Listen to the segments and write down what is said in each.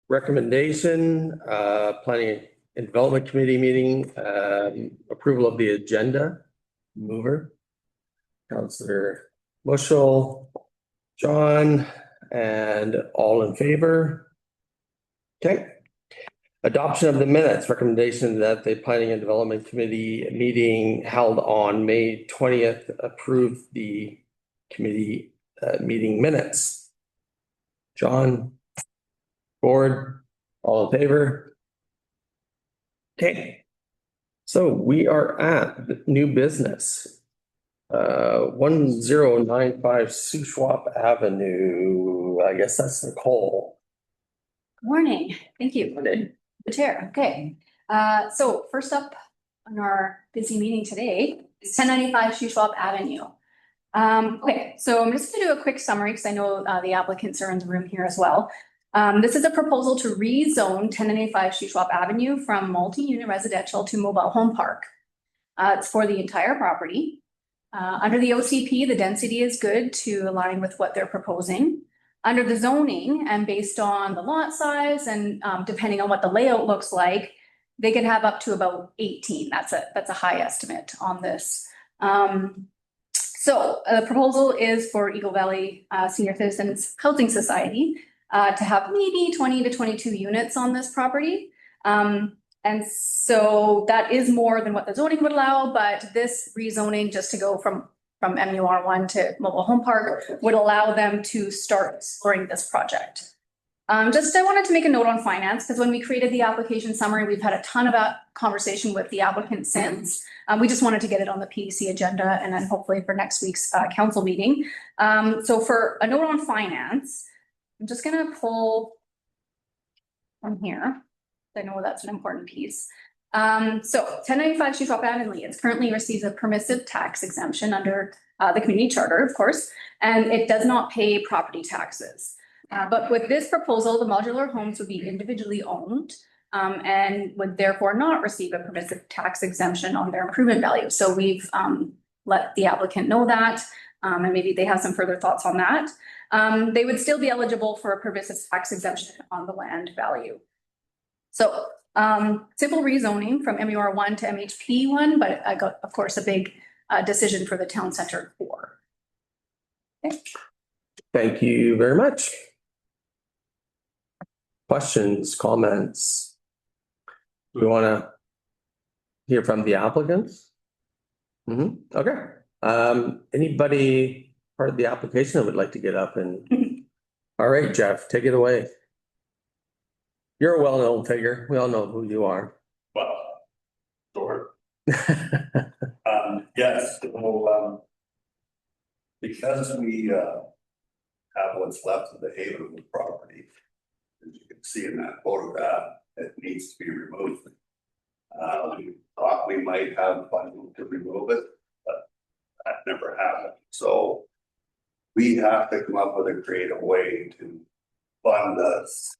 recommendation, planning and development committee meeting, approval of the agenda. Mover, Councillor Bushel, John, and all in favor. Okay. Adoption of the minutes, recommendation that the planning and development committee meeting held on May 20th approve the committee meeting minutes. John, Board, all in favor? Okay. So we are at new business. 1095 Shuswap Avenue. I guess that's Nicole. Good morning. Thank you. Morning. The chair. Okay. So first up on our busy meeting today is 1095 Shuswap Avenue. Okay, so I'm just going to do a quick summary because I know the applicants are in the room here as well. This is a proposal to rezone 1095 Shuswap Avenue from multi-unit residential to mobile home park. It's for the entire property. Under the OCP, the density is good to align with what they're proposing. Under the zoning and based on the lot size and depending on what the layout looks like, they can have up to about 18. That's a high estimate on this. So the proposal is for Eagle Valley Senior Citizens Housing Society to have maybe 20 to 22 units on this property. And so that is more than what the zoning would allow, but this rezoning just to go from MUR1 to mobile home park would allow them to start exploring this project. I wanted to make a note on finance because when we created the application summary, we've had a ton of conversation with the applicant since. We just wanted to get it on the PDC agenda and then hopefully for next week's council meeting. So for a note on finance, I'm just going to pull from here. I know that's an important piece. So 1095 Shuswap Avenue currently receives a permissive tax exemption under the community charter, of course, and it does not pay property taxes. But with this proposal, the modular homes would be individually owned and would therefore not receive a permissive tax exemption on their improvement value. So we've let the applicant know that, and maybe they have some further thoughts on that. They would still be eligible for a permissive tax exemption on the land value. So simple rezoning from MUR1 to MHP1, but I got, of course, a big decision for the town center 4. Okay. Thank you very much. Questions, comments? We want to hear from the applicants? Okay. Anybody part of the application that would like to get up and all right, Jeff, take it away. You're a well-known figure. We all know who you are. Well, sure. Yes, well, because we have what's left of the Havenwood property, as you can see in that photograph, it needs to be removed. We thought we might have funding to remove it, but that never happened. So we have to come up with a creative way to fund us.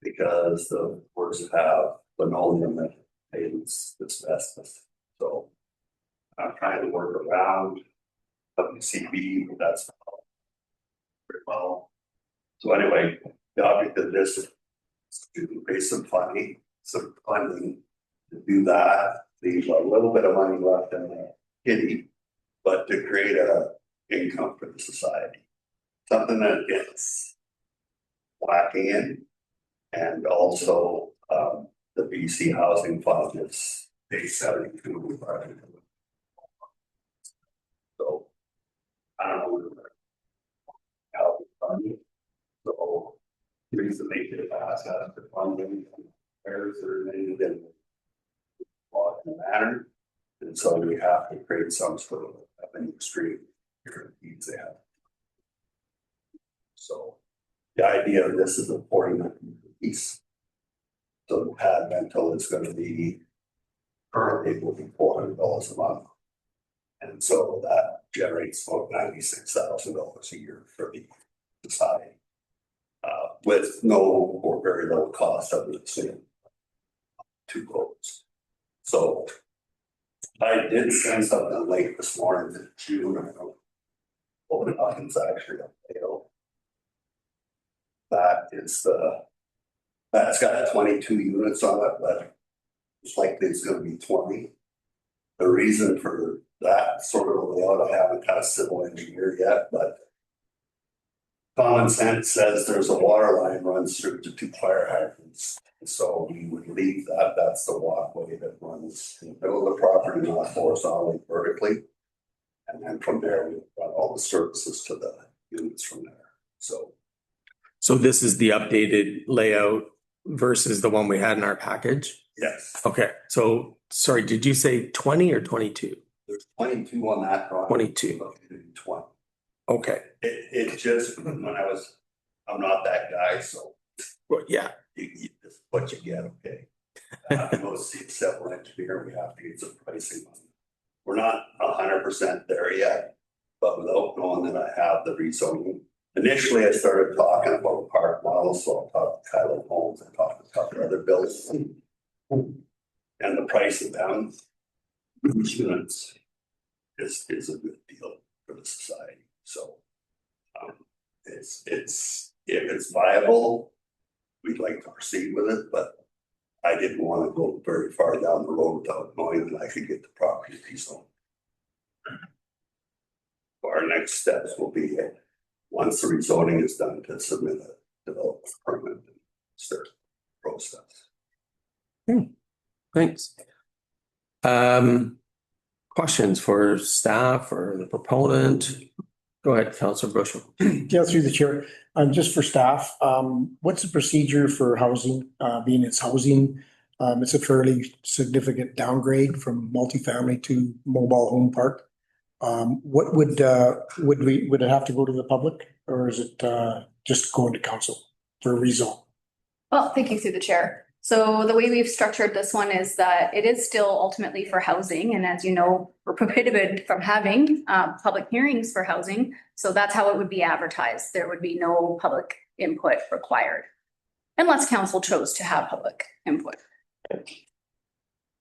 Because the works have linoleum and it's asbestos. So I'm trying to work around WCB, but that's not very well. So anyway, the object of this is to raise some funding to do that, leave a little bit of money left in the kitty, but to create a income for the society. Something that gets lacking in. And also the BC Housing Fund is base 72. So I don't know how to fund it. So here's the nature of assets for funding repairs that are needed in the manner. And so we have to create some sort of revenue stream here needs they have. So the idea of this is a 49 piece. So the pad rental is going to be currently will be $400 a month. And so that generates about $96,000 a year for the society. With no or very low cost of the same 2 quotes. So I did send something late this morning to June. I don't know what it's actually available. that is that's got 22 units on it, but it's likely it's gonna be 20. The reason for that sort of layout, I haven't got a civil engineer yet, but common sense says there's a water line runs through to 2 fire hydrants. So we would leave that, that's the walkway that runs in the middle of the property, not horizontally, vertically. And then from there, we've got all the services to the units from there, so. So this is the updated layout versus the one we had in our package? Yes, Okay, so sorry, did you say 20 or 22? there's 22 on that drawing. 22. But we did 20. Okay, It just, when I'm not that guy, so well, yeah, you just what you get, okay? Go see a civil engineer, we have to get some pricing on it. We're not 100% there yet, but without knowing that I have the rezoning. Initially, I started talking about park models, so I talked to Kyler Holmes, I talked to a couple other builders. And the price of them units is a good deal for the society, so. It's if it's viable, we'd like to proceed with it, but I didn't want to go very far down the road without knowing that I could get the property rezoned. Our next steps will be, once the rezoning is done, to submit a development permit and start the process. thanks. Questions for staff or the proponent? Go ahead, Councillor Bushel. Yeah, through the chair, just for staff, what's the procedure for housing, being it's housing? It's a fairly significant downgrade from multifamily to mobile home park. What would it have to go to the public, or is it, just going to council for a rezone? Well, thank you through the chair. So the way we've structured this one is that it is still ultimately for housing. And as you know, we're prohibited from having public hearings for housing. So that's how it would be advertised. There would be no public input required unless council chose to have public input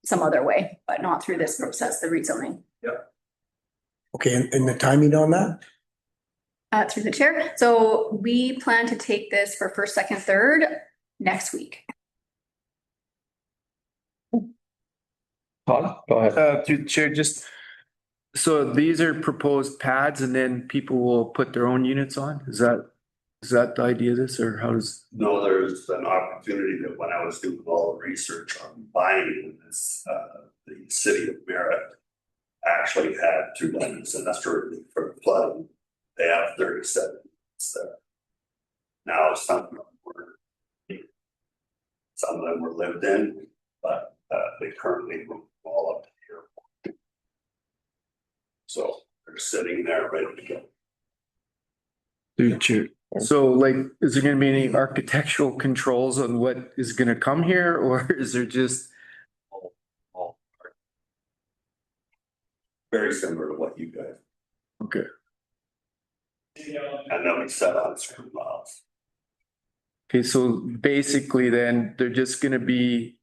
some other way, but not through this process, the rezoning. Okay, and the timing on that? Through the chair. So we plan to take this for first, second, third next week. Todd, go ahead. Through the chair, just, so these are proposed pads and then people will put their own units on? Is that the idea of this, or how does? No, there's an opportunity that when I was doing all the research on buying this, the city of Merritt actually had through that disaster relief for the flooding, they have 37 units there. Now some of them were lived in, but they currently moved all up to the airport. So they're sitting there ready to go. Through the chair. So like, is there gonna be any architectural controls on what is gonna come here, or is there just? All very similar to what you guys. Okay. And they'll be set on screw miles. Okay, so basically then they're just gonna be,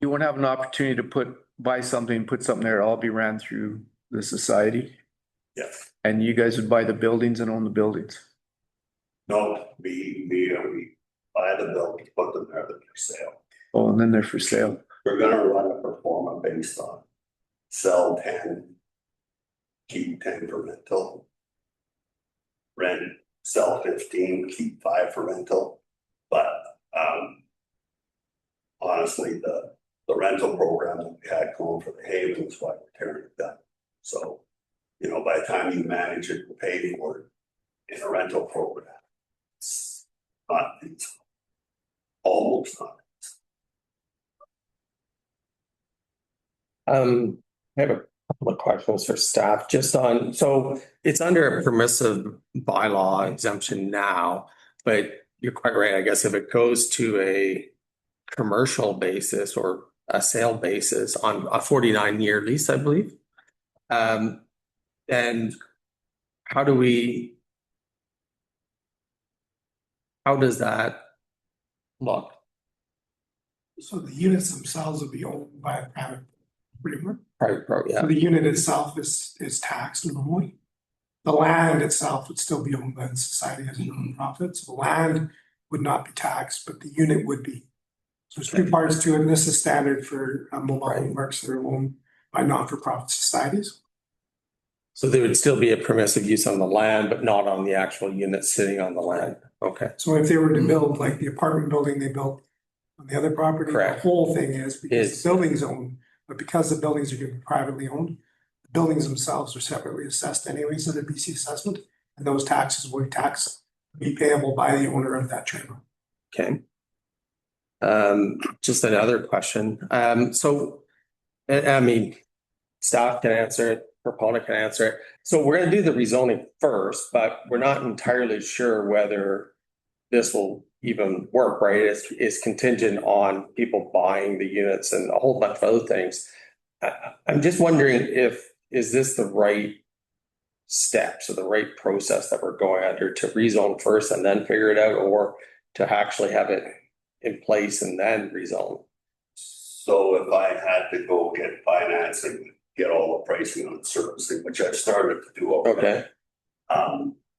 you won't have an opportunity to buy something, put something there, it'll all be ran through the society? Yes. And you guys would buy the buildings and own the buildings? No, we buy the building, put them there, they're for sale. Oh, and then they're for sale. We're gonna run a performance based on sell 10, keep 10 for rental. Rent, sell 15, keep 5 for rental. But honestly, the rental program that we had going for the Haven is why we're tearing it down. So, you know, by the time you manage it and pay for it in a rental program, it's not, it's almost not. I have a couple of questions for staff, just on, so it's under a permissive bylaw exemption now, but you're quite right, I guess if it goes to a commercial basis or a sale basis on a 49-year lease, I believe, then how does that look? So the units themselves will be owned by a private owner. Private pro, yeah. So the unit itself is taxed normally. The land itself would still be owned by the society as a nonprofit. So the land would not be taxed, but the unit would be. So there's two parts to it, and this is standard for mobile home parks that are owned by not-for-profit societies. So there would still be a permissive use on the land, but not on the actual unit sitting on the land. Okay, So if they were to build like the apartment building they built on the other property, the Correct. whole thing is because Is- the building's owned, but because the buildings are going to be privately owned, the buildings themselves are separately assessed anyways under BC assessment, and those taxes would be payable by the owner of that trailer. okay. Just another question. So, I mean, staff can answer it, proponent can answer it. So we're gonna do the rezoning first, but we're not entirely sure whether this will even work, right? It's contingent on people buying the units and a whole bunch of other things. I'm just wondering is this the right steps or the right process that we're going under to rezone first and then figure it out, or to actually have it in place and then rezone? So if I had to go get financing, get all the pricing on the servicing, which I've started to do already. Okay,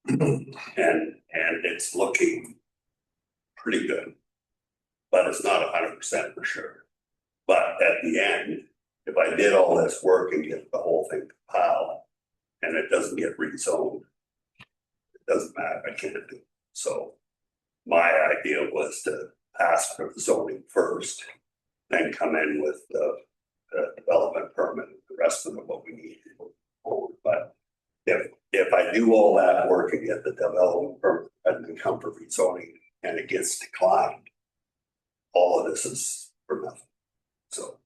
And it's looking pretty good, but it's not 100% for sure. But at the end, if I did all this work and get the whole thing compiled and it doesn't get rezoned, it doesn't matter, I can't do it. So my idea was to ask for the zoning first, then come in with the development permit, the rest of what we need to move forward. But if I do all that work and get the development permit and then come for rezoning and it gets declined, all of this is for nothing. So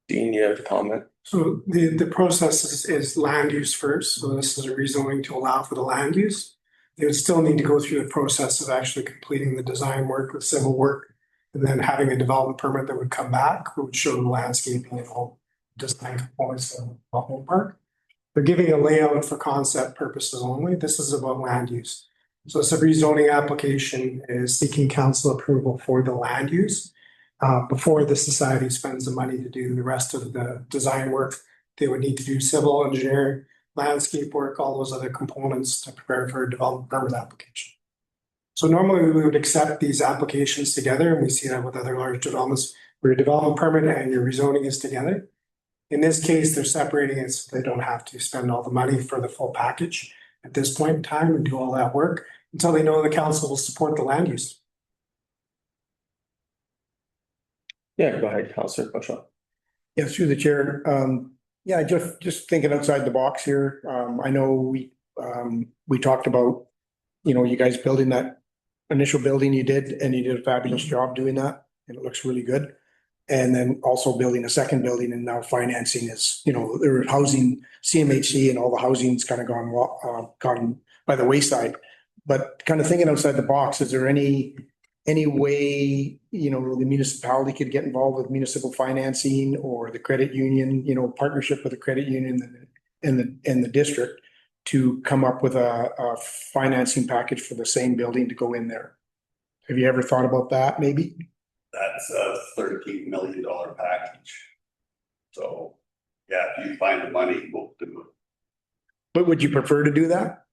Dean, you have a comment? So the process is land use first, so this is a rezoning to allow for the land use. They would still need to go through the process of actually completing the design work, the civil work, and then having a development permit that would come back, which would show the landscaping and all design components of the whole park. They're giving a layout for concept purposes only. This is about land use. So it's a rezoning application is seeking council approval for the land use. Before the society spends the money to do the rest of the design work, they would need to do civil engineering, landscape work, all those other components to prepare for a development permit application. So normally we would accept these applications together, and we see that with other large developments where your development permit and your rezoning is together. In this case, they're separating it so they don't have to spend all the money for the full package at this point in time and do all that work until they know the council will support the land use. Yeah, go ahead, Councillor Bushel. Yeah, through the chair. Yeah, just thinking outside the box here. I know we talked about, you guys building that initial building you did, and you did a fabulous job doing that, and it looks really good. And then also building a second building, and now financing is, there are housing, CMHC and all the housing's kind of gone by the wayside. But kind of thinking outside the box, is there any way, the municipality could get involved with municipal financing or the credit union, partnership with the credit union in the district to come up with a financing package for the same building to go in there? Have you ever thought about that maybe? that's a $13 million package. So yeah, if you find the money, we'll do it. But would you prefer to do that?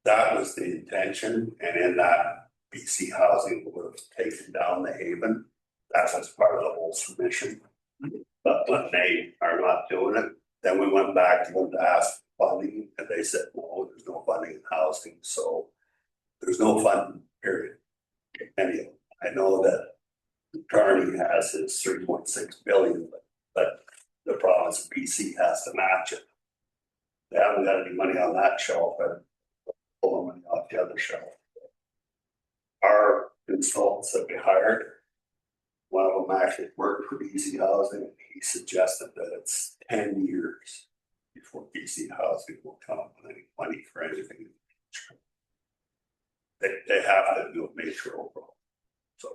That was the intention, and in that BC Housing would have taken down the Haven. That was part of the whole submission. But when they are not doing it, then we went back to them to ask for funding, and they said, no, there's no funding in housing, so there's no funding, period. Anyway, I know that Kearney has his 3.6 billion, but the province of BC has to match it. They haven't got any money on that shelf, but pull the money off the other shelf. Our consultants that we hired, one of them actually worked for BC Housing, and he suggested that it's 10 years before BC Housing will come up with any money for anything. They have to do a major overhaul. So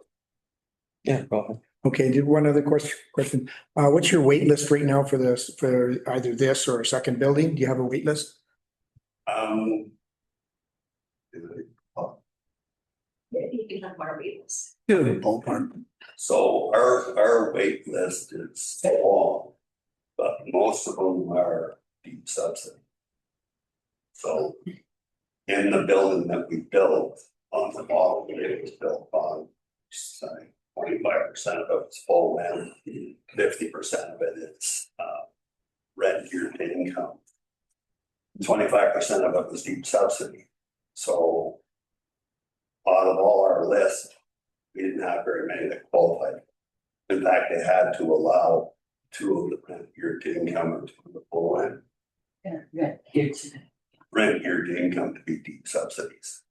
Yeah, go ahead. Okay, did one other question. What's your wait list right now for either this or a second building? Do you have a wait list? You can talk about our wheels. Ballpark. So our wait list is long, but most of them are deep subsidy. So in the building that we built, on the model that it was built on. 25% of it is full rent, 50% of it is rent geared to income. 25% of it was deep subsidy. So out of all our list, we didn't have very many that qualified. In fact, they had to allow 2 of the rent geared to income and 2 of the full rent. Rent geared to income to be deep subsidies.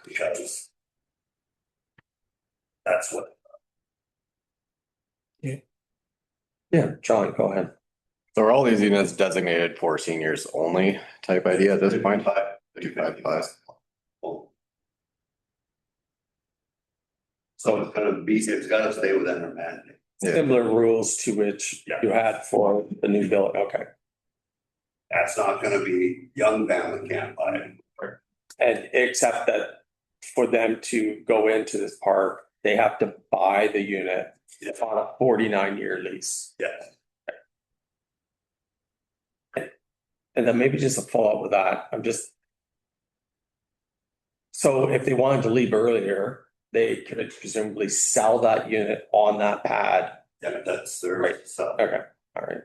Because that's what. Yeah, John, go ahead. So are all these units designated for seniors only type idea at this point? 55 plus. So it's gotta stay within our mandate. Yeah. Similar rules to which Yeah. you had for the new bill. Okay. That's not gonna be young family can't buy it. And except that for them to go into this park, they have to buy the unit Yeah. on a 49-year lease. Yes. And then maybe just a follow-up with that, so if they wanted to leave earlier, they could presumably sell that unit on that pad. Yeah, that's their Right. stuff. Okay, all right.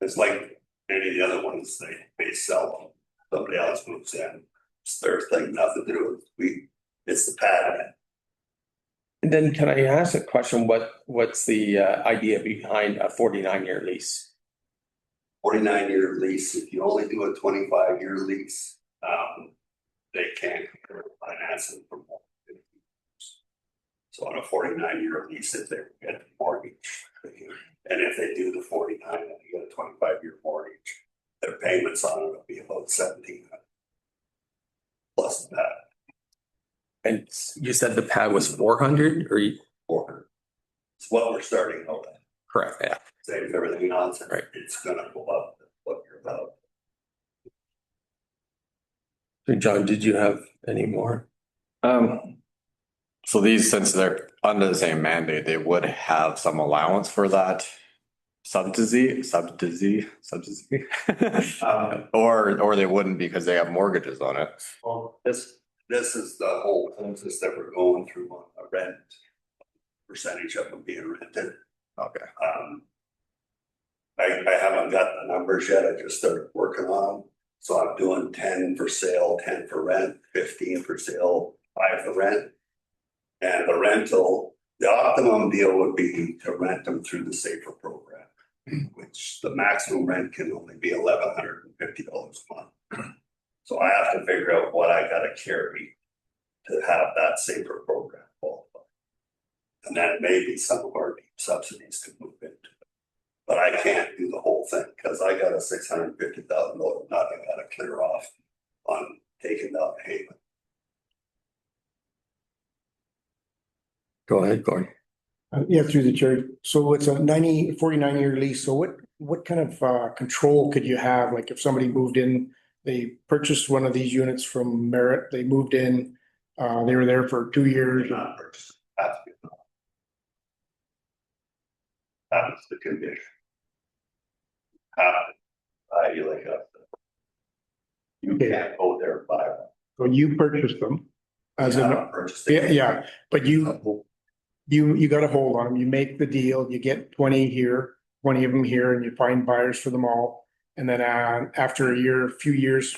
It's like any of the other ones, they sell them. Somebody else moves in. It's their thing, nothing to do with it's the pad. And then can I ask a question? What's the idea behind a 49-year lease? 49-year lease, if you only do a 25-year lease, they can't finance it for more than 50 years. So on a 49-year lease, if they get a mortgage, and if they do the 49 and you get a 25-year mortgage, their payments on it will be about $1,700 plus that. And you said the pad was 400 or you? 400. It's what we're starting out at. Correct, yeah. Same as everything else, Right. it's gonna go up what you're about. So John, did you have any more? So these, since they're under the same mandate, they would have some allowance for that subsidy. Or they wouldn't because they have mortgages on it. Well, this is the whole census that we're going through on a rent. Percentage of them being rented. Okay. I haven't got the numbers yet, I just started working on them. So I'm doing 10 for sale, 10 for rent, 15 for sale, 5 for rent. And the rental, the optimum deal would be to rent them through the SAFER program, which the maximum rent can only be $1,150 a month. So I have to figure out what I gotta carry to have that SAFER program qualify. And then maybe some of our deep subsidies could move into it. But I can't do the whole thing because I got a $650,000 nut I gotta clear off on taking down Haven. Go ahead, Gordon. Yeah, through the chair. So it's a 49-year lease. So what kind of control could you have? Like if somebody moved in, they purchased one of these units from Merit, they moved in, they were there for 2 years. Not purchased. That's good. That was the condition. You like that. You Okay. can't go there and buy one. So you purchased them as I a, haven't purchased it. yeah, but you got a hold on them, you make the deal, you get 20 here, 20 of them here, and you find buyers for them all. And then after a few years,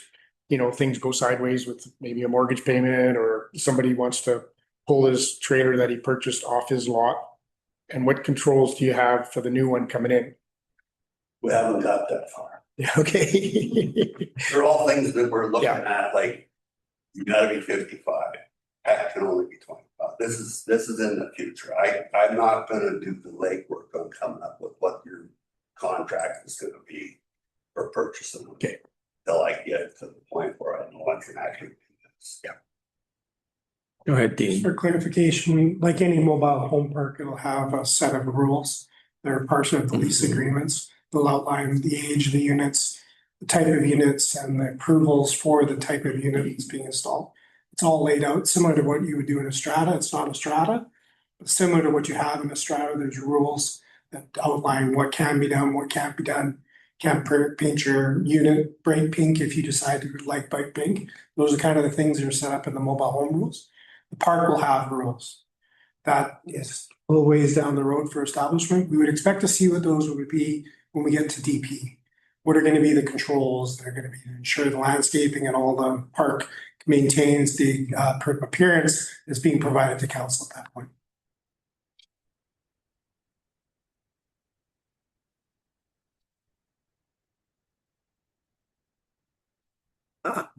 things go sideways with maybe a mortgage payment or somebody wants to pull his trailer that he purchased off his lot. And what controls do you have for the new one coming in? We haven't got that far. Yeah, okay. They're all things that we're looking Yeah. at, like, you gotta be 55. That can only be 25. This is in the future. I'm not gonna do the legwork on coming up with what your contract is gonna be for purchasing. Okay. Till I get to the point where I know I can actually do this. Yeah. Go ahead, Dean. For clarification, like any mobile home park, it'll have a set of rules. They're part of the lease agreements. They'll outline the age of the units, the type of units, and the approvals for the type of unit that's being installed. It's all laid out similar to what you would do in a strata. It's not a strata, but similar to what you have in a strata. There's rules that outline what can be done, what can't be done. Can't paint your unit bright pink if you decide to like bright pink. Those are kind of the things that are set up in the mobile home rules. The park will have rules. That is a little ways down the road for establishment. We would expect to see what those would be when we get to DP. What are going to be the controls that are going to be to ensure the landscaping and all the park maintains the appearance that's being provided to council at that point.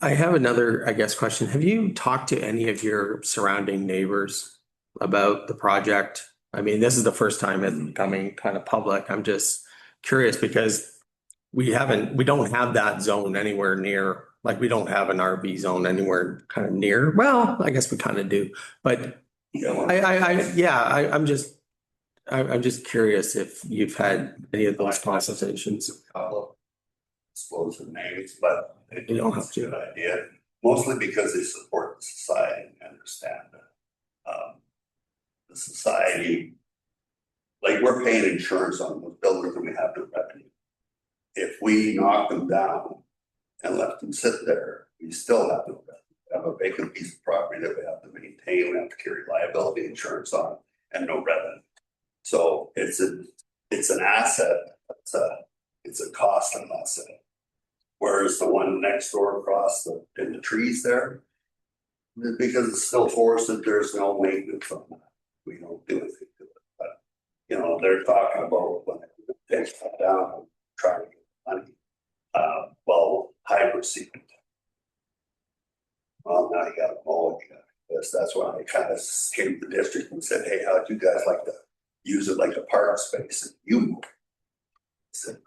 I have another, I guess, question. Have you talked to any of your surrounding neighbors about the project? I mean, this is the first time it's becoming kind of public. I'm just curious because we don't have that zone anywhere near, like we don't have an RV zone anywhere kind of near. Well, I guess we kind of do, but I'm just curious if you've had any of those consultations. Disclose the names, but You don't have to. Good idea, mostly because they support the society and understand that. The society, like we're paying insurance on those buildings and we have no revenue. If we knock them down and let them sit there, we still have no revenue. We have a vacant piece of property that we have to maintain, we have to carry liability insurance on, and no revenue. So it's an asset, it's a costly asset. Whereas the one next door across in the trees there, because it's still forested, there's no maintenance on that. We don't do anything to it. But, you know, they're talking about when they take that down, trying to get money. Well, hybrid seed. Well, now you got to mow it. That's why I kind of came to the district and said, hey, how'd you guys like to use it like a park space? And you said,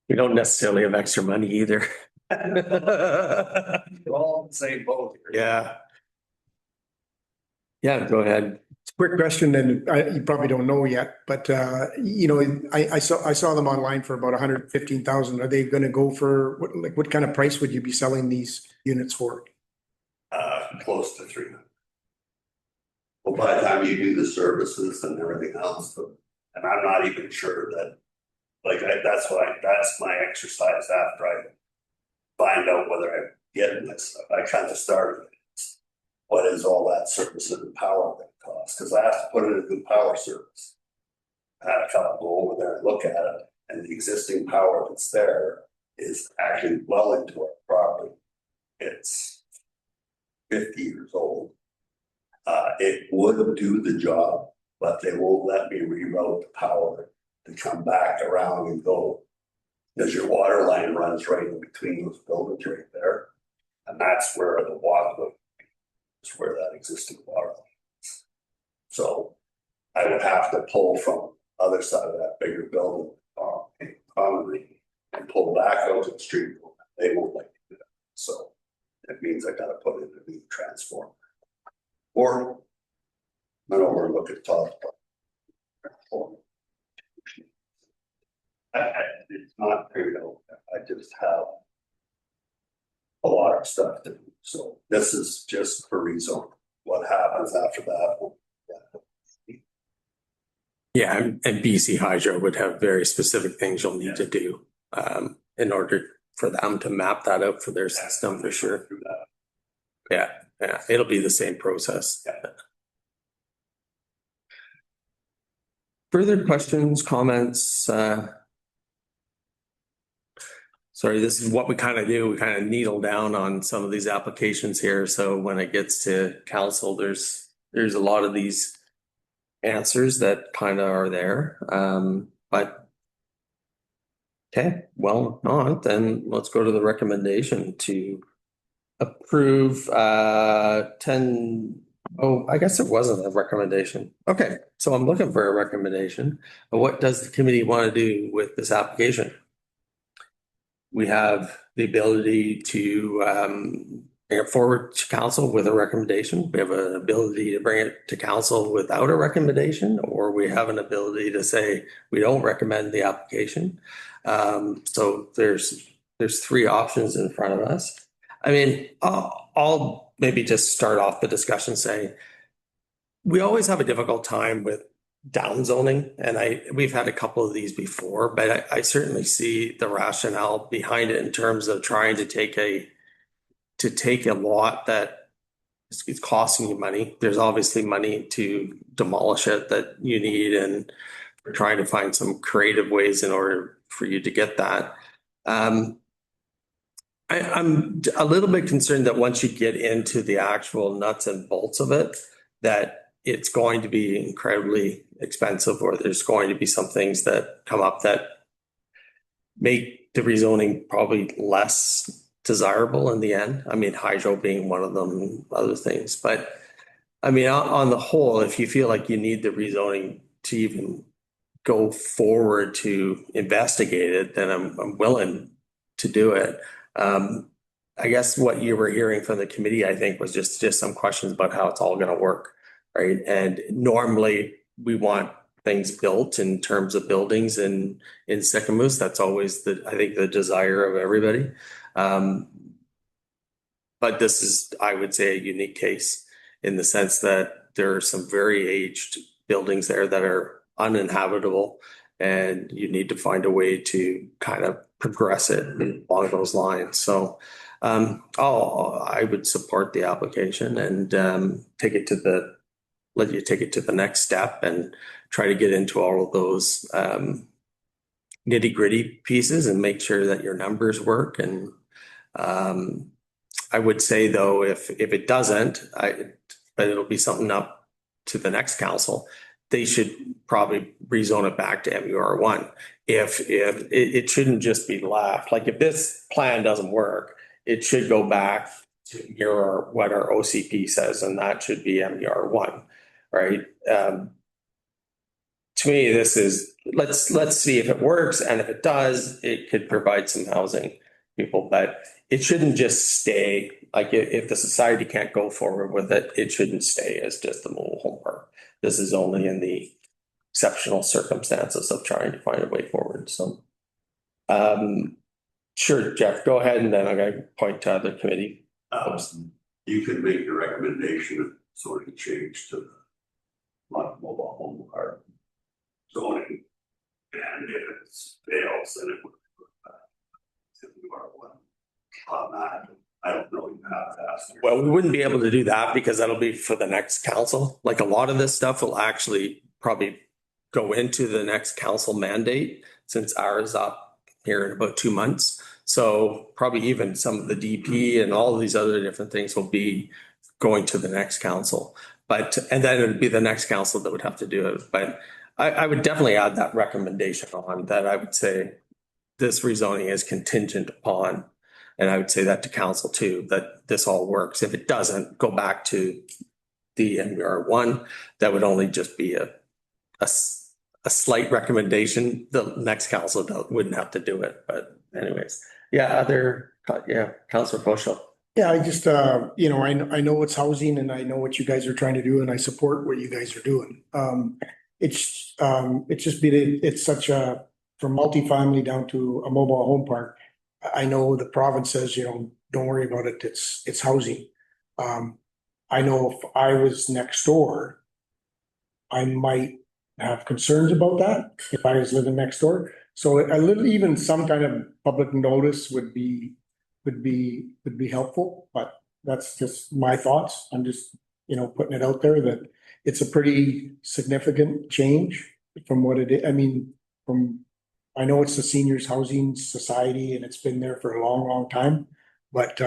We don't necessarily have extra money either. we're all in the same boat here. Yeah. Yeah, go ahead. Quick question, and you probably don't know yet, but you know, I saw them online for about 115,000. Are they going to go for what kind of price would you be selling these units for? Close to 300. Well, by the time you do the services and everything else, and I'm not even sure that, that's my exercise after I find out whether I'm getting this. I kind of started. What is all that service and power that costs? Because I have to put in a new power service. I had to kind of go over there and look at it, and the existing power that's there is actually well into our property. It's 50 years old. It would do the job, but they won't let me reroute the power to come back around and go. Because your water line runs right in between those buildings right there. And that's where the water is, where that existing water line is. So I would have to pull from the other side of that bigger building commonly and pull back out to the street. They won't let me do that. So that means I got to put in a new transformer. Or I don't want to look at top. It's not trivial. I just have a lot of stuff to do. So this is just for rezone. What happens after that? Yeah, and BC Hydro would have very specific things you'll need to do in order for them to map that out for their system for sure. Yeah, it'll be the same process. Yeah. Further questions, comments? Sorry, this is what we kind of do. We kind of needle down on some of these applications here. So when it gets to council, there's a lot of these answers that kind of are there. But okay, well, not, then let's go to the recommendation to approve 10. Oh, I guess it wasn't a recommendation. Okay, so I'm looking for a recommendation. But what does the committee want to do with this application? We have the ability to bring it forward to council with a recommendation. We have an ability to bring it to council without a recommendation, or we have an ability to say we don't recommend the application. So there's three options in front of us. I mean, I'll maybe just start off the discussion saying we always have a difficult time with downzoning, and we've had a couple of these before, but I certainly see the rationale behind it in terms of trying to take a lot that it's costing you money. There's obviously money to demolish it that you need, and we're trying to find some creative ways in order for you to get that. I'm a little bit concerned that once you get into the actual nuts and bolts of it, that it's going to be incredibly expensive, or there's going to be some things that come up that make the rezoning probably less desirable in the end. I mean, hydro being one of them, other things. But I mean, on the whole, if you feel like you need the rezoning to even go forward to investigate it, then I'm willing to do it. I guess what you were hearing from the committee, I think, was just some questions about how it's all going to work, right? And normally we want things built in terms of buildings in Sycamoose. That's always I think the desire of everybody. But this is, I would say, a unique case in the sense that there are some very aged buildings there that are uninhabitable, and you need to find a way to kind of progress it along those lines. So I would support the application and let you take it to the next step and try to get into all of those nitty gritty pieces and make sure that your numbers work. And I would say though, if it doesn't, but it'll be something up to the next council, they should probably rezone it back to MUR1. If it shouldn't just be left, like if this plan doesn't work, it should go back to mirror what our OCP says, and that should be MUR1, right? To me, this is, let's see if it works, and if it does, it could provide some housing people, but it shouldn't just stay, like if the society can't go forward with it, it shouldn't stay as just a mobile home park. This is only in the exceptional circumstances of trying to find a way forward. So, sure, Jeff, go ahead, and then I'm going to point to other committee. You could make the recommendation of sort of change to the mobile home park zoning, and if it fails, then it would if you are one on that. I don't know, you have to ask. Well, we wouldn't be able to do that because that'll be for the next council. Like a lot of this stuff will actually probably go into the next council mandate, since ours is up here in about 2 months. So probably even some of the DP and all of these other different things will be going to the next council. And then it would be the next council that would have to do it. But I would definitely add that recommendation on that. I would say this rezoning is contingent upon, and I would say that to council too, that this all works. If it doesn't, go back to the MUR1. That would only just be a slight recommendation. The next council wouldn't have to do it. But anyways, Councillor Poschel. Yeah, I just, I know it's housing and I know what you guys are trying to do and I support what you guys are doing. It's such a, from multifamily down to a mobile home park. I know the province says, don't worry about it. It's housing. I know if I was next door, I might have concerns about that if I was living next door. So even some kind of public notice would be helpful, but that's just my thoughts. I'm just, putting it out there that it's a pretty significant change from what it is. I mean, I know it's the Seniors Housing Society and it's been there for a long, long time, but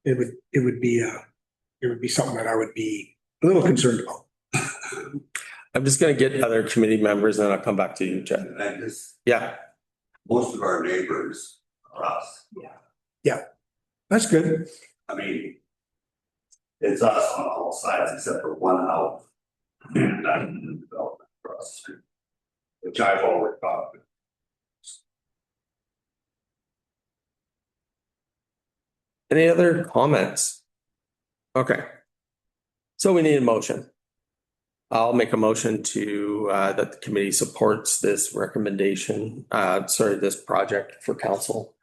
it would be something that I would be a little concerned about. I'm just going to get other committee members and then I'll come back to you, Jeff. And Yeah. most of our neighbors are us. Yeah, that's good. I mean, it's us on all sides except for one house. And that's the development across the street, which I've always thought. Any other comments? Okay. So we need a motion. I'll make a motion to that the committee supports this recommendation, this project for council.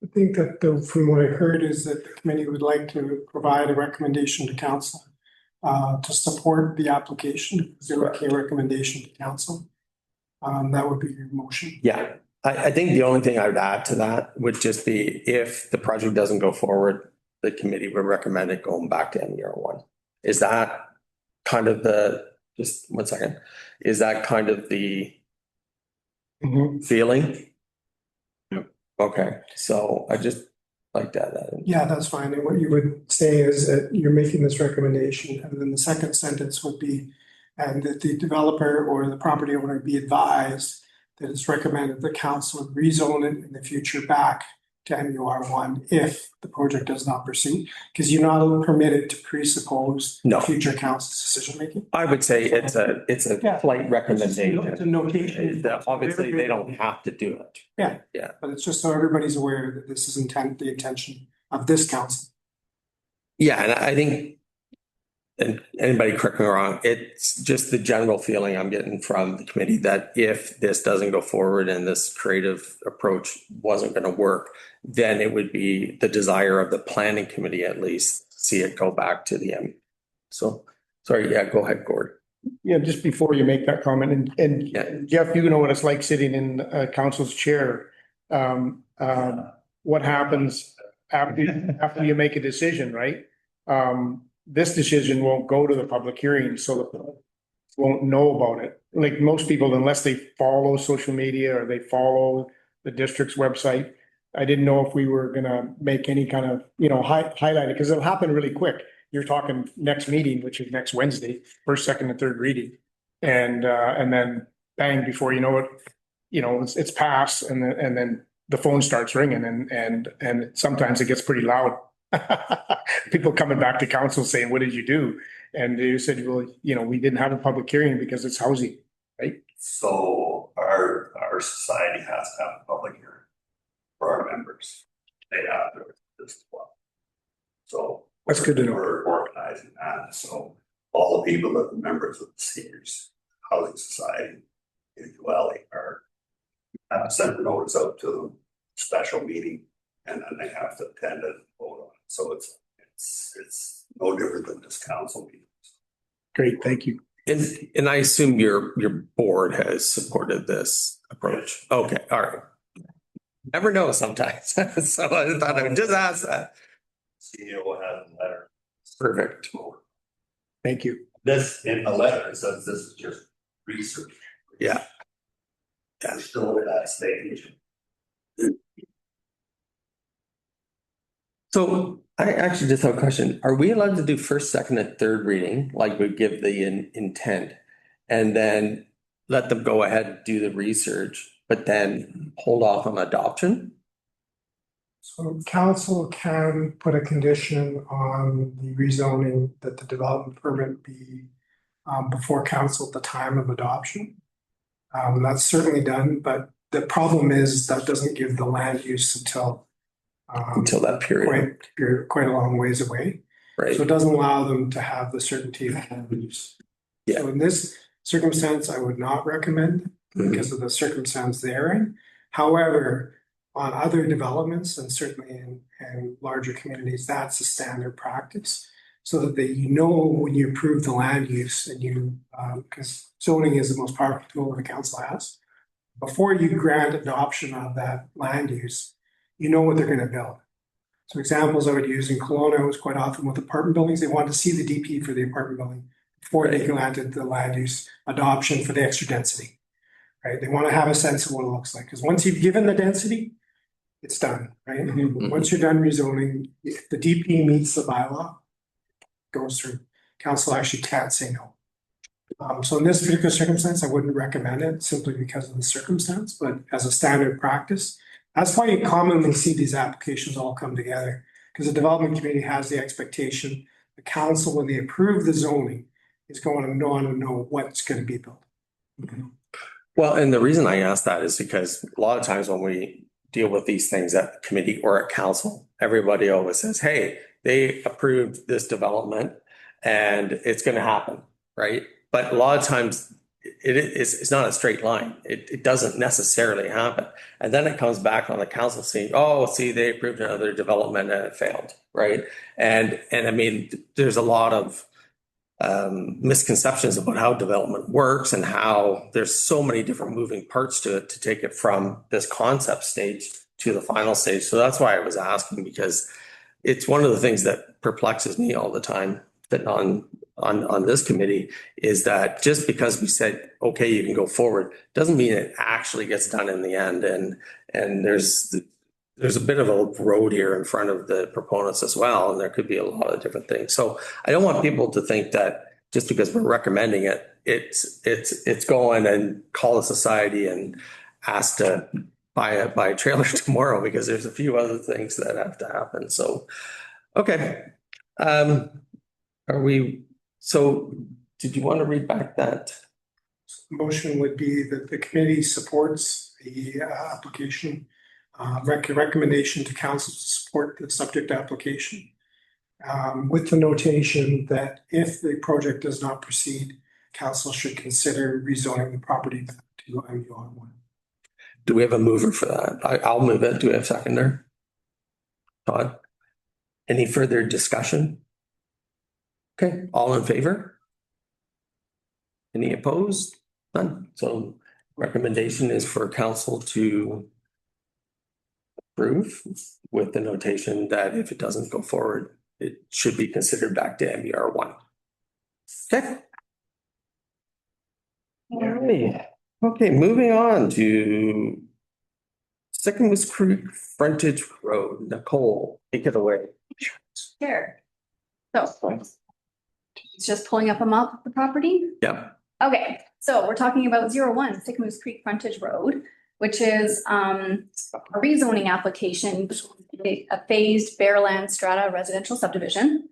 I think that from what I heard is that the committee would like to provide a recommendation to council to support the application, zero K recommendation to council. That would be your motion. Yeah, I think the only thing I would add to that would just be if the project doesn't go forward, the committee would recommend it going back to NER one. Is that kind of just 1 second, is that kind of the feeling? Yep. Okay, so I just like that. Yeah, that's fine. And what you would say is that you're making this recommendation, and then the second sentence would be, and that the developer or the property owner be advised that it's recommended the council rezone it in the future back to MUR one if the project does not proceed, because you're not permitted to presuppose No. future council's decision making. I would say it's a Yeah. slight It's recommendation. a notation. Obviously, they don't have to do it. But it's just so everybody's aware that this is the intention of this council. Yeah, and I think, and anybody correct me wrong, it's just the general feeling I'm getting from the committee that if this doesn't go forward and this creative approach wasn't going to work, then it would be the desire of the planning committee at least see it go back to the M. So, sorry, yeah, go ahead, Gord. Yeah, just before you make that comment, and Yeah. Jeff, you know what it's like sitting in council's chair. What happens after you make a decision, right? This decision won't go to the public hearing, so the public won't know about it. Like most people, unless they follow social media or they follow the district's website. I didn't know if we were gonna make any kind of, highlight it, because it'll happen really quick. You're talking next meeting, which is next Wednesday, first, second, and third reading. And then bang, before you know it, it's passed, and then the phone starts ringing, and sometimes it gets pretty loud. People coming back to council saying, what did you do? And they said, well, we didn't have a public hearing because it's housing, right? So our society has to have a public hearing for our members. They have to this one. So That's good to know. we're organizing that. So all the people that are members of the seniors housing society in the valley are sent a notice out to them, special meeting, and then they have to attend and vote on it. So it's no different than this council meeting. Great, thank you. And I assume your board has supported this approach. Okay, all right. Never know sometimes. So I thought I would just ask that. CEO has a letter. Perfect. Thank you. This in the letter, it says this is just research. Yeah. We're still at that stage. So I actually just have a question. Are we allowed to do first, second, and third reading, like we give the intent, and then let them go ahead and do the research, but then hold off on adoption? So council can put a condition on the rezoning that the development permit be before council at the time of adoption. That's certainly done, but the problem is that doesn't give the land use until That period, quite a long ways away. right? So it doesn't allow them to have the certainty of land use. Yeah. So in this circumstance, I would not recommend because of the circumstance they're in. However, on other developments and certainly in larger communities, that's a standard practice. So that when you approve the land use and because zoning is the most powerful tool the council has. Before you grant adoption of that land use, you know what they're going to build. So examples I would use in Kelowna was quite often with apartment buildings, they wanted to see the DP for the apartment building before they granted the land use adoption for the extra density, right? They want to have a sense of what it looks like, because once you've given the density, it's done, right? Once you're done rezoning, if the DP meets the bylaw, goes through, council actually can't say no. So in this particular circumstance, I wouldn't recommend it simply because of the circumstance, but as a standard practice, that's why you commonly see these applications all come together, because the development committee has the expectation, the council, when they approve the zoning, is going to know what's going to be built. Well, and the reason I ask that is because a lot of times when we deal with these things at committee or at council, everybody always says, hey, they approved this development and it's going to happen, right? But a lot of times it's not a straight line. It doesn't necessarily happen. And then it comes back on the council saying, oh, see, they approved another development and it failed, right? And I mean, there's a lot of misconceptions about how development works and how there's so many different moving parts to it to take it from this concept stage to the final stage. So that's why I was asking, because it's one of the things that perplexes me all the time that on this committee is that just because we said, okay, you can go forward, doesn't mean it actually gets done in the end. And there's a bit of a road here in front of the proponents as well, and there could be a lot of different things. So I don't want people to think that just because we're recommending it, it's going and call a society and ask to buy a trailer tomorrow, because there's a few other things that have to happen. So, okay. So did you want to read back that? Motion would be that the committee supports the application. Recommendation to council to support the subject application. With the notation that if the project does not proceed, council should consider rezoning the property back to MUR1. Do we have a mover for that? I'll move it. Do we have a seconder? Todd? Any further discussion? Okay, all in favor? Any opposed? None. So recommendation is for council to approve with the notation that if it doesn't go forward, it should be considered back to MBR1. Okay. All right. Okay, moving on to Sycamus Creek Frontage Road. Nicole, take it away. Sure. So it's just pulling up a map of the property. Yeah. Okay, so we're talking about 01 Sycamus Creek Frontage Road, which is a rezoning application, a phased Bearland Strata residential subdivision.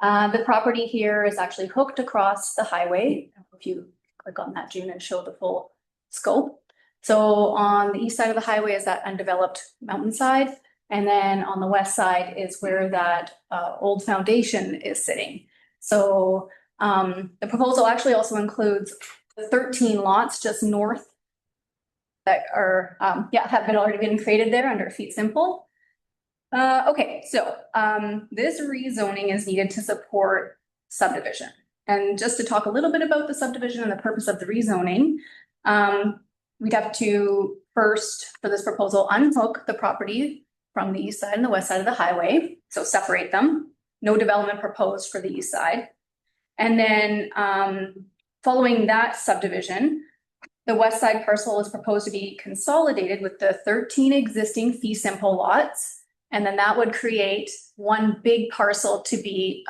The property here is actually hooked across the highway. If you click on that, June, and show the full scope. So on the east side of the highway is that undeveloped mountainside. And then on the west side is where that old foundation is sitting. So the proposal actually also includes the 13 lots just north that are, have already been created there under fee simple. Okay, so this rezoning is needed to support subdivision. And just to talk a little bit about the subdivision and the purpose of the rezoning, we'd have to first, for this proposal, unhook the property from the east side and the west side of the highway. So separate them. No development proposed for the east side. And then following that subdivision, the west side parcel is proposed to be consolidated with the 13 existing fee simple lots. And then that would create one big parcel to be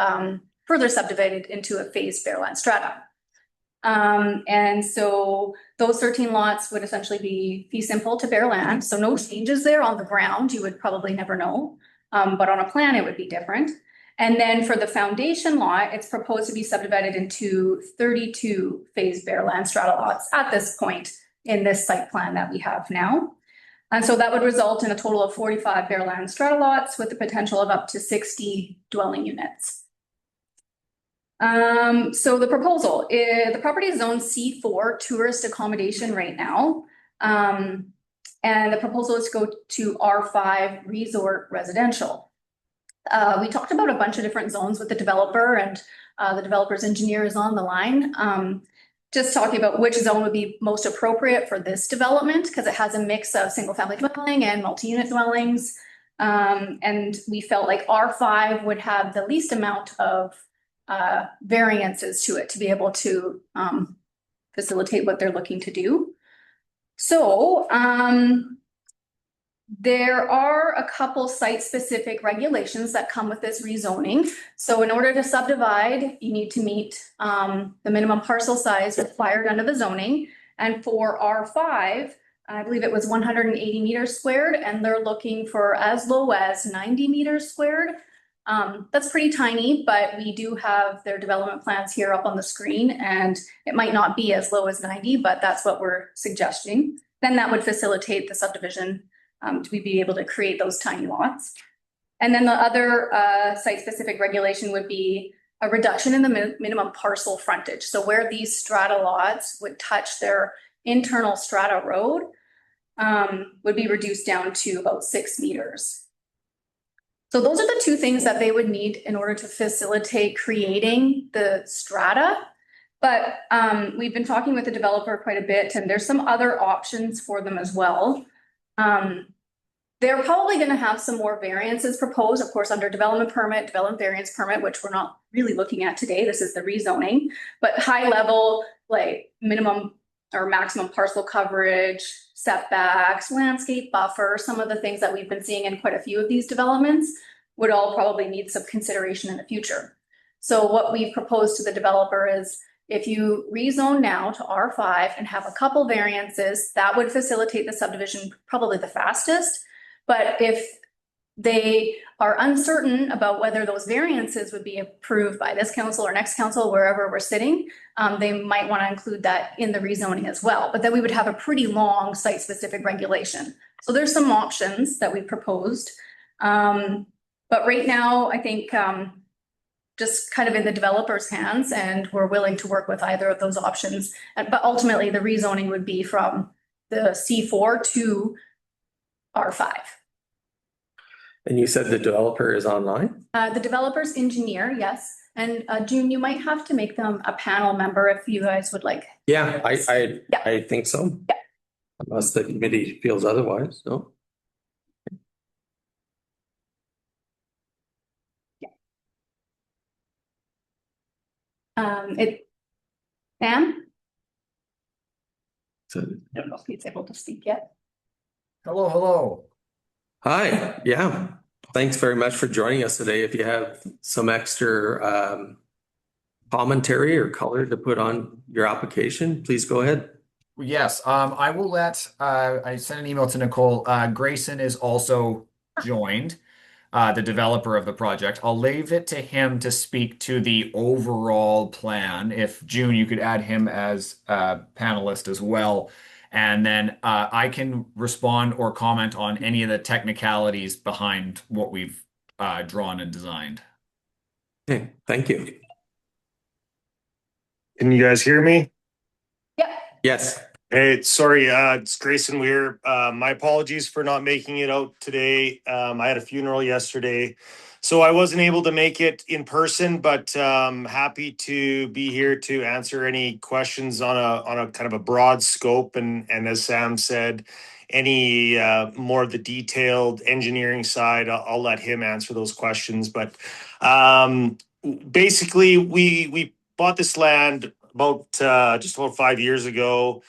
further subdivided into a phased Bearland Strata. And so those 13 lots would essentially be fee simple to bare land. So no changes there on the ground. You would probably never know. But on a plan, it would be different. And then for the foundation lot, it's proposed to be subdivided into 32 phased Bearland Strata lots at this point in this site plan that we have now. And so that would result in a total of 45 Bearland Strata lots with the potential of up to 60 dwelling units. So the proposal is the property is zoned C4 tourist accommodation right now. And the proposal is to go to R5 resort residential. We talked about a bunch of different zones with the developer, and the developer's engineer is on the line. Just talking about which zone would be most appropriate for this development, because it has a mix of single family dwelling and multi-unit dwellings. And we felt like R5 would have the least amount of variances to it to be able to facilitate what they're looking to do. So there are a couple site-specific regulations that come with this rezoning. So in order to subdivide, you need to meet the minimum parcel size required under the zoning. And for R5, I believe it was 180 meters squared, and they're looking for as low as 90 meters squared. That's pretty tiny, but we do have their development plans here up on the screen, and it might not be as low as 90, but that's what we're suggesting. Then that would facilitate the subdivision to be able to create those tiny lots. And then the other site-specific regulation would be a reduction in the minimum parcel frontage. So where these strata lots would touch their internal strata road would be reduced down to about 6 meters. So those are the two things that they would need in order to facilitate creating the strata. But we've been talking with the developer quite a bit, and there's some other options for them as well. They're probably gonna have some more variances proposed, of course, under development permit, development variance permit, which we're not really looking at today. This is the rezoning. But high level, like minimum or maximum parcel coverage, setbacks, landscape buffer, some of the things that we've been seeing in quite a few of these developments would all probably need some consideration in the future. So what we've proposed to the developer is if you rezone now to R5 and have a couple variances, that would facilitate the subdivision probably the fastest. But if they are uncertain about whether those variances would be approved by this council or next council, wherever we're sitting, they might want to include that in the rezoning as well. But then we would have a pretty long site-specific regulation. So there's some options that we proposed. But right now, I think just kind of in the developer's hands, and we're willing to work with either of those options. But ultimately, the rezoning would be from the C4 to R5. And you said the developer is online? The developer's engineer, yes. And June, you might have to make them a panel member if you guys would like. Yeah, Yeah. I think so. Yeah. Unless the committee feels otherwise, no? Sam? So, I don't know if he's able to speak yet. Hello. hi, yeah. Thanks very much for joining us today. If you have some extra commentary or color to put on your application, please go ahead. Yes, I will let, I sent an email to Nicole. Grayson is also joined, the developer of the project. I'll leave it to him to speak to the overall plan. If June, you could add him as a panelist as well. And then I can respond or comment on any of the technicalities behind what we've drawn and designed. Okay, thank you. Can you guys hear me? Yeah. Yes. Hey, sorry, it's Grayson Weir. My apologies for not making it out today. I had a funeral yesterday, so I wasn't able to make it in person, but happy to be here to answer any questions on a kind of a broad scope. And as Sam said, any more of the detailed engineering side, I'll let him answer those questions. But basically, we bought this land about just about 5 years ago.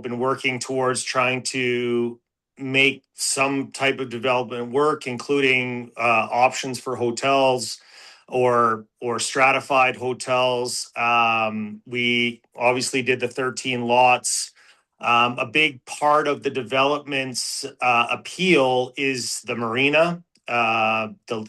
Been working towards trying to make some type of development work, including options for hotels or stratified hotels. We obviously did the 13 lots. A big part of the development's appeal is the marina.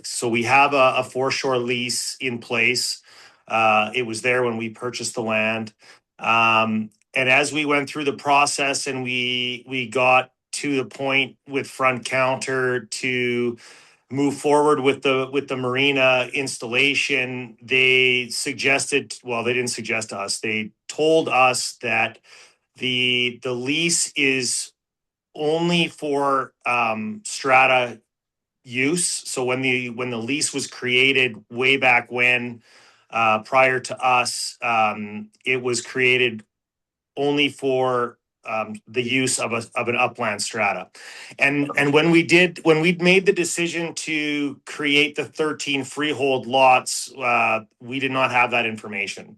So we have a foreshore lease in place. It was there when we purchased the land. And as we went through the process and we got to the point with Front Counter to move forward with the marina installation, they suggested, well, they didn't suggest to us, they told us that the lease is only for strata use. So when the lease was created way back when, prior to us, it was created only for the use of an upland strata. And when we'd made the decision to create the 13 freehold lots, we did not have that information.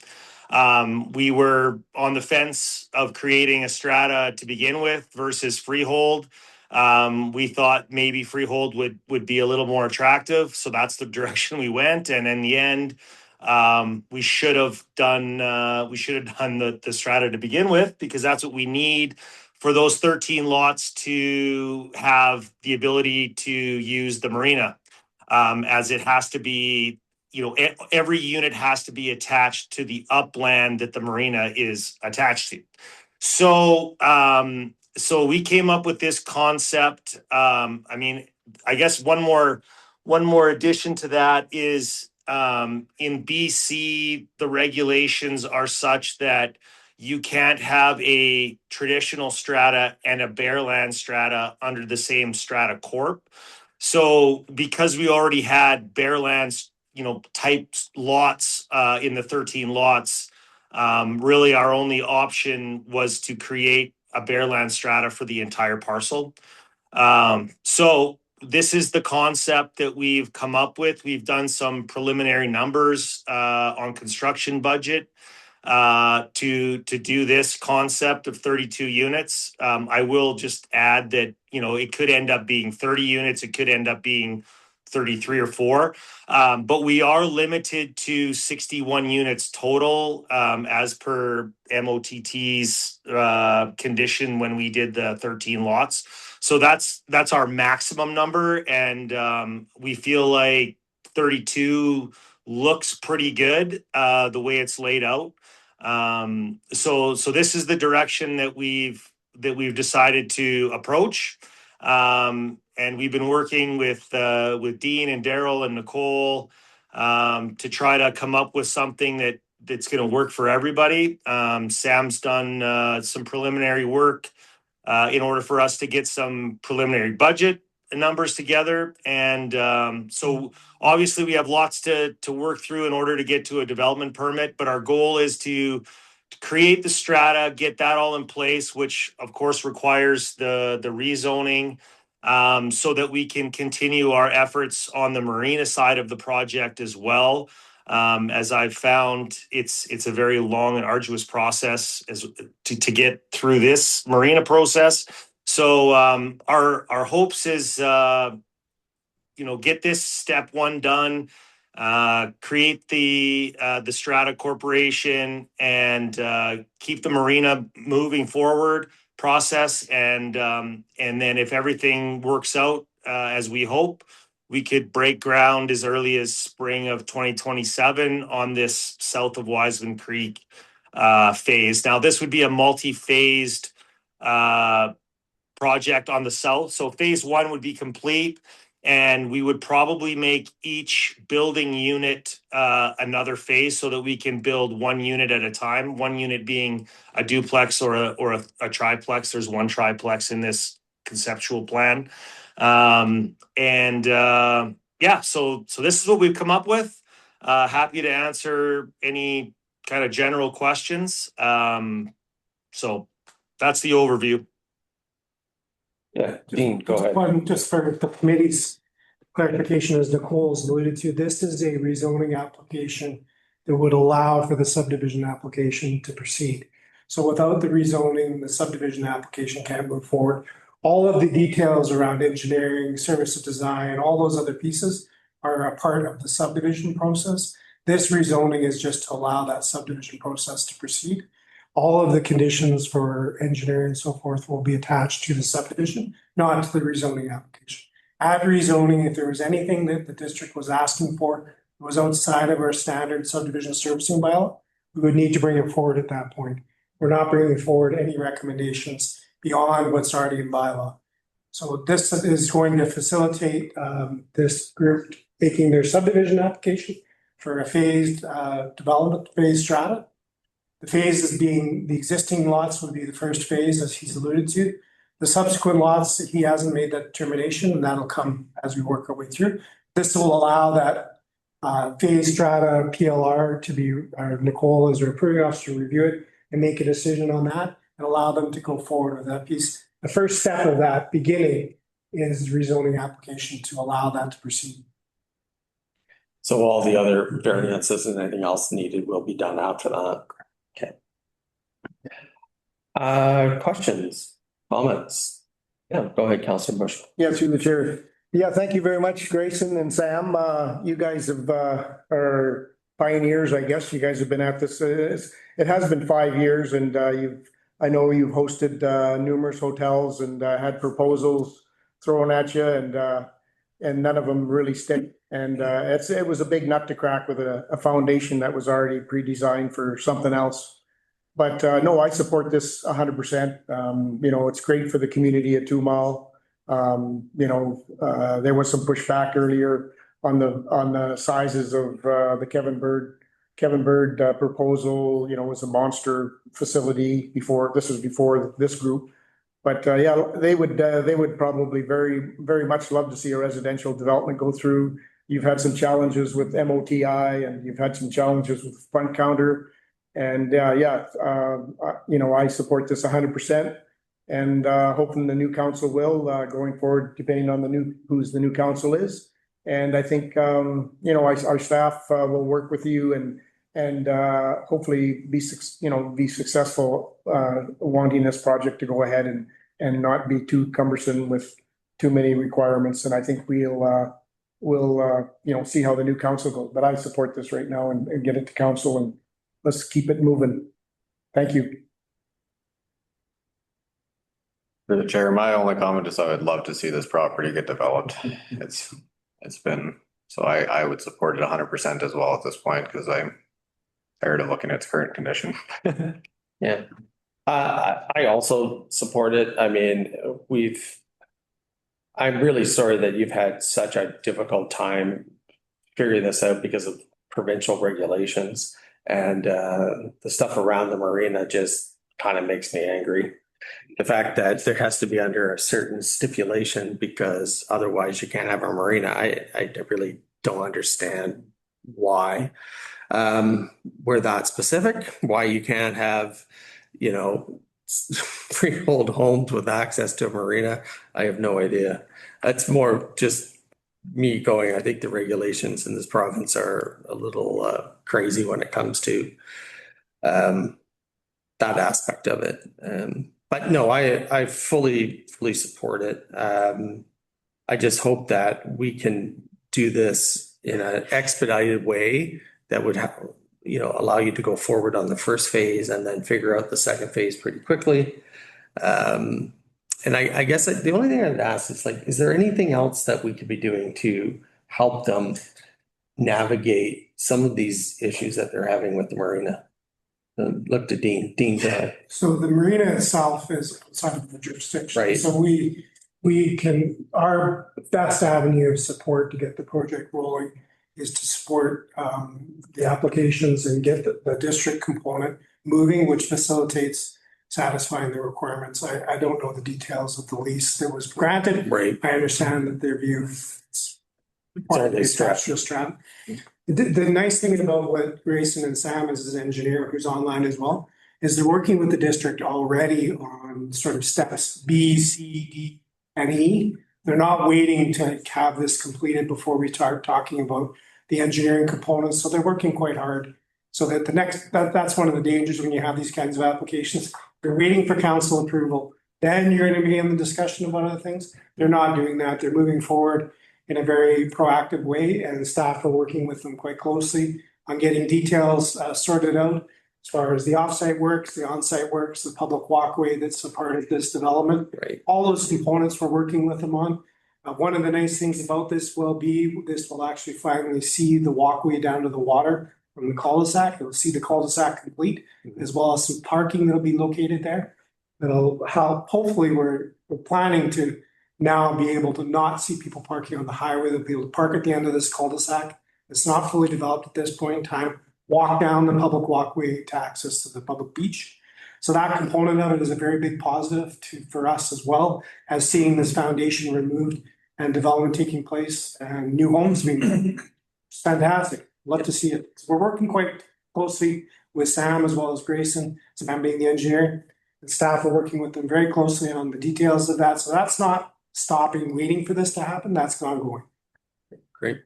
We were on the fence of creating a strata to begin with versus freehold. We thought maybe freehold would be a little more attractive, so that's the direction we went. And in the end, we should have done the strata to begin with, because that's what we need for those 13 lots to have the ability to use the marina, as it has to be. Every unit has to be attached to the upland that the marina is attached to. So we came up with this concept. I guess one more addition to that is, in BC, the regulations are such that you can't have a traditional strata and a Bearland strata under the same strata corp. So because we already had Bearlands, type lots in the 13 lots, really our only option was to create a Bearland strata for the entire parcel. So this is the concept that we've come up with. We've done some preliminary numbers on construction budget to do this concept of 32 units. I will just add that it could end up being 30 units. It could end up being 33 or 4. But we are limited to 61 units total as per MOTT's condition when we did the 13 lots. So that's our maximum number. And we feel like 32 looks pretty good the way it's laid out. So this is the direction that we've decided to approach. And we've been working with Dean and Daryl and Nicole to try to come up with something that's going to work for everybody. Sam's done some preliminary work in order for us to get some preliminary budget numbers together. And so obviously we have lots to work through in order to get to a development permit, but our goal is to create the strata, get that all in place, which of course requires the rezoning, so that we can continue our efforts on the marina side of the project as well. As I've found, it's a very long and arduous process to get through this marina process. So our hopes is get this step 1 done, create the Strata Corporation, and keep the marina moving forward process, and then if everything works out as we hope, we could break ground as early as spring of 2027 on this south of Wiseman Creek phase. Now, this would be a multi-phased project on the south. So phase 1 would be complete, and we would probably make each building unit another phase so that we can build 1 unit at a time, 1 unit being a duplex or a triplex. There's 1 triplex in this conceptual plan. Yeah, so this is what we've come up with. Happy to answer any kind of general questions. So that's the overview. Yeah, Dean, go ahead. Just for the committee's clarification, as Nicole's alluded to, this is a rezoning application that would allow for the subdivision application to proceed. So without the rezoning, the subdivision application can't move forward. All of the details around engineering, service of design, all those other pieces are a part of the subdivision process. This rezoning is just to allow that subdivision process to proceed. All of the conditions for engineering and so forth will be attached to the subdivision, not to the rezoning application. At rezoning, if there was anything that the district was asking for that was outside of our standard subdivision servicing bylaw, we would need to bring it forward at that point. We're not bringing forward any recommendations beyond what's already in bylaw. So this is going to facilitate this group making their subdivision application for a phased development phase strata. The phases being the existing lots would be the first phase, as he's alluded to. The subsequent lots, he hasn't made that determination, and that'll come as we work our way through. This will allow that phase strata PLR to be, Nicole as our approving officer, to review it and make a decision on that and allow them to go forward with that piece. The first step of that beginning is rezoning application to allow that to proceed. So all the other variances and anything else needed will be done after that. Okay. Questions, comments? Yeah, go ahead, Councillor Bush. Yeah, through the chair. Yeah, thank you very much, Grayson and Sam. You guys are pioneers, I guess. You guys have been at this. It has been 5 years, and I know you've hosted numerous hotels and had proposals thrown at you, and none of them really stick. And it was a big nut to crack with a foundation that was already pre-designed for something else. But no, I support this 100%. It's great for the community at 2 Mile. There was some pushback earlier on the sizes of the Kevin Bird Kevin Bird proposal, was a monster facility before, this was before this group. But yeah, they would probably very, very much love to see a residential development go through. You've had some challenges with MOTI and you've had some challenges with front counter. And I support this 100%. And hoping the new council will going forward, depending on who's the new council is. And I think our staff will work with you and hopefully be successful wanting this project to go ahead and not be too cumbersome with too many requirements. And I think we'll see how the new council goes. But I support this right now and get it to council and let's keep it moving. Thank you. Through the chair, my only comment is I would love to see this property get developed. It's been, so I would support it 100% as well at this point because I'm tired of looking at its current condition. Yeah. I also support it. I mean, I'm really sorry that you've had such a difficult time figuring this out because of provincial regulations and the stuff around the marina just kind of makes me angry. The fact that there has to be under a certain stipulation because otherwise you can't have a marina. I really don't understand why. We're that specific, why you can't have, freehold homes with access to a marina. I have no idea. That's more just me going, I think the regulations in this province are a little crazy when it comes to that aspect of it. But no, I fully support it. I just hope that we can do this in an expedited way that would have, allow you to go forward on the first phase and then figure out the second phase pretty quickly. And I guess the only thing I'd ask is is there anything else that we could be doing to help them navigate some of these issues that they're having with the marina? Look to Dean. Dean, go ahead. So the marina itself is outside of the jurisdiction. Right. So we can, our best avenue of support to get the project rolling is to support the applications and get the district component moving, which facilitates satisfying the requirements. I don't know the details of the lease that was granted. Right. I understand that their view is part of the industrial strat. The nice thing about what Grayson and Sam is an engineer who's online as well, is they're working with the district already on sort of steps B, C, D, and E. They're not waiting to have this completed before we start talking about the engineering components. So they're working quite hard. So that that's one of the dangers when you have these kinds of applications. You're waiting for council approval. Then you're going to begin the discussion about other things. They're not doing that. They're moving forward in a very proactive way, and the staff are working with them quite closely on getting details sorted out as far as the offsite works, the onsite works, the public walkway that's a part of this development. Right. All those components we're working with them on. One of the nice things about this will actually finally see the walkway down to the water from the cul-de-sac. It'll see the cul-de-sac complete, as well as some parking that'll be located there. That'll help. Hopefully, we're planning to now be able to not see people parking on the highway. They'll be able to park at the end of this cul-de-sac. It's not fully developed at this point in time. Walk down the public walkway to access to the public beach. So that component of it is a very big positive for us as well as seeing this foundation removed and development taking place and new homes being built. It's fantastic. Love to see it. So we're working quite closely with Sam as well as Grayson, Sam being the engineer. And staff are working with them very closely on the details of that. So that's not stopping, waiting for this to happen. That's ongoing. Great.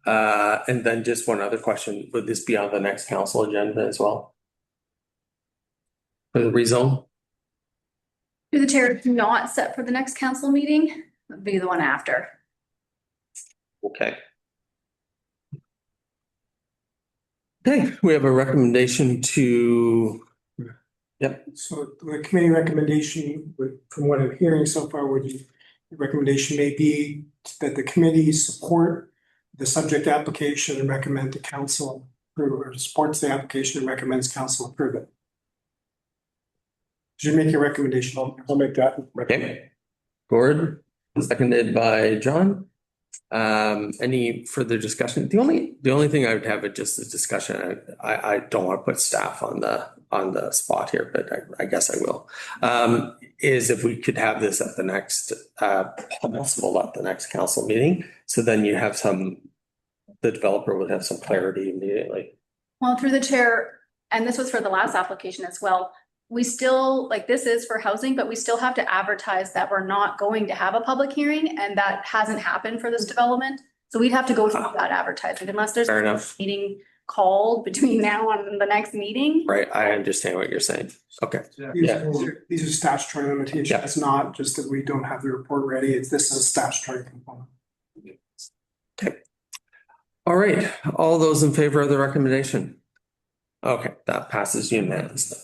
And then just one other question. Would this be on the next council agenda as well? For the rezone? Through the chair, not set for the next council meeting, would be the one after. Okay. Okay, we have a recommendation to, yep. So the committee recommendation, from what I'm hearing so far, the recommendation may be that the committee support the subject application and recommend to council approve, or supports the application and recommends council approve it. Did you make your recommendation? I'll make that. Okay. Gordon, seconded by John. Any further discussion? The only thing I would have is just a discussion. I don't want to put staff on the spot here, but I guess I will. Is if we could have this at the next, possible at the next council meeting, so then you have the developer would have some clarity immediately. Well, through the chair, and this was for the last application as well, we still, like, this is for housing, but we still have to advertise that we're not going to have a public hearing, and that hasn't happened for this development. So we'd have to go through that advertisement unless there's Fair enough. a meeting called between now and the next meeting. Right, I understand what you're saying. Okay. These are statutory limitations. Yeah. It's not just that we don't have the report ready. This is a statutory component. Okay. All right, all those in favor of the recommendation? Okay, that passes unanimously.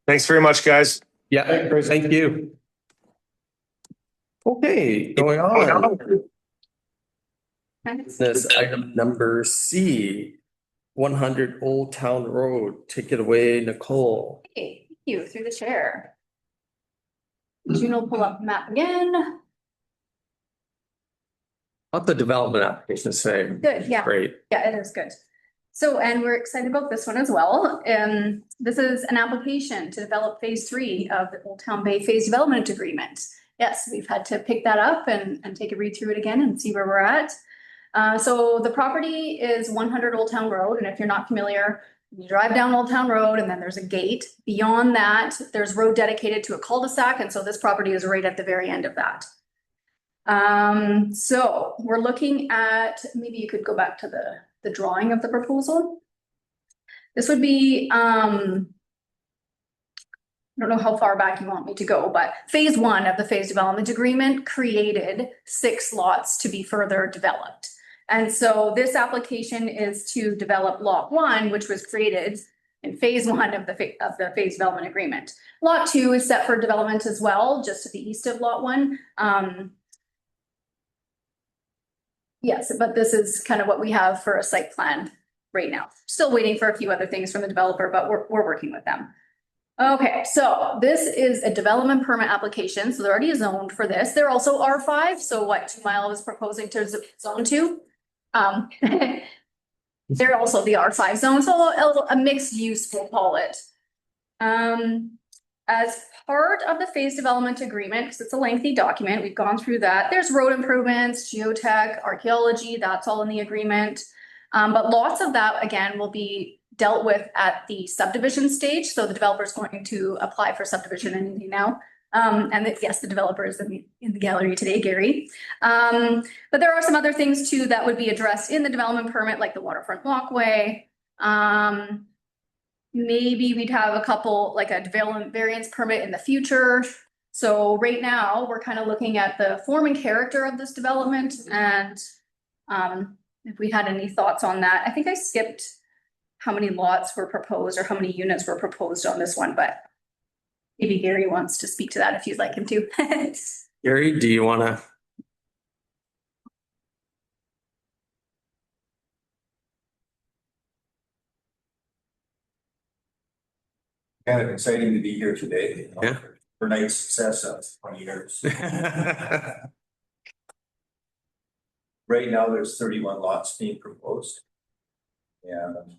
Thanks very much, guys. Yeah, thank you. Okay, going on. This item number C, 100 Old Town Road. Take it away, Nicole. Okay, thank you, through the chair. Juno, pull up the map again. What the development application say? Good, yeah. Great. Yeah, it is good. So, and we're excited about this one as well. This is an application to develop phase 3 of the Old Town Bay Phase Development Agreement. Yes, we've had to pick that up and take a read through it again and see where we're at. So the property is 100 Old Town Road, and if you're not familiar, you drive down Old Town Road and then there's a gate. Beyond that, there's road dedicated to a cul-de-sac, and so this property is right at the very end of that. So we're looking at, maybe you could go back to the drawing of the proposal. This would be, I don't know how far back you want me to go, but phase 1 of the phase development agreement created 6 lots to be further developed. And so this application is to develop lot 1, which was created in phase 1 of the phase development agreement. Lot 2 is set for development as well, just to the east of lot 1. Yes, but this is kind of what we have for a site plan right now. Still waiting for a few other things from the developer, but we're working with them. Okay, so this is a development permit application, so they're already zoned for this. They're also R5, so what 2 Mile is proposing to zone 2. They're also the R5 zone, so a mixed use, we'll call it. As part of the phase development agreement, because it's a lengthy document, we've gone through that. There's road improvements, geotech, archaeology, that's all in the agreement. But lots of that, again, will be dealt with at the subdivision stage. So the developer is going to apply for subdivision anything now. Yes, the developer is in the gallery today, Gary. But there are some other things too that would be addressed in the development permit, like the waterfront walkway. Maybe we'd have a couple, like a development variance permit in the future. So right now, we're kind of looking at the form and character of this development, and if we had any thoughts on that. I think I skipped how many lots were proposed or how many units were proposed on this one, but maybe Gary wants to speak to that if you'd like him to. Gary, do you want to? Kind of exciting to be here today. Yeah. For night success of 20 years. Right now, there's 31 lots being proposed. And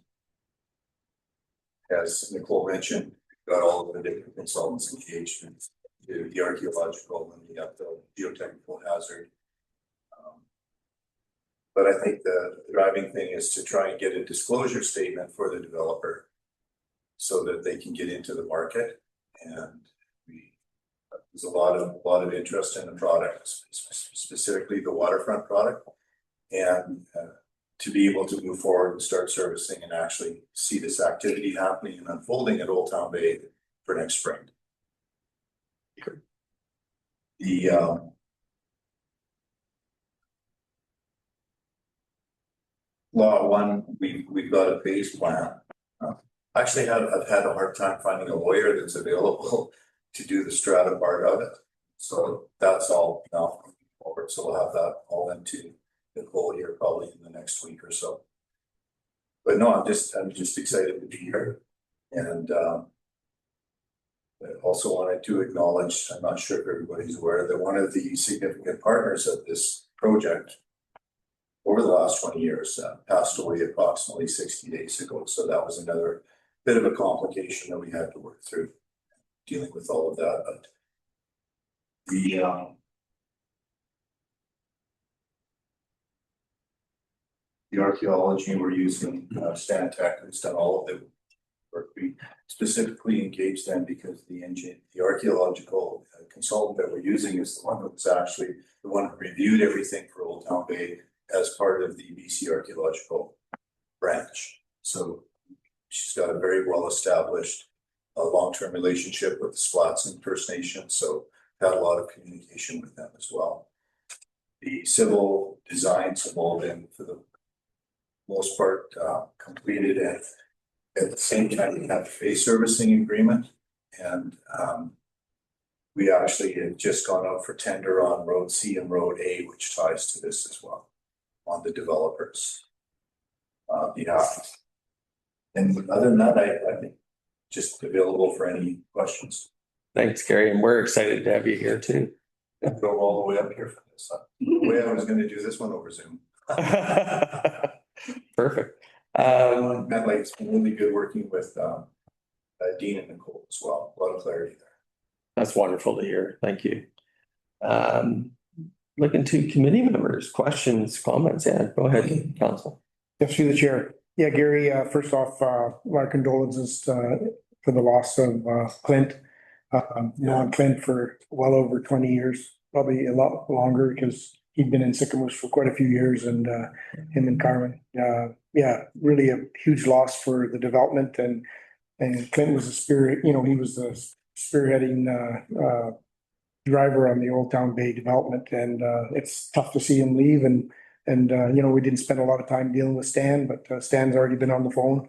as Nicole mentioned, we've got all of the different consultants engaged in the archaeological and the geotechnical hazard. But I think the driving thing is to try and get a disclosure statement for the developer so that they can get into the market. And there's a lot of interest in the product, specifically the waterfront product, and to be able to move forward and start servicing and actually see this activity happening and unfolding at Old Town Bay for next spring. The Lot 1, we've got a phase plan. Actually, I've had a hard time finding a lawyer that's available to do the strata part of it. So that's all now forward. So we'll have that all into Nicole here probably in the next week or so. But no, I'm just excited to be here. And I also wanted to acknowledge, I'm not sure if everybody's aware, that one of the significant partners of this project over the last 20 years passed away approximately 60 days ago. So that was another bit of a complication that we had to work through dealing with all of that. But the archaeology we're using, Stan Tech, who's done all of the work. We specifically engaged them because the archaeological consultant that we're using is the one that was actually the one who reviewed everything for Old Town Bay as part of the BC archaeological branch. So she's got a very well established long-term relationship with the Splatson First Nation. So had a lot of communication with them as well. The civil designs have all been, for the most part, completed, and at the same time we have a phase servicing agreement, and we actually have just gone out for tender on Road C and Road A, which ties to this as well on the developers behalf. And other than that, I think just available for any questions. Thanks, Gary, and we're excited to have you here too. Go all the way up here for this. The way I was going to do this one over Zoom. Perfect. Matt, like, it's been really good working with Dean and Nicole as well. A lot of clarity there. That's wonderful to hear. Thank you. Looking to committee members, questions, comments. Yeah, go ahead, Council. Yes, through the chair. Yeah, Gary, first off, our condolences for the loss of Clint. Known Clint for well over 20 years, probably a lot longer, because he'd been in Sycamores for quite a few years, and him and Carmen. Yeah, really a huge loss for the development, and Clint was a spirit, he was the spearheading driver on the Old Town Bay development, and it's tough to see him leave, and we didn't spend a lot of time dealing with Stan, but Stan's already been on the phone.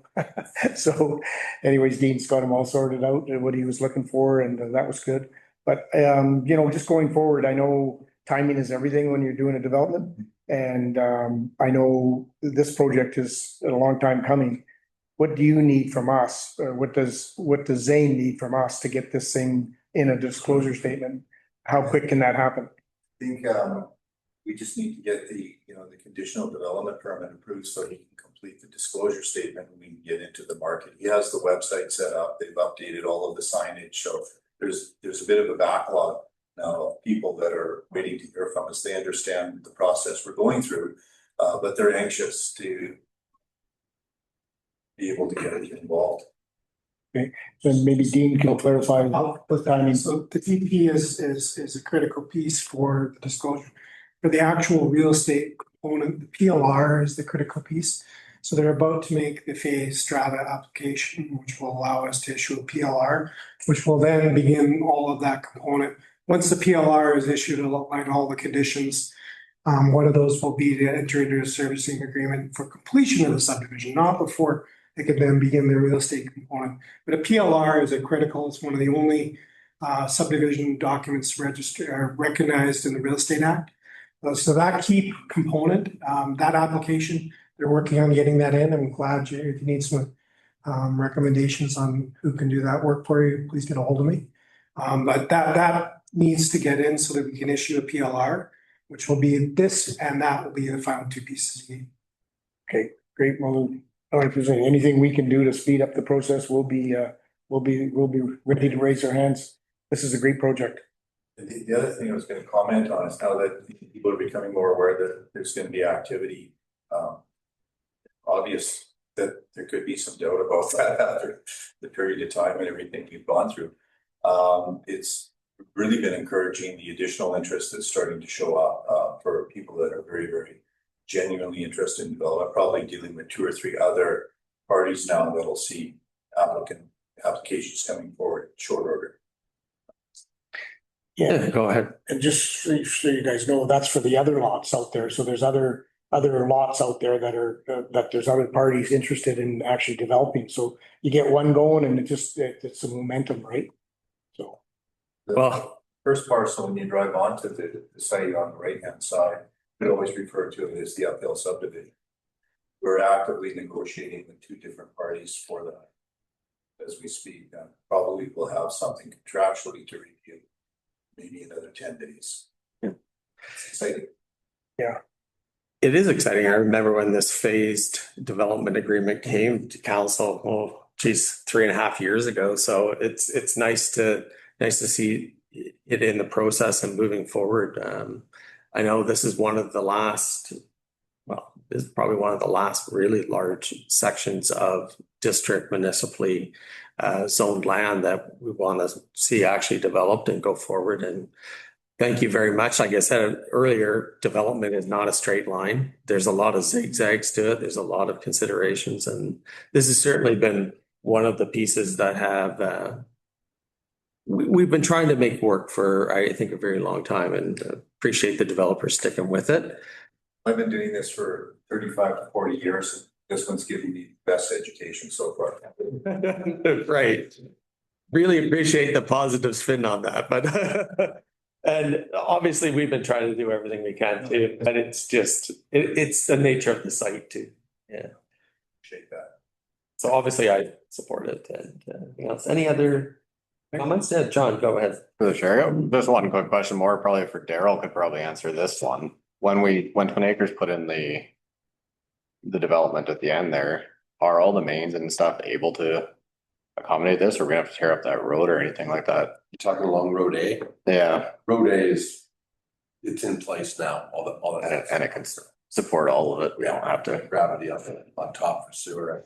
So anyways, Dean's got him all sorted out and what he was looking for, and that was good. But just going forward, I know timing is everything when you're doing a development, and I know this project is a long time coming. What do you need from us, or what does Zane need from us to get this thing in a disclosure statement? How quick can that happen? I think we just need to get the conditional development permit approved so he can complete the disclosure statement and we can get into the market. He has the website set up. They've updated all of the signage. So there's a bit of a backlog now of people that are waiting to hear from us. They understand the process we're going through, but they're anxious to be able to get involved. Okay, so maybe Dean can clarify the timing. So the TP is a critical piece for the disclosure. For the actual real estate component, the PLR is the critical piece. So they're about to make the phase strata application, which will allow us to issue a PLR, which will then begin all of that component. Once the PLR is issued, it'll outline all the conditions. One of those will be to enter into a servicing agreement for completion of the subdivision, not before they can then begin the real estate component. But a PLR is it's one of the only subdivision documents recognized in the Real Estate Act. So that key component, that application, they're working on getting that in. I'm glad if you need some recommendations on who can do that work for you, please get a hold of me. But that needs to get in so that we can issue a PLR, which will be this, and that will be the final two pieces. Okay, great. Well, if there's anything we can do to speed up the process, we'll be ready to raise our hands. This is a great project. The other thing I was going to comment on is now that people are becoming more aware that there's going to be activity, obvious that there could be some doubt about that after the period of time and everything we've gone through. It's really been encouraging the additional interest that's starting to show up for people that are very, very genuinely interested in development, probably dealing with 2 or 3 other parties now that'll see applications coming forward in short order. Yeah, Go ahead. and just so you guys know, that's for the other lots out there. So there's other lots out there that there's other parties interested in actually developing. So you get one going and it's a momentum, right? So. Well, First parcel, when you drive onto the site on the right-hand side, we always refer to it as the uphill subdivision. We're actively negotiating with 2 different parties for that. as we speak, probably we'll have something contractually to review. Maybe another 10 days. Yeah. It's exciting. It is exciting. I remember when this phased development agreement came to council, oh, geez, 3.5 years ago. So it's nice to see it in the process and moving forward. I know this is one of the last, well, this is probably one of the last really large sections of district municipally zoned land that we want to see actually developed and go forward. And thank you very much. Like I said earlier, development is not a straight line. There's a lot of zigzags to it. There's a lot of considerations. And this has certainly been one of the pieces that have, we've been trying to make work for, I think, a very long time, and appreciate the developers sticking with it. I've been doing this for 35 to 40 years. And this one's giving me the best education so far. Right. Really appreciate the positive spin on that, but and obviously we've been trying to do everything we can too, but it's just, it's the nature of the site too. Yeah. Appreciate that. So obviously I support it, and anything else? Any other comments? Yeah, John, go ahead. For the chair, just one quick question more, probably for Daryl could probably answer this one. When Twin Acres put in the development at the end there, are all the mains and stuff able to accommodate this, or we have to tear up that road or anything like that? You're talking along Road A? Yeah, Road A is, it's in place now, all and that. it can support all of it. We don't have to. Gravity on top for sewer.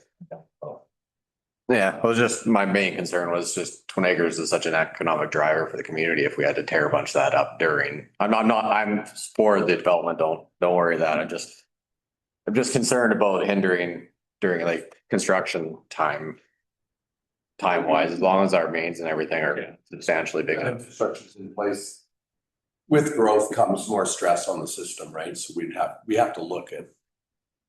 Yeah, it was just, my main concern was just Twin Acres is such an economic driver for the community. If we had to tear a bunch of that up during, I'm for the development. Don't worry that. I'm just concerned about hindering during like construction time wise, as long as our mains and everything are substantially big enough. Infrastructure's in place. With growth comes more stress on the system, right? So we have to look at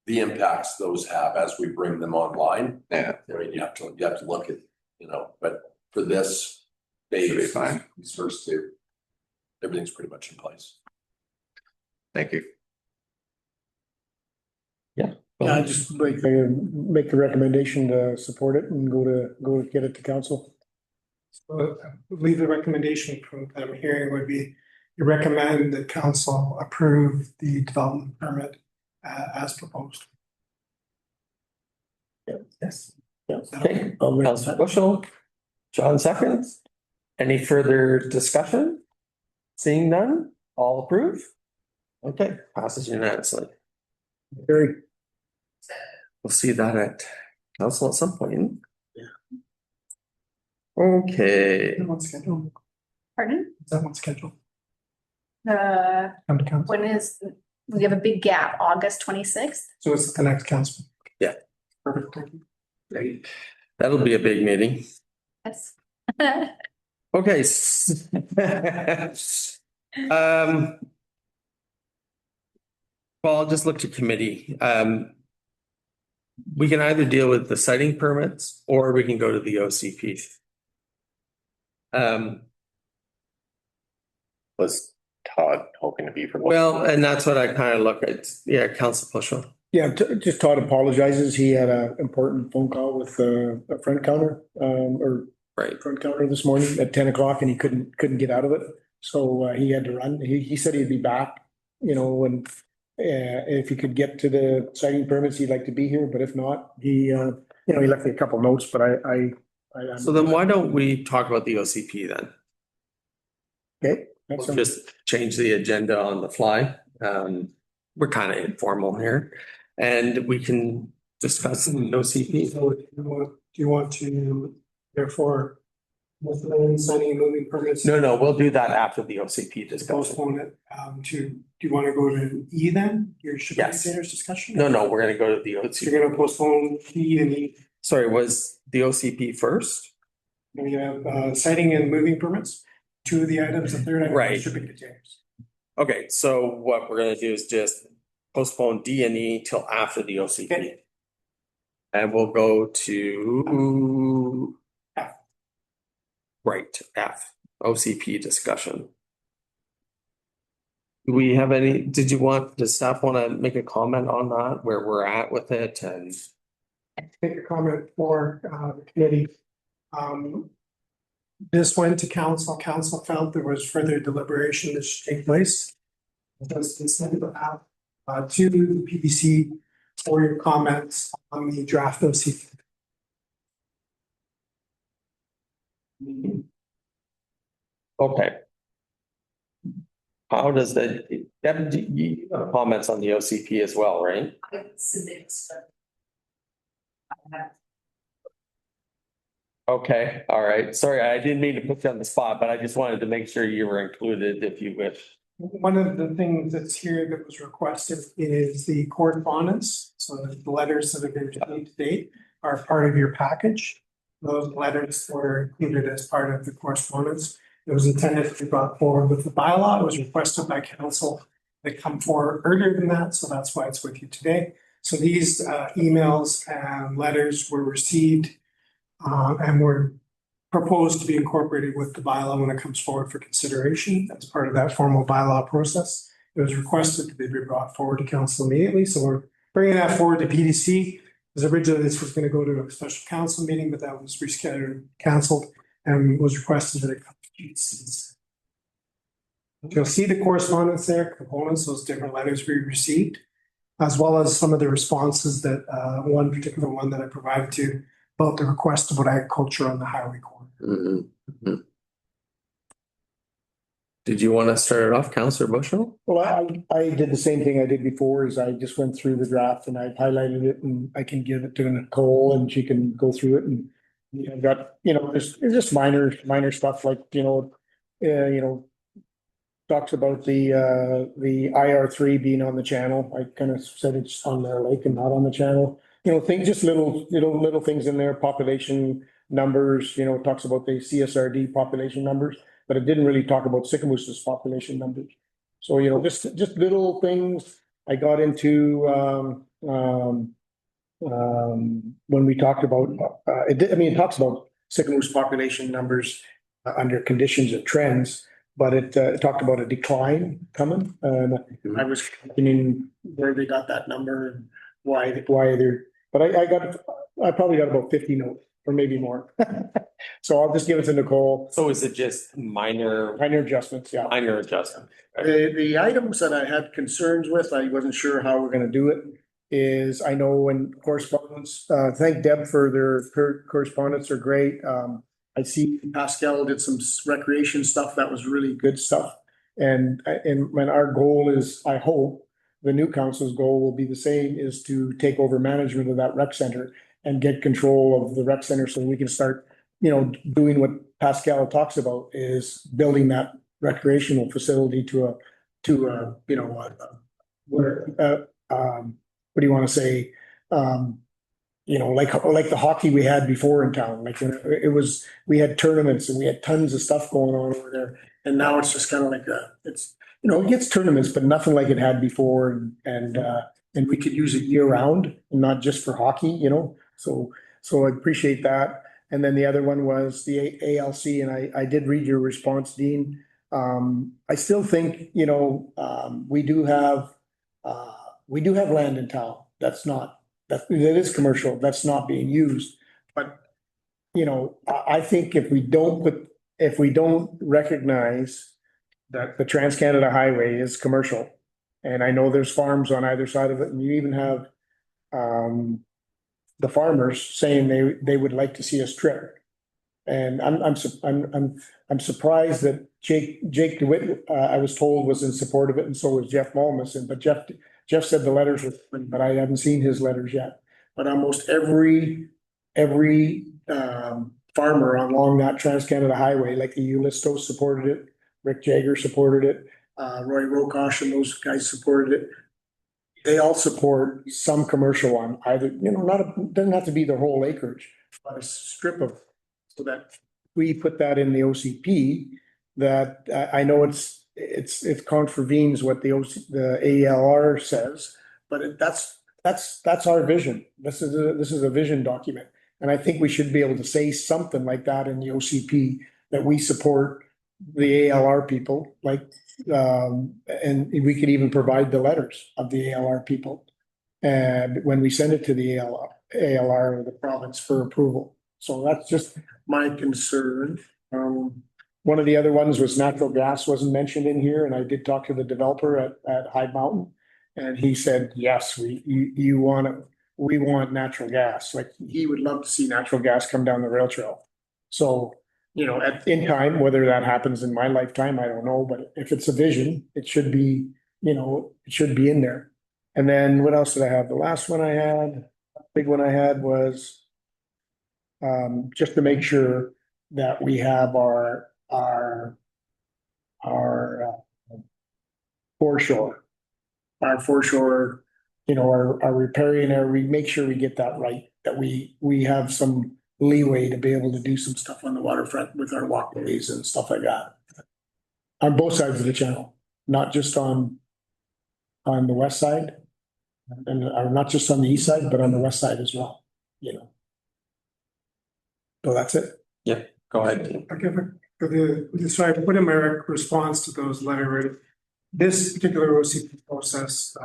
the impacts those have as we bring them online. Yeah. Right, you have to look at, but for this phase, should be fine. These first two, everything's pretty much in place. Thank you. Yeah. Yeah, I just like to make the recommendation to support it and go get it to council. So I believe the recommendation from that I'm hearing would be you recommend that council approve the development permit as proposed. Yes. Yeah. Okay. Councilor Bushel, John seconds. Any further discussion? Seeing none, all approve? Okay, passes unanimously. Very. We'll see that at council at some point. Yeah. Okay. That one's scheduled. Pardon? Is that one scheduled? Come to council. When is, we have a big gap, August 26th. So it's the next council. Yeah. Perfect. Thank you. Great. That'll be a big meeting. Yes. Okay. Well, I'll just look to committee. We can either deal with the citing permits or we can go to the OCP. Was Todd hoping to be for? Well, and that's what I kind of look at. Yeah, Council Bushel. Yeah, just Todd apologizes. He had an important phone call with a front counter, or Right. front counter this morning at 10 o'clock, and he couldn't get out of it. So he had to run. He said he'd be back, and if he could get to the citing permits, he'd like to be here, but if not, he left me a couple notes, but I. So then why don't we talk about the OCP then? Okay. We'll just change the agenda on the fly. We're kind of informal here, and we can discuss the OCP. So do you want to therefore signing and moving permits? No, we'll do that after the OCP discussion. Postpone it do you want to go to E then? Your shipping Yes. containers discussion? No, we're gonna go to the So OCP. you're gonna postpone E and E. Sorry, was the OCP first? We have citing and moving permits, two of the items, the third item, Right. is shipping containers. Okay, so what we're gonna do is just postpone D and E till after the OCP. Okay. And we'll go to F. Right, F, OCP discussion. Do we have does staff want to make a comment on that, where we're at with it and? Take a comment for the committee. This went to council. Council felt there was further deliberation that should take place. It was consented out to the PDC for your comments on the draft OC. Okay. How does the, Deb, you have comments on the OCP as well, right? I submit, but I have Okay, all right. Sorry, I didn't mean to put you on the spot, but I just wanted to make sure you were included if you wish. One of the things that's here that was requested is the correspondence. So the letters that have been received to date are part of your package. Those letters were included as part of the correspondence. It was intended to be brought forward with the bylaw. It was requested by council. They come forward earlier than that, so that's why it's with you today. So these emails and letters were received and were proposed to be incorporated with the bylaw when it comes forward for consideration as part of that formal bylaw process. It was requested to be brought forward to council immediately, so we're bringing that forward to PDC. Because originally this was going to go to a special council meeting, but that was rescheduled, canceled, and was requested that it come to PDC. You'll see the correspondence there, components, those different letters we received, as well as some of the responses that one particular one that I provided to about the request about agriculture on the highway corridor. Did you want to start it off, Councillor Bushel? Well, I did the same thing I did before, is I just went through the draft and I highlighted it, and I can give it to Nicole and she can go through it, and I've got, there's just minor stuff like, talks about the IR3 being on the channel. I kind of said it's on their lake and not on the channel. Things, just little things in there, population numbers, it talks about the CSRD population numbers, but it didn't really talk about Sycamoose's population numbers. So, just little things I got into, when we talked about, it talks about Sycamoose population numbers under conditions and trends, but it talked about a decline coming. And I was questioning where they got that number and why they're, but I probably got about 50 notes or maybe more. So I'll just give it to Nicole. So is it just minor Adjustments, yeah. minor adjustment? The items that I had concerns with, I wasn't sure how we're gonna do it, is I know in correspondence, thank Deb for her correspondence, are great. I see Pascal did some recreation stuff, that was really good stuff. And when our goal is, I hope, the new council's goal will be the same, is to take over management of that rec center and get control of the rec center so we can start, doing what Pascal talks about, is building that recreational facility what do you want to say? Like the hockey we had before in town, like we had tournaments and we had tons of stuff going on over there. And now it's just kind of like it gets tournaments, but nothing like it had before. And we could use it year round and not just for hockey, so I appreciate that. And then the other one was the ALC, and I did read your response, Dean. I still think, we do have land in town that is commercial, that's not being used. But, I think if we don't recognize that the Trans-Canada Highway is commercial, and I know there's farms on either side of it, and you even have the farmers saying they would like to see us trip. And I'm surprised that Jake DeWitt, I was told, was in support of it, and so was Jeff Malmus. But Jeff said the letters were, but I haven't seen his letters yet. But almost every farmer along that Trans-Canada Highway, like the Ulistos supported it, Rick Jagger supported it, Roy Rokosh and those guys supported it. They all support some commercial on either, doesn't have to be the whole acreage, but a strip of, so that we put that in the OCP, that I know it contravenes what the ALR says, but that's our vision. This is a vision document. And I think we should be able to say something like that in the OCP, that we support the ALR people, and we could even provide the letters of the ALR people. And when we send it to the ALR or the province for approval. So that's just my concern. One of the other ones was natural gas wasn't mentioned in here, and I did talk to the developer at High Mountain. And he said, yes, we want natural gas. Like, he would love to see natural gas come down the rail trail. So, in time, whether that happens in my lifetime, I don't know, but if it's a vision, it should be, it should be in there. And then what else did I have? The last one I had, big one I had was just to make sure that we have our foreshore, our riparian area, we make sure we get that right, that we have some leeway to be able to do some stuff on the waterfront with our walkways and stuff like that. On both sides of the channel, not just on the west side, and not just on the east side, but on the west side as well, So that's it. Go ahead. Okay, so I put in my response to those letters. This particular OCP process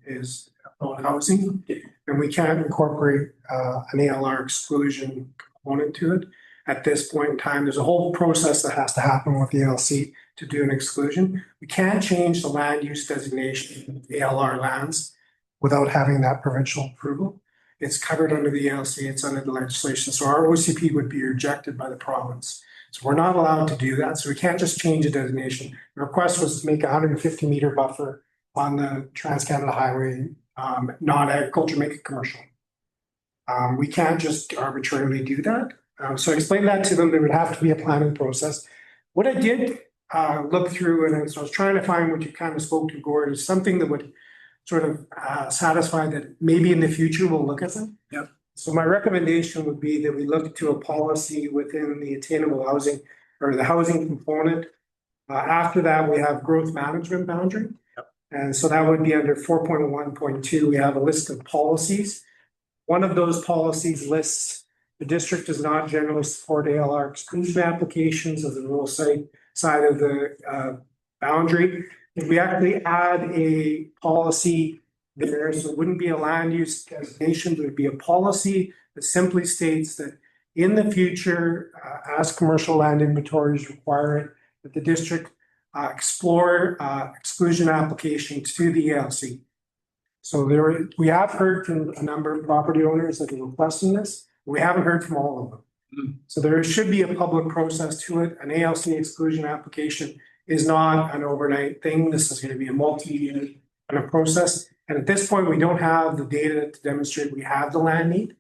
is about housing, and we can't incorporate an ALR exclusion component to it at this point in time. There's a whole process that has to happen with the LC to do an exclusion. We can't change the land use designation of the ALR lands without having that provincial approval. It's covered under the LC, it's under the legislation. So our OCP would be rejected by the province. So we're not allowed to do that. So we can't just change a designation. The request was to make a 150-meter buffer on the Trans-Canada Highway, not agriculture, make it commercial. We can't just arbitrarily do that. So I explained that to them. There would have to be a planning process. What I did look through, and so I was trying to find what you kind of spoke to, Gord, is something that would sort of satisfy that maybe in the future we'll look at them. Yep. So my recommendation would be that we look to a policy within the attainable housing or the housing component. After that, we have growth management boundary. Yep. And so that would be under 4.1.2. We have a list of policies. One of those policies lists the district does not generally support ALR exclusion applications of the rural side of the boundary. If we actually add a policy there, so it wouldn't be a land use designation, it would be a policy that simply states that in the future, as commercial land inventories require it, that the district explore exclusion applications to the ELC. So we have heard from a number of property owners that are requesting this. We haven't heard from all of them. So there should be a public process to it. An ALC exclusion application is not an overnight thing. This is going to be a multi-year kind of process. And at this point, we don't have the data to demonstrate we have the land need.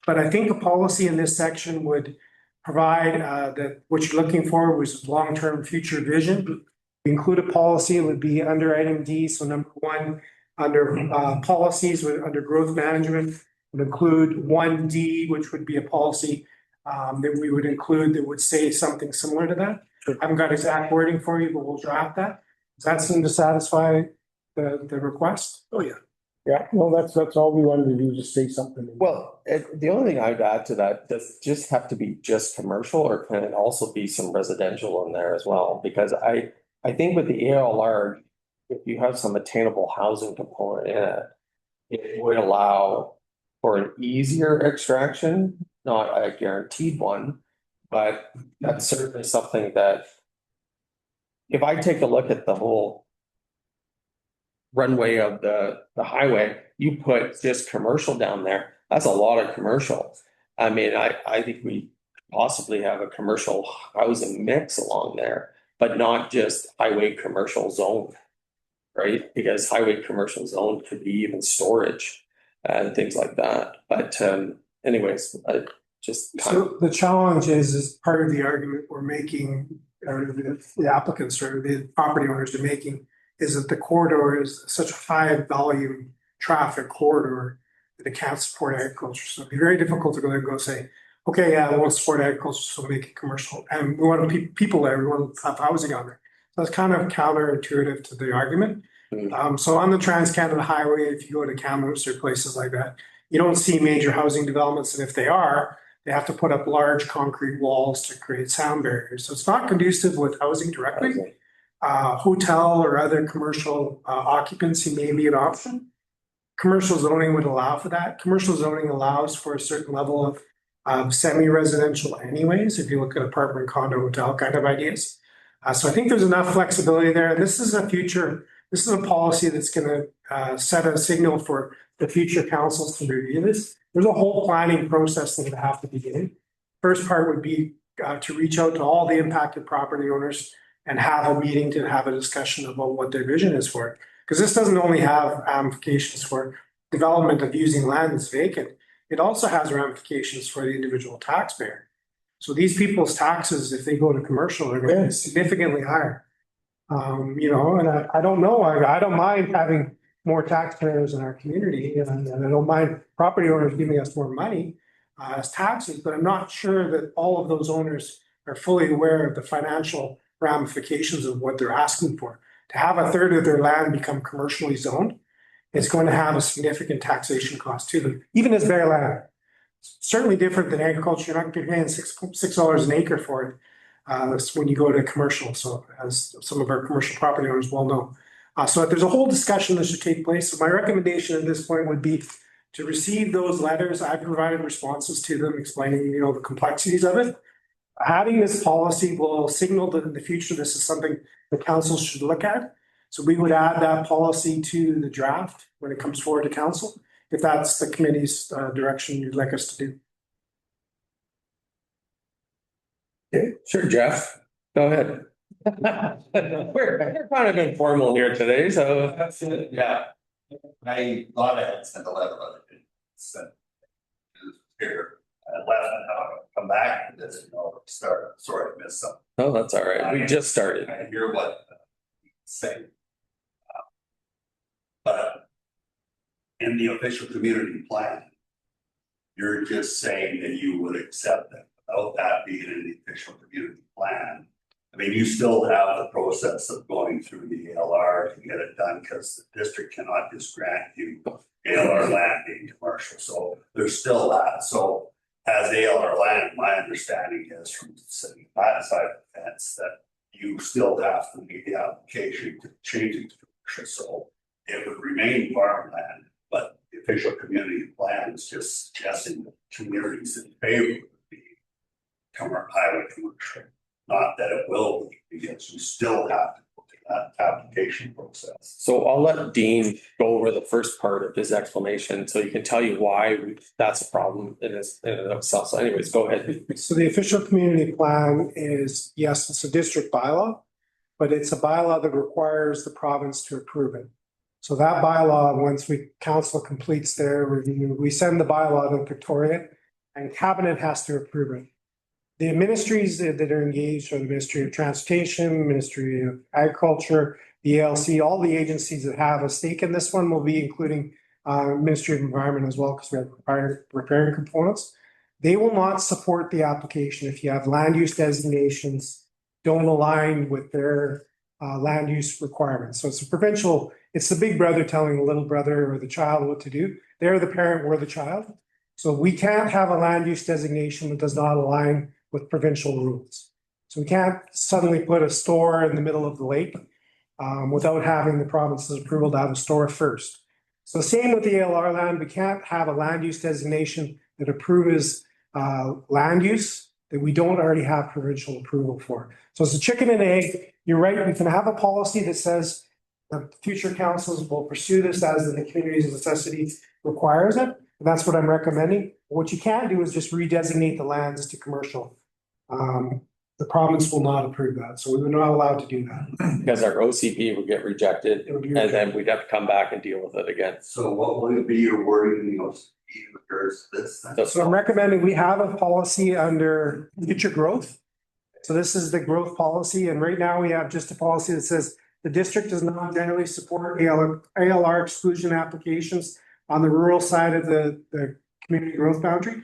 But I think a policy in this section would provide that what you're looking for was long-term future vision. Include a policy, it would be under item D. So number one, under policies, under growth management, would include 1D, which would be a policy that we would include that would say something similar to that. I haven't got exact wording for you, but we'll draft that. Does that seem to satisfy the request? Oh, yeah. Yeah, well, that's all we wanted to do, just say something. Well, the only thing I'd add to that, does it just have to be just commercial, or can it also be some residential in there as well? Because I think with the ALR, if you have some attainable housing component in it, it would allow for an easier extraction, not a guaranteed one, but that's certainly something that if I take a look at the whole runway of the highway, you put just commercial down there, that's a lot of commercial. I mean, I think we possibly have a commercial housing mix along there, but not just highway commercial zone, right? Because highway commercial zone could be even storage and things like that. But anyways, So the challenge is part of the argument we're making, or the applicants or the property owners are making, is that the corridor is such a high volume traffic corridor that it can't support agriculture. So it'd be very difficult to go there and go say, okay, yeah, we want to support agriculture, so make it commercial. And we want people there, we want to have housing on there. So it's kind of counterintuitive to the argument. So on the Trans-Canada Highway, if you go to Kamloops or places like that, you don't see major housing developments. And if they are, they have to put up large concrete walls to create sound barriers. So it's not conducive with housing directly. Hotel or other commercial occupancy may be an option. Commercial zoning would allow for that. Commercial zoning allows for a certain level of semi-residential anyways, if you look at apartment, condo, hotel kind of ideas. So I think there's enough flexibility there. This is a policy that's gonna set a signal for the future councils to review this. There's a whole planning process that would have to begin. First part would be to reach out to all the impacted property owners and have a meeting to have a discussion about what their vision is for it. Because this doesn't only have ramifications for development of using land that's vacant, it also has ramifications for the individual taxpayer. So these people's taxes, if they go to commercial, are going to be significantly higher. And I don't know, I don't mind having more taxpayers in our community, and I don't mind property owners giving us more money as taxes, but I'm not sure that all of those owners are fully aware of the financial ramifications of what they're asking for. To have a third of their land become commercially zoned, it's going to have a significant taxation cost to them, even as bare land. Certainly different than agriculture. You're not going to be paying $6 an acre for it. That's when you go to commercial. So as some of our commercial property owners well know. So there's a whole discussion that should take place. So my recommendation at this point would be to receive those letters. I provided responses to them explaining, the complexities of it. Having this policy will signal that in the future, this is something the council should look at. So we would add that policy to the draft when it comes forward to council, if that's the committee's direction you'd like us to do. Okay, sure, Jeff, go ahead. We're kind of informal here today, so that's it. Yeah. I thought I had sent a letter, but I didn't send it here. Last time I come back and this, start. Sorry, I missed something. Oh, that's all right. We just started. I hear what you say. But in the official community plan, you're just saying that you would accept that without that being in the official community plan. I mean, you still have the process of going through the ALR to get it done because the district cannot just grant you ALR land being commercial. So there's still that. So as ALR land, my understanding is from sitting that side of the fence that you still have to make the application to change it to commercial. So it would remain farmland, but the official community plan is just suggesting that communities in favor would be highway commercial. Not that it will be, because you still have to go through that application process. So I'll let Dean go over the first part of his explanation so he can tell you why that's a problem in and of itself. So anyways, go ahead. So the official community plan is, yes, it's a district bylaw, but it's a bylaw that requires the province to approve it. So that bylaw, once council completes their review, we send the bylaw to Victoria and cabinet has to approve it. The ministries that are engaged are the Ministry of Transportation, Ministry of Agriculture, the ALC, all the agencies that have a stake in this one will be including Ministry of Environment as well, because we have repairing components. They will not support the application if you have land use designations don't align with their land use requirements. So it's it's the big brother telling the little brother or the child what to do. They're the parent, we're the child. So we can't have a land use designation that does not align with provincial rules. So we can't suddenly put a store in the middle of the lake without having the province's approval to have a store first. So same with the ALR land, we can't have a land use designation that approves land use that we don't already have provincial approval for. So it's a chicken and egg. You're right, we can have a policy that says the future councils will pursue this as the community's necessity requires it. And that's what I'm recommending. What you can't do is just redesignate the lands to commercial. The province will not approve that, so we were not allowed to do that. Because our OCP would get rejected and then we'd have to come back and deal with it again. So what would be your wording in the OCP in regards to this? So I'm recommending we have a policy under future growth. So this is the growth policy, and right now we have just a policy that says the district does not generally support ALR exclusion applications on the rural side of the community growth boundary.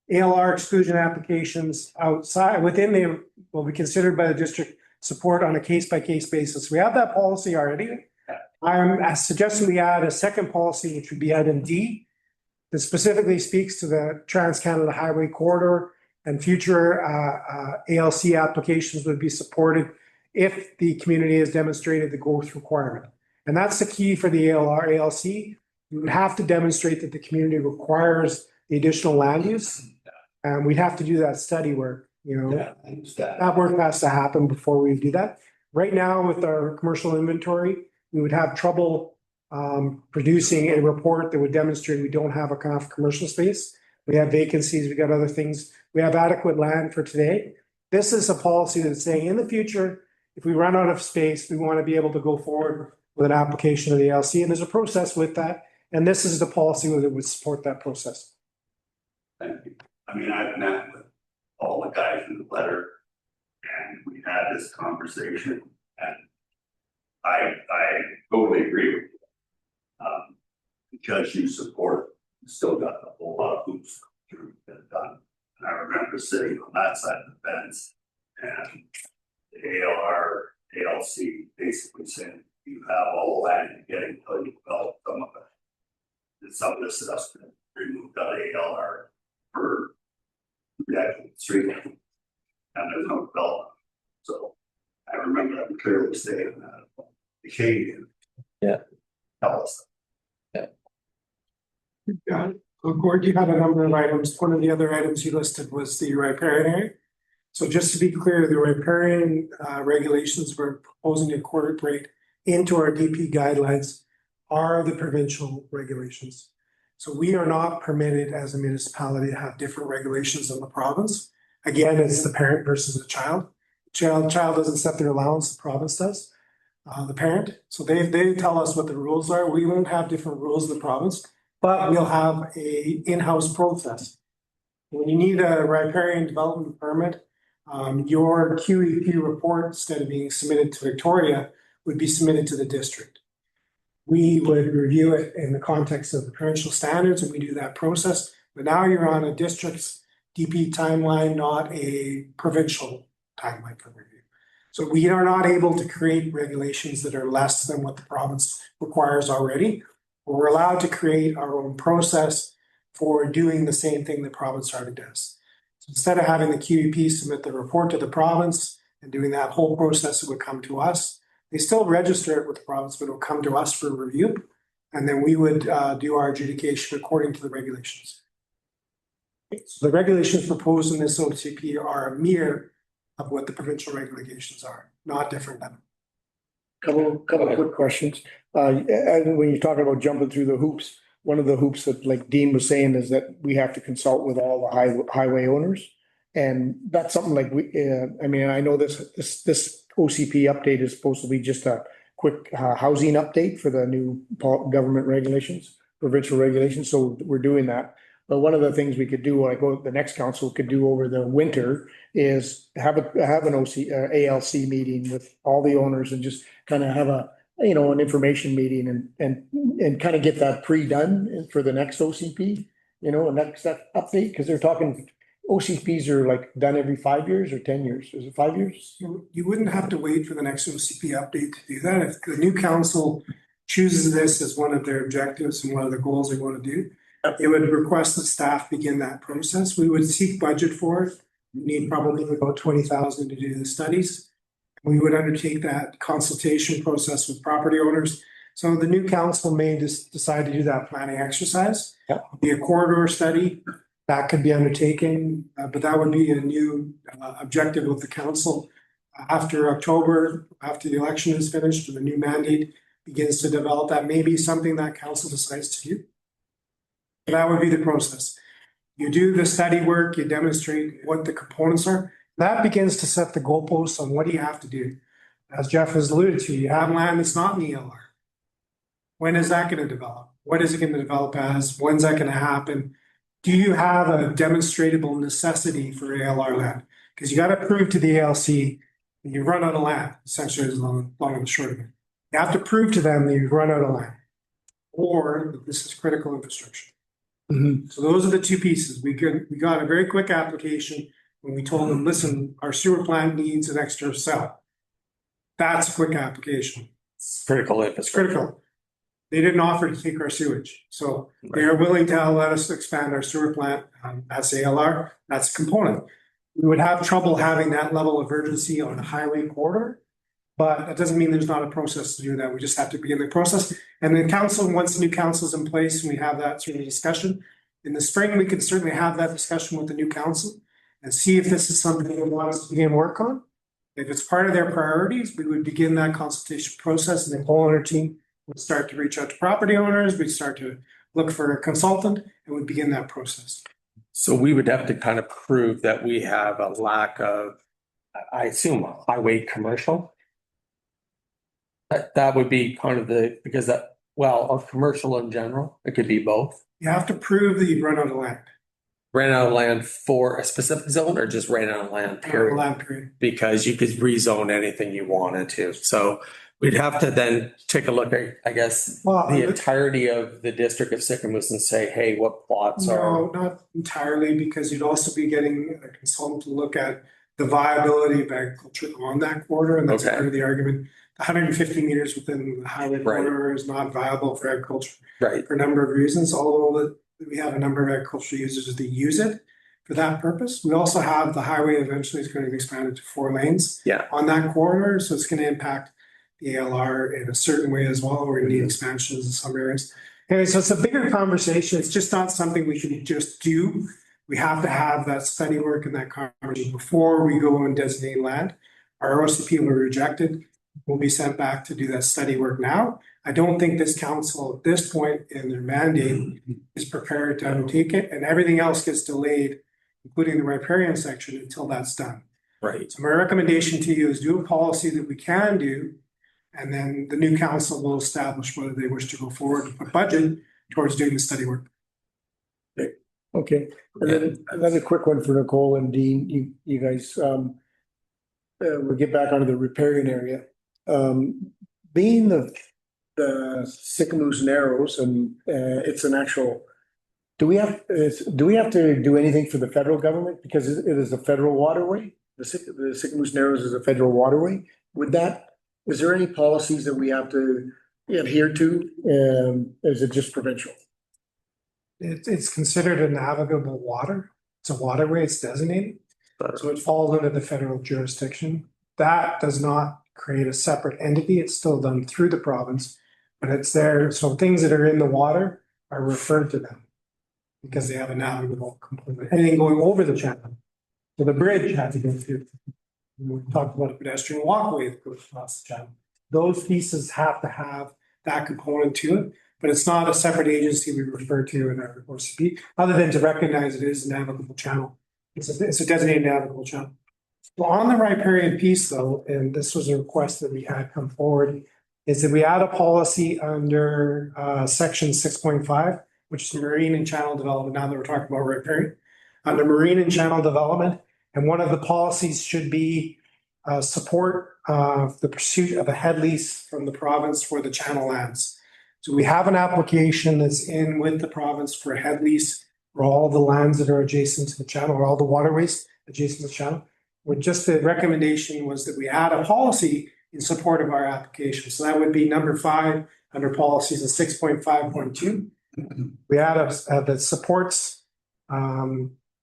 ALR exclusion applications will be considered by the district support on a case-by-case basis. We have that policy already. I'm suggesting we add a second policy, which would be item D, that specifically speaks to the Trans-Canada Highway Corridor, and future ALC applications would be supported if the community has demonstrated the growth requirement. And that's the key for the ALR ALC. You would have to demonstrate that the community requires the additional land use. And we'd have to do that study work, you know. Yeah, I understand. That work has to happen before we do that. Right now, with our commercial inventory, we would have trouble producing a report that would demonstrate we don't have enough commercial space. We have vacancies, we got other things, we have adequate land for today. This is a policy that's saying in the future, if we run out of space, we want to be able to go forward with an application of the ALC, and there's a process with that. And this is the policy that would support that process. Thank you. I mean, I've met with all the guys in the letter and we had this conversation and I totally agree with you. Because you support, you still got a whole lot of hoops to get done. And I remember sitting on that side of the fence and the ALR, ALC basically saying, you have all the land you're getting until you develop some of it. And some of this stuff's been removed out of ALR for decades, 3 decades, and there's no development. So I remember that clearly stating that. The Canadian. Yeah. Tell us. Yeah, so Gord, you had a number of items. One of the other items you listed was the riparian area. So just to be clear, the riparian regulations we're proposing to incorporate into our DP guidelines are the provincial regulations. So we are not permitted as a municipality to have different regulations than the province. Again, it's the parent versus the child. Child doesn't set their allowance, the province does. The parent, so they tell us what the rules are. We won't have different rules in the province, but we'll have a in-house process. When you need a riparian development permit, your QEP report, instead of being submitted to Victoria, would be submitted to the district. We would review it in the context of the provincial standards, and we do that process. But now you're on a district's DP timeline, not a provincial timeline for review. So we are not able to create regulations that are less than what the province requires already. We're allowed to create our own process for doing the same thing the province already does. So instead of having the QEP submit the report to the province and doing that whole process, it would come to us. They still register it with the province, but it will come to us for review. And then we would do our adjudication according to the regulations. So the regulations proposed in this OCP are a mirror of what the provincial regulations are, not different than them. Couple of quick questions. And when you're talking about jumping through the hoops, one of the hoops that like Dean was saying is that we have to consult with all the highway owners. And that's something like I mean, I know this OCP update is supposed to be just a quick housing update for the new government regulations, provincial regulations. So we're doing that. But one of the things we could do, like the next council could do over the winter, is have an ALC meeting with all the owners and just kind of have an information meeting and kind of get that pre-done for the next OCP, a next update, because they're talking OCPs are like done every 5 years or 10 years. Is it 5 years? You wouldn't have to wait for the next OCP update to do that. If the new council chooses this as one of their objectives and one of the goals they want to do, it would request that staff begin that process. We would seek budget for it. We need probably about 20,000 to do the studies. We would undertake that consultation process with property owners. So the new council may just decide to do that planning exercise. Be a corridor study that could be undertaken, but that would be a new objective of the council after October, after the election is finished and the new mandate begins to develop. That may be something that council decides to do. That would be the process. You do the study work, you demonstrate what the components are. That begins to set the goalposts on what do you have to do. As Jeff has alluded to, you have land that's not in the ELR. When is that going to develop? What is it going to develop as? When's that going to happen? Do you have a demonstrable necessity for ALR land? Because you got to prove to the ALC that you've run out of land, essentially is long and short of it. You have to prove to them that you've run out of land or that this is critical infrastructure. Mm-hmm. So those are the two pieces. We got a very quick application when we told them, listen, our sewer plant needs an extra cell. That's a quick application. It's critical It's infrastructure. critical. They didn't offer to take our sewage. So they are willing to let us expand our sewer plant as ALR. That's a component. We would have trouble having that level of urgency on a highway corridor, but that doesn't mean there's not a process to do that. We just have to begin the process. And the council, once the new council is in place and we have that sort of discussion, In the spring, we can certainly have that discussion with the new council and see if this is something they want us to begin work on. If it's part of their priorities, we would begin that consultation process, and the whole owner team would start to reach out to property owners, we'd start to look for a consultant, and we'd begin that process. So we would have to kind of prove that we have a lack of, I assume, highway commercial. That would be kind of because of commercial in general, it could be both. You have to prove that you've run out of land. Ran out of land for a specific zone or just ran out of land, period? Land period. Because you could rezone anything you wanted to. So we'd have to then take a look at, I guess, the entirety of the district of Sycamoose and say, hey, what plots are? No, not entirely, because you'd also be getting a consultant to look at the viability of agriculture on that corridor, and that's Okay. part of the argument. 150 meters within the highway Right. corridor is not viable for agriculture Right. for a number of reasons, although we have a number of agricultural users that use it for that purpose. We also have the highway eventually is going to be expanded to 4 lanes on that corridor, so it's going to impact the ALR in a certain way as well. We're going to need expansions in some areas. Anyway, so it's a bigger conversation. It's just not something we can just do. We have to have that study work and that conversation before we go and designate land. Our OCP will be rejected. We'll be sent back to do that study work now. I don't think this council at this point in their mandate is prepared to undertake it, and everything else gets delayed, including the riparian section, until that's done. Right. So my recommendation to you is do a policy that we can do, and then the new council will establish whether they wish to go forward with a budget towards doing the study work. Okay, and then another quick one for Nicole and Dean, you guys, we'll get back onto the riparian area. Being the Sycamoose Narrows, and it's an actual, do we have to do anything for the federal government because it is a federal waterway? The Sycamoose Narrows is a federal waterway. Is there any policies that we have to adhere to? Is it just provincial? It's considered a navigable water. It's a waterway, it's designated. So it falls under the federal jurisdiction. That does not create a separate entity. It's still done through the province, but it's there. So things that are in the water are referred to them because they have a navigable component. Anything going over the channel. So the bridge had to go through. We talked about a pedestrian walkway that goes across the channel. Those pieces have to have that component to it, but it's not a separate agency we refer to in our OCP, other than to recognize it is a navigable channel. It's a designated navigable channel. So on the riparian piece though, and this was a request that we had come forward, is that we add a policy under section 6.5, which is marine and channel development, now that we're talking about riparian, under marine and channel development. And one of the policies should be support of the pursuit of a head lease from the province for the channel lands. So we have an application that's in with the province for a head lease for all the lands that are adjacent to the channel, or all the waterways adjacent to the channel. The recommendation was that we add a policy in support of our application. So that would be number 5 under policies in 6.5.2. We add that supports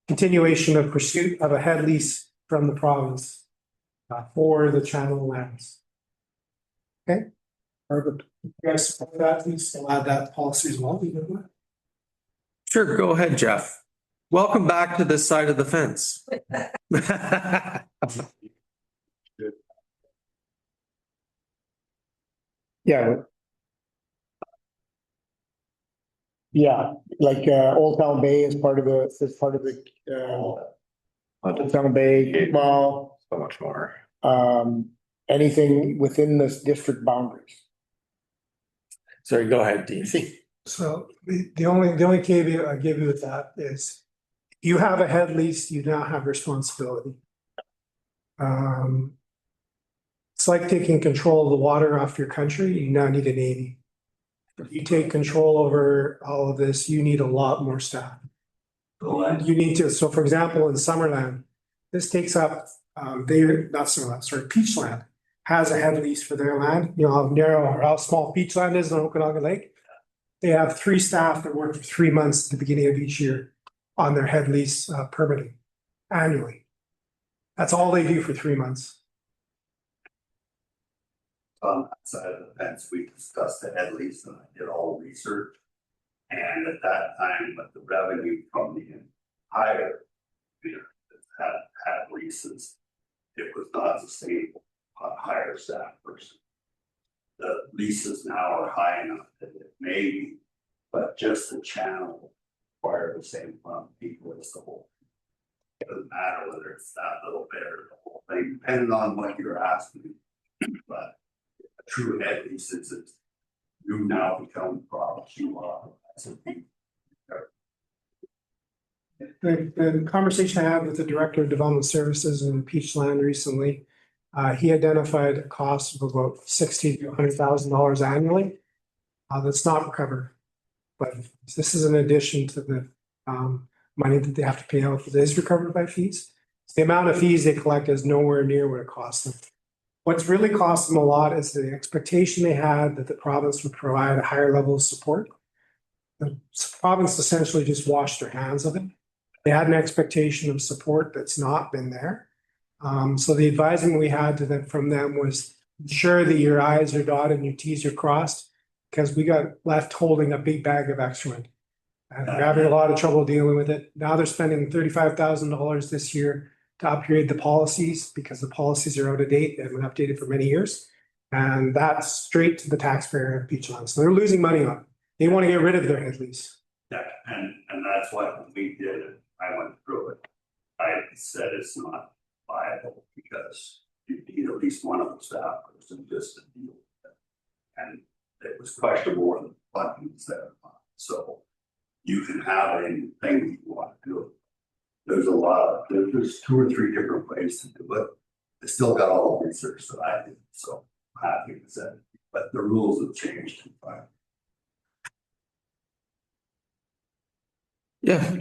continuation of pursuit of a head lease from the province for the channel lands. Okay, perfect. You guys support that, please. I'll add that policy as well. Sure, go ahead, Jeff. Welcome back to this side of the fence. Yeah. Yeah, like Old Town Bay is part of the Old Town Bay Mall. So much more. Anything within this district boundaries. Sorry, go ahead, Dean. So the only caveat I give you with that is you have a head lease, you now have responsibility. It's like taking control of the water off your country, you now need a navy. If you take control over all of this, you need a lot more staff. You need to, so for example, in Summerland, this takes up, Peachland has a head lease for their land. You know how narrow or how small Peachland is on Okanagan Lake? They have 3 staff that work for 3 months at the beginning of each year on their head lease permitting annually. That's all they do for 3 months. On that side of the fence, we discussed the head lease and I did all research. And at that time, with the revenue from the entire, had leases, it was not sustainable on hire staff person. The leases now are high enough that it may be, but just the channel require the same amount of people as the whole. It doesn't matter whether it's that little bit or the whole thing, depending on what you're asking. But a true head lease is that you now become the problem you are. The conversation I had with the Director of Development Services in Peachland recently, he identified a cost of about $60,000 to $100,000 annually. That's not recovered, but this is in addition to the money that they have to pay out that is recovered by fees. The amount of fees they collect is nowhere near what it costs them. What's really cost them a lot is the expectation they had that the province would provide a higher level of support. The province essentially just washed their hands of it. They had an expectation of support that's not been there. So the advisement we had to them from them was ensure that your I's are dotted and your T's are crossed, because we got left holding a big bag of excrement. And we're having a lot of trouble dealing with it. Now they're spending $35,000 this year to upgrade the policies because the policies are out of date. They haven't been updated for many years. And that's straight to the taxpayer of Peachland. So they're losing money on it. They want to get rid of their head lease. Yeah, and that's why when we did it, I went through it. I said it's not viable because you need at least one of the staff person just to deal with it. And it was questionable in the buttons there. So you can have anything you want to do. There's there's 2 or 3 different ways to do it. I still got all the research that I did, so I'm happy with that. But the rules have changed. Yeah,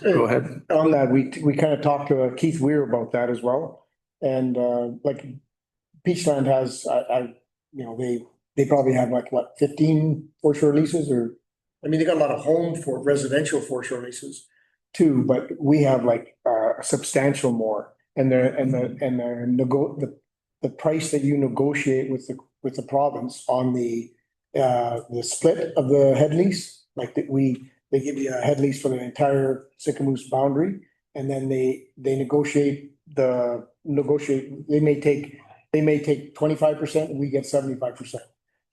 go ahead. On that, we kind of talked to Keith Weir about that as well. And like Peachland has, they probably have like what, 15 foreshore leases, or I mean, they got a lot of residential foreshore leases too, but we have like a substantial more. And the price that you negotiate with the province on the split of the head lease, like they give you a head lease for the entire Sycamoose boundary, and then they negotiate, they may take 25% and we get 75%.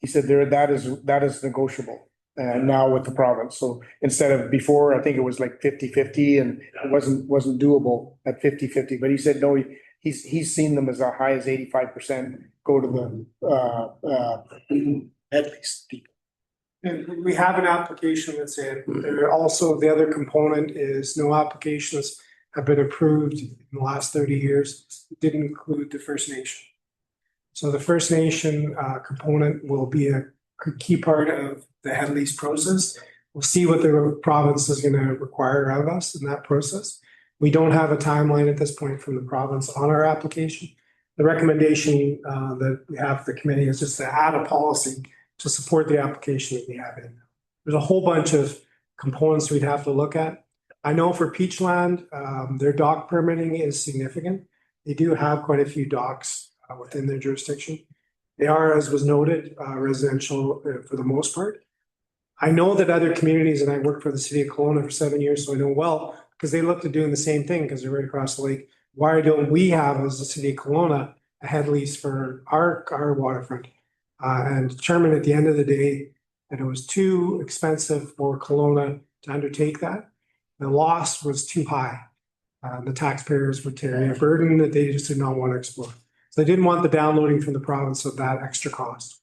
He said that is negotiable now with the province. So instead of before, I think it was like 50-50 and it wasn't doable at 50-50, but he said, no, he's seen them as high as 85% go to the head lease people. And we have an application that's in. There also, the other component is no applications have been approved in the last 30 years. It didn't include the First Nation. So the First Nation component will be a key part of the head lease process. We'll see what the province is going to require of us in that process. We don't have a timeline at this point from the province on our application. The recommendation that we have for the committee is just to add a policy to support the application that we have in. There's a whole bunch of components we'd have to look at. I know for Peachland, their dock permitting is significant. They do have quite a few docks within their jurisdiction. They are, as was noted, residential for the most part. I know that other communities, and I worked for the city of Kelowna for 7 years, so I know well, because they looked at doing the same thing because they're right across the lake. Why don't we have, as the city of Kelowna, a head lease for our waterfront? And determined at the end of the day that it was too expensive for Kelowna to undertake that. The loss was too high. The taxpayers would carry a burden that they just did not want to explore. So they didn't want the downloading from the province of that extra cost.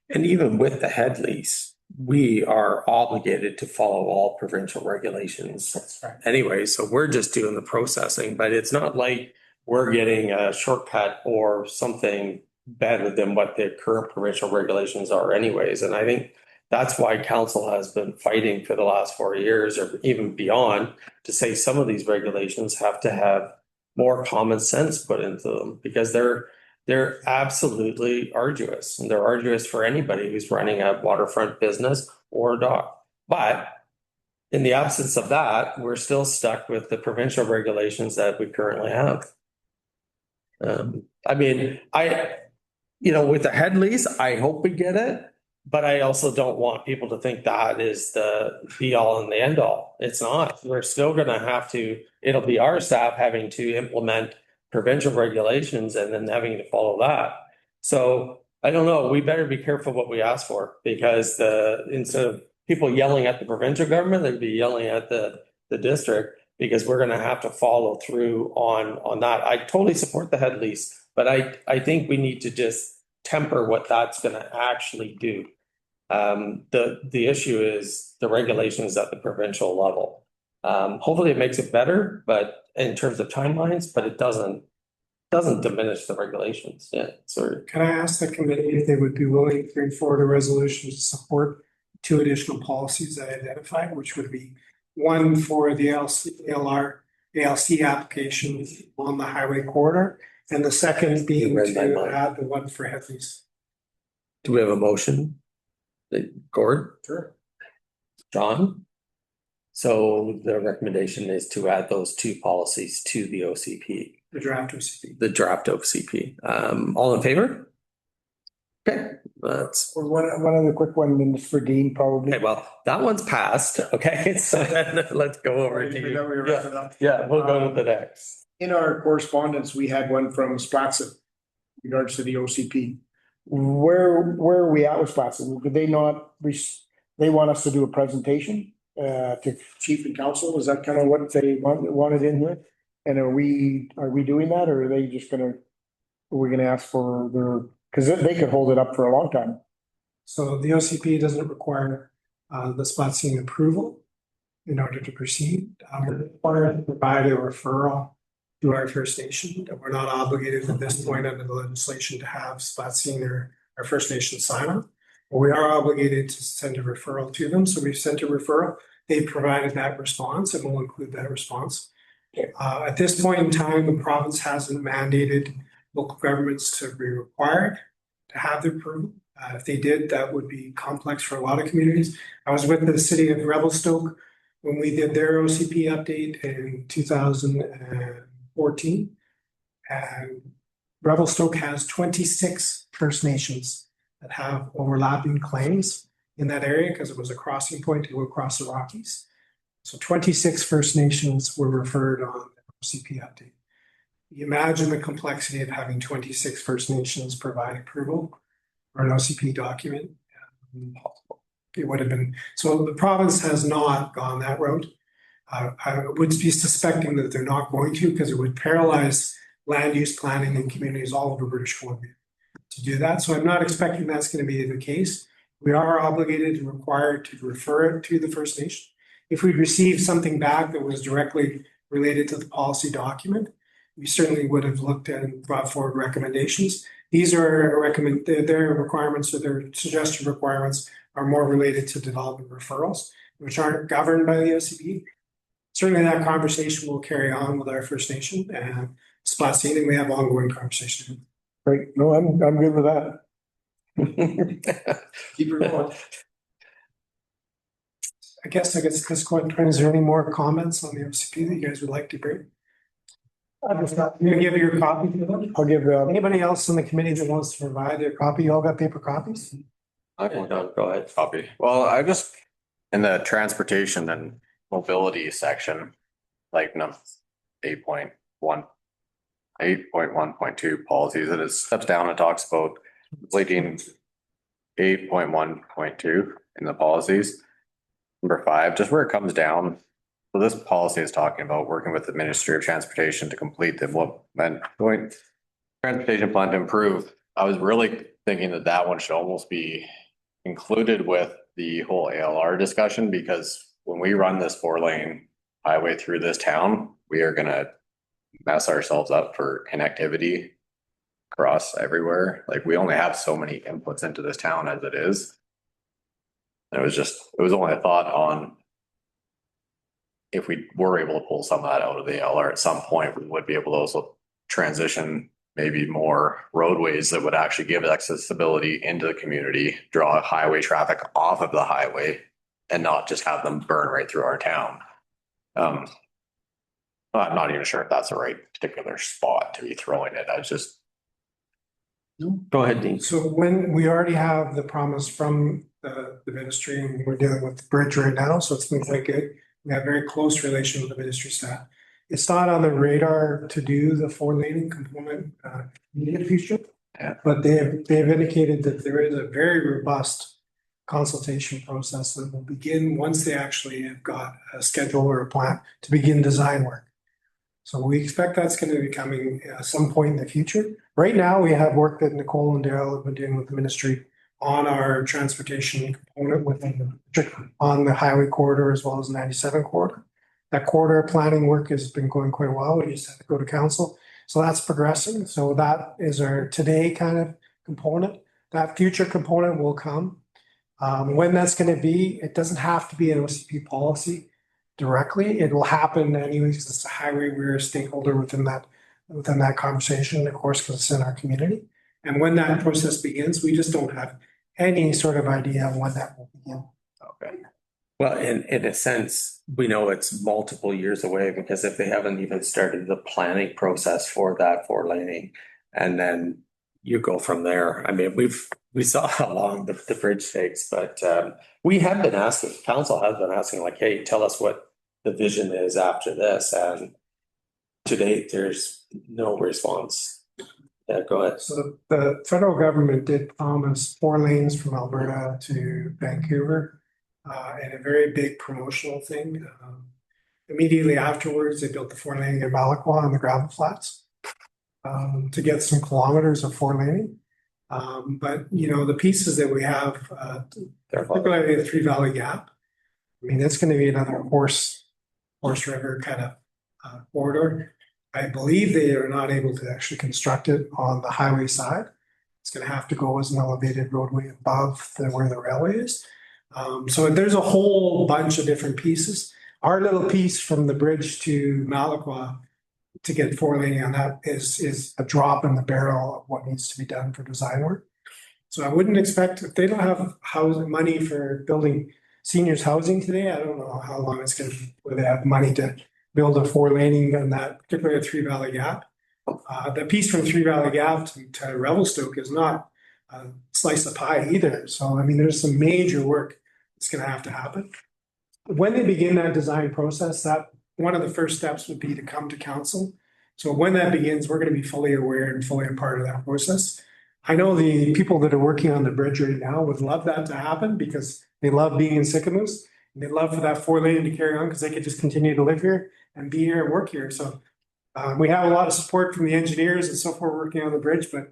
And even with the head lease, we are obligated to follow all provincial regulations. That's right. Anyway, so we're just doing the processing, but it's not like we're getting a shortcut or something better than what the current provincial regulations are anyways. And I think that's why council has been fighting for the last 4 years or even beyond to say some of these regulations have to have more common sense put into them, because they're absolutely arduous, and they're arduous for anybody who's running a waterfront business or a dock. But in the absence of that, we're still stuck with the provincial regulations that we currently have. I mean, with the head lease, I hope we get it, but I also don't want people to think that is the be all and the end all. It's not. We're still gonna have to, it'll be our staff having to implement provincial regulations and then having to follow that. So I don't know, we better be careful what we ask for, because instead of people yelling at the provincial government, they'd be yelling at the district, because we're gonna have to follow through on that. I totally support the head lease, but I think we need to just temper what that's gonna actually do. The issue is the regulations at the provincial level. Hopefully it makes it better, but in terms of timelines, but it doesn't diminish the regulations. Yeah, sorry. Can I ask the committee if they would be willing to bring forward a resolution to support two additional policies that I identified, which would be one for the ALC application on the highway corridor, and the second being You read my to mind. add the one for Headley's. Do we have a motion? Gord? Sure. John? So the recommendation is to add those two policies to the OCP, The draft OCP. the draft OCP. All in favor? Okay, that's, Or one other quick one, and it's for Dean probably. okay, well, that one's passed, okay? So then let's go over to We know we were you. wrapping up. Yeah, we'll go to the next. In our correspondence, we had one from Splatson in regards to the OCP. Where are we at with Splatson? Did they not, they want us to do a presentation to chief and council? Is that kind of what they wanted in here? And are we doing that, or are they just gonna, are we gonna ask for their, because they could hold it up for a long time. So the OCP doesn't require the spot scene approval in order to proceed. We're required to provide a referral to our First Nation. We're not obligated at this point under the legislation to have spot scene or our First Nation sign on. But we are obligated to send a referral to them. So we've sent a referral. They provided that response, and we'll include that response. At this point in time, the province hasn't mandated local governments to be required to have the approval. If they did, that would be complex for a lot of communities. I was with the city of Revelstoke when we did their OCP update in 2014. And Revelstoke has 26 First Nations that have overlapping claims in that area because it was a crossing point to go across the Rockies. So 26 First Nations were referred on the OCP update. You imagine the complexity of having 26 First Nations provide approval for an OCP document. It would have been, so the province has not gone that route. I would be suspecting that they're not going to, because it would paralyze land use planning in communities all over British Columbia to do that. So I'm not expecting that's going to be the case. We are obligated and required to refer it to the First Nation. If we received something back that was directly related to the policy document, we certainly would have looked at and brought forward recommendations. These are their requirements, or their suggested requirements are more related to development referrals, which aren't governed by the OCP. Certainly that conversation will carry on with our First Nation and Splat Scene, and we have ongoing conversation. Right, no, I'm good with that. Keep it going. I guess at this point, is there any more comments on the OCP that you guys would like to bring? I'm gonna give you your copy to them. I'll give Anybody else on the committee that wants to provide their copy? You all got paper copies? Go ahead. Copy. Well, I just, in the transportation and mobility section, like 8.1, 8.1.2 policies, and it steps down and talks about completing 8.1.2 in the policies. Number 5, just where it comes down. So this policy is talking about working with the Ministry of Transportation to complete the transportation plan to improve. I was really thinking that one should almost be included with the whole ALR discussion, because when we run this 4-lane highway through this town, we are gonna mess ourselves up for connectivity across everywhere. Like, we only have so many inputs into this town as it is. And it was only a thought on if we were able to pull some of that out of the ALR at some point, we would be able to also transition maybe more roadways that would actually give accessibility into the community, draw highway traffic off of the highway, and not just have them burn right through our town. I'm not even sure if that's the right particular spot to be throwing it. Go ahead, Dean. So when we already have the promise from the ministry, and we're dealing with the bridge right now, so it's been quite good. We have very close relation with the ministry staff. It's not on the radar to do the 4-lane component in the future. Yeah. But they've indicated that there is a very robust consultation process that will begin once they actually have got a schedule or a plan to begin design work. So we expect that's going to be coming at some point in the future. Right now, we have work that Nicole and Daryl have been doing with the ministry on our transportation component within on the highway corridor as well as 97 corridor. That corridor planning work has been going quite well. We just had to go to council. So that's progressing. So that is our today kind of component. That future component will come. When that's going to be, it doesn't have to be an OCP policy directly. It will happen anyways because it's a highway. We're a stakeholder within that conversation, of course, because it's in our community. And when that process begins, we just don't have any sort of idea of when that will begin. Okay. Well, in a sense, we know it's multiple years away because if they haven't even started the planning process for that 4-laning, and then you go from there. I mean, we saw how long the bridge takes, but we have been asking, council has been asking like, hey, tell us what the vision is after this. And to date, there's no response. Yeah, go ahead. So the federal government did promise 4 lanes from Alberta to Vancouver. And a very big promotional thing. Immediately afterwards, they built the 4-lane in Malaqua on the gravel flats to get some kilometers of 4-laning. But you know, the pieces that we have, particularly the Three Valley Gap, I mean, that's going to be another horse river kind of corridor. I believe they are not able to actually construct it on the highway side. It's going to have to go as an elevated roadway above where the railway is. So there's a whole bunch of different pieces. Our little piece from the bridge to Malaqua to get 4-laning on that is a drop in the barrel of what needs to be done for design work. So I wouldn't expect, if they don't have housing money for building seniors housing today, I don't know how long it's going to be where they have money to build a 4-laning on that, particularly at Three Valley Gap. The piece from Three Valley Gap to Revelstoke is not a slice of pie either. So, I mean, there's some major work that's going to have to happen. When they begin that design process, that one of the first steps would be to come to council. So when that begins, we're going to be fully aware and fully a part of that process. I know the people that are working on the bridge right now would love that to happen because they love being in Sycamoose. And they love for that 4-lane to carry on because they could just continue to live here and be here and work here. So we have a lot of support from the engineers and so forth working on the bridge, but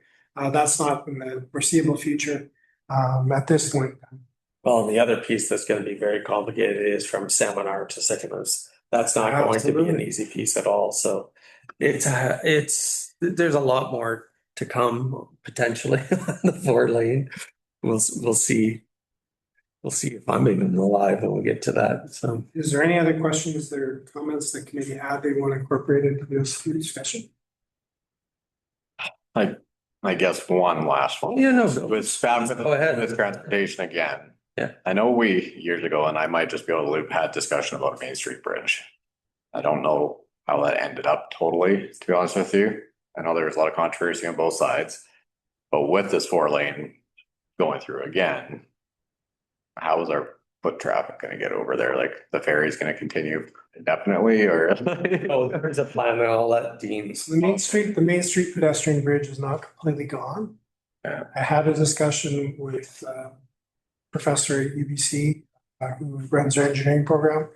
that's not in the foreseeable future at this point. Well, and the other piece that's going to be very complicated is from Seminar to Sycamoose. That's not going to be an easy piece at all. So there's a lot more to come potentially on the 4-lane. We'll see. We'll see if I'm even alive when we get to that. So is there any other questions or comments that committee had they want to incorporate into this discussion? I guess one last one. yeah, no, With go ahead. With transportation again. Yeah. I know we years ago, and I might just be able to loop, had discussion about Main Street Bridge. I don't know how that ended up totally, to be honest with you. I know there's a lot of controversy on both sides, but with this 4-lane going through again, how is our foot traffic going to get over there? Like the ferry is going to continue indefinitely, or? Oh, there's a plan, and I'll let Dean. The Main Street pedestrian bridge is not completely gone. Yeah. I had a discussion with professor at UBC who runs our engineering program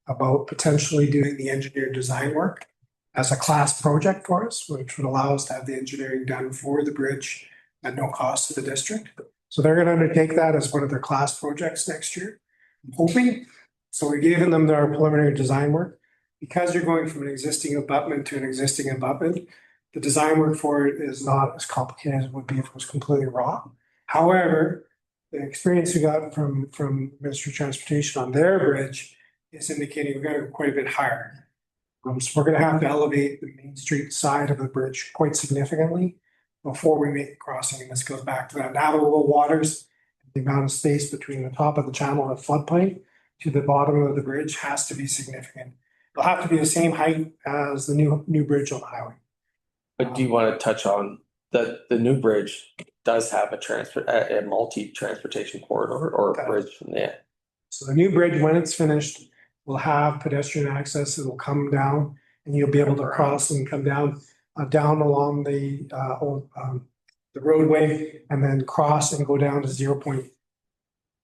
about potentially doing the engineer design work as a class project for us, which would allow us to have the engineering done for the bridge at no cost to the district. So they're going to undertake that as one of their class projects next year, I'm hoping. So we gave them our preliminary design work. Because you're going from an existing abutment to an existing abutment, the design work for it is not as complicated as it would be if it was completely raw. However, the experience we got from Ministry of Transportation on their bridge is indicating we've got to go quite a bit higher. So we're going to have to elevate the Main Street side of the bridge quite significantly before we make the crossing. And this goes back to that navigable waters. The amount of space between the top of the channel and floodplain to the bottom of the bridge has to be significant. It'll have to be the same height as the new bridge on the highway. But do you want to touch on the new bridge does have a multi-transportation corridor or a bridge, yeah. So the new bridge, when it's finished, will have pedestrian access. It'll come down and you'll be able to cross and come down, down along the roadway and then cross and go down to 0.5,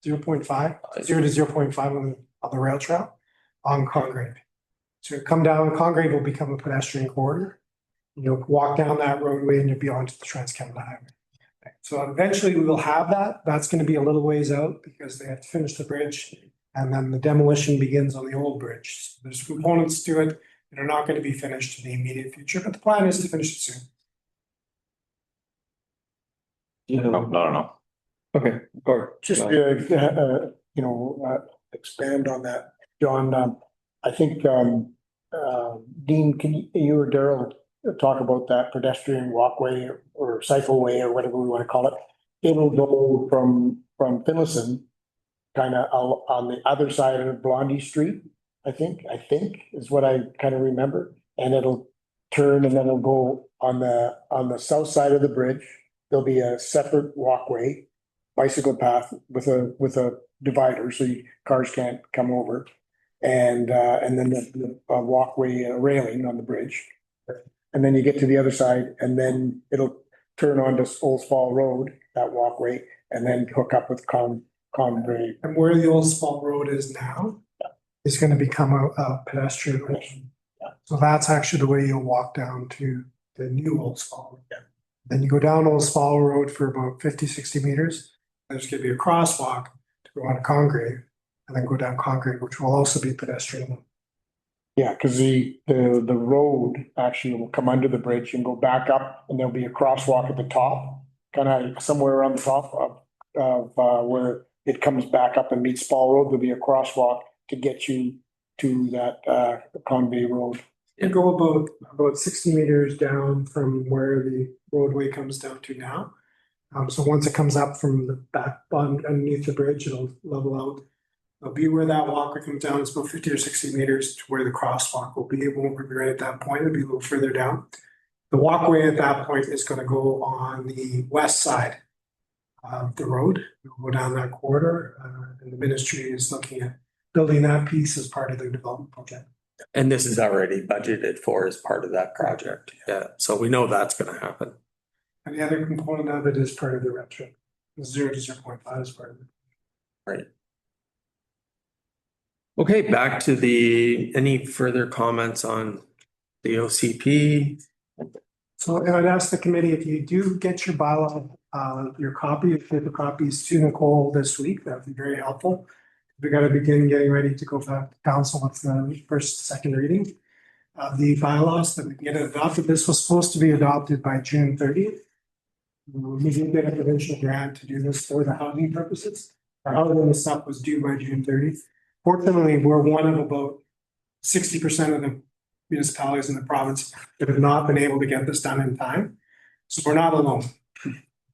0 to 0.5 on the rail trail on Congreve. So you come down, Congreve will become a pedestrian corridor. You'll walk down that roadway and you'll be onto the Trans-Canada Highway. So eventually we will have that. That's going to be a little ways out because they have to finish the bridge and then the demolition begins on the old bridge. So there's components to it that are not going to be finished in the immediate future, but the plan is to finish it soon. No. Okay, or Just, expand on that, John. I think, Dean, can you or Daryl talk about that pedestrian walkway or cycleway or whatever we want to call it? It'll go from Finlayson, kind of on the other side of Blondie Street, I think is what I kind of remember. And it'll turn and then it'll go on the south side of the bridge. There'll be a separate walkway, bicycle path with a divider so cars can't come over. And then the walkway railing on the bridge. And then you get to the other side and then it'll turn onto Old Fall Road, that walkway, and then hook up with Congreve. And where the old small road is now is going to become a pedestrian road. So that's actually the way you'll walk down to the new Old Small Road. Yeah. Then you go down Old Small Road for about 50, 60 meters. There's going to be a crosswalk to go on to Congreve and then go down Congreve, which will also be pedestrian. Yeah, because the road actually will come under the bridge and go back up and there'll be a crosswalk at the top, kind of somewhere around the top of where it comes back up and meets Fall Road. There'll be a crosswalk to get you to that Conway Road. You go about 60 meters down from where the roadway comes down to now. So once it comes up from the back underneath the bridge, it'll level out. It'll be where that walkway comes down. It's about 50 or 60 meters to where the crosswalk will be. It won't be right at that point. It'll be a little further down. The walkway at that point is going to go on the west side of the road. We'll go down that corridor, and the ministry is looking at building that piece as part of their development project. And this is already budgeted for as part of that project. Yeah, so we know that's going to happen. And the other component of it is part of the retrofit. 0 to 0.5 is part of it. Right. Okay, back to any further comments on the OCP? So I'd ask the committee, if you do get your bylaw, your copy, if you get the copies to Nicole this week, that'd be very helpful. We got to begin getting ready to go back to council with the first, second reading of the bylaws that we get adopted. This was supposed to be adopted by June 30th. We did get a provincial grant to do this for the housing purposes. Our housing stuff was due by June 30th. Fortunately, we're one of about 60% of the municipalities in the province that have not been able to get this done in time. So we're not alone.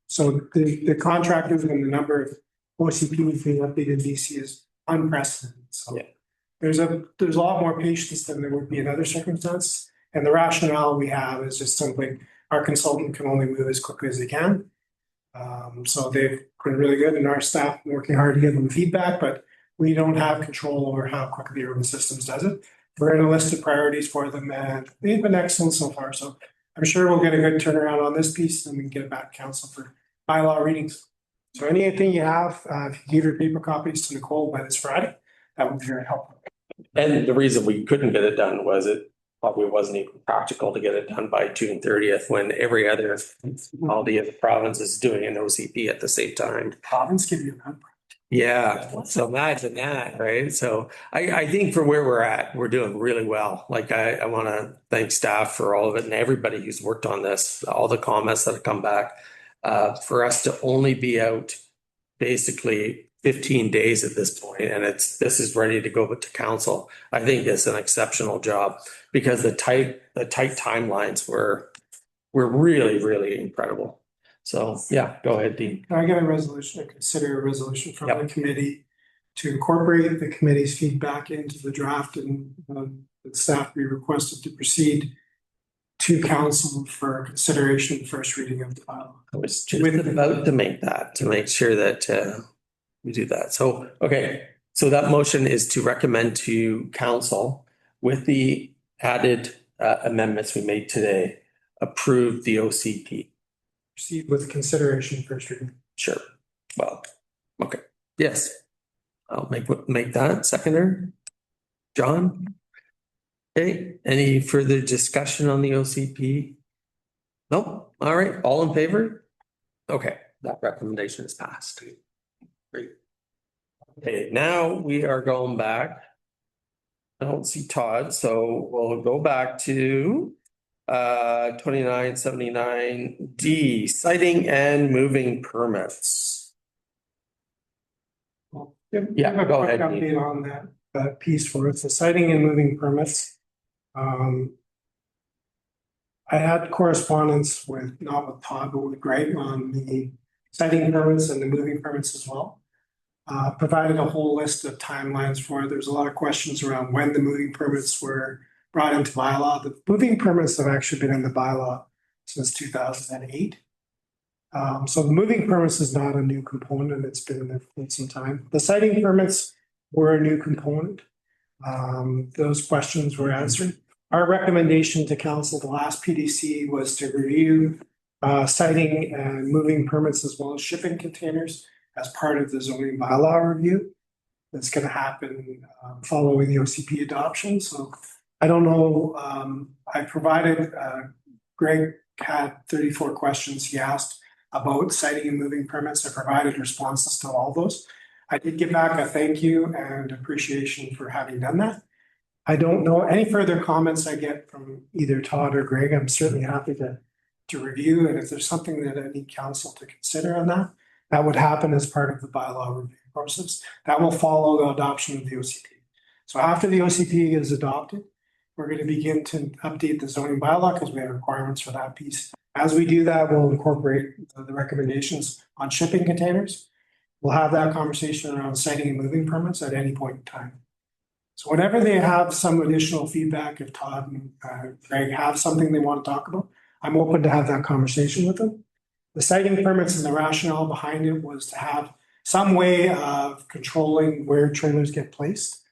So the contractors and the number of OCPs being updated in DC is unprecedented. So there's a lot more patience than there would be in other circumstances. And the rationale we have is just simply our consultant can only move as quickly as they can. So they've been really good and our staff working hard to give them feedback, but we don't have control over how quickly Urban Systems does it. We're in a list of priorities for them and they've been excellent so far. So I'm sure we'll get a good turnaround on this piece and we can get it back to council for bylaw readings. So anything you have, if you give your paper copies to Nicole by this Friday, that would be very helpful. And the reason we couldn't get it done was it probably wasn't even practical to get it done by June 30th when all the other provinces is doing an OCP at the same time. Province give you a number. Yeah, so imagine that, right? So I think for where we're at, we're doing really well. Like I want to thank staff for all of it and everybody who's worked on this, all the comments that have come back. For us to only be out basically 15 days at this point, and this is ready to go to council. I think it's an exceptional job because the tight timelines were really, really incredible. So yeah, go ahead, Dean. Can I get a resolution, consider a resolution from the committee to incorporate the committee's feedback into the draft and the staff be requested to proceed to council for consideration of first reading of the bylaw. I was just about to make that, to make sure that we do that. So, okay, so that motion is to recommend to council with the added amendments we made today, approve the OCP. Proceed with consideration first reading. Sure. Well, okay, yes. I'll make that seconder. John? Okay, any further discussion on the OCP? Nope. All right, all in favor? Okay, that recommendation is passed. Great. Okay, now we are going back. I don't see Todd, so we'll go back to 2979D, citing and moving permits. Yeah, go ahead. Update on that piece for us, the citing and moving permits. I had correspondence with, not with Todd, but with Greg on the citing permits and the moving permits as well. Provided a whole list of timelines for it. There's a lot of questions around when the moving permits were brought into bylaw. The moving permits have actually been in the bylaw since 2008. So the moving permits is not a new component. It's been there for some time. The citing permits were a new component. Those questions were answered. Our recommendation to council, the last PDC, was to review citing and moving permits as well as shipping containers as part of the zoning bylaw review. That's going to happen following the OCP adoption. So I don't know. I provided, Greg had 34 questions he asked about citing and moving permits. I provided responses to all those. I did give back a thank you and appreciation for having done that. I don't know any further comments I get from either Todd or Greg. I'm certainly happy to review. And if there's something that I need council to consider on that, that would happen as part of the bylaw review process. That will follow the adoption of the OCP. So after the OCP is adopted, we're going to begin to update the zoning bylaw because we have requirements for that piece. As we do that, we'll incorporate the recommendations on shipping containers. We'll have that conversation around citing and moving permits at any point in time. So whenever they have some additional feedback, if Todd and Greg have something they want to talk about, I'm open to have that conversation with them. The citing permits and the rationale behind it was to have some way of controlling where trailers get placed.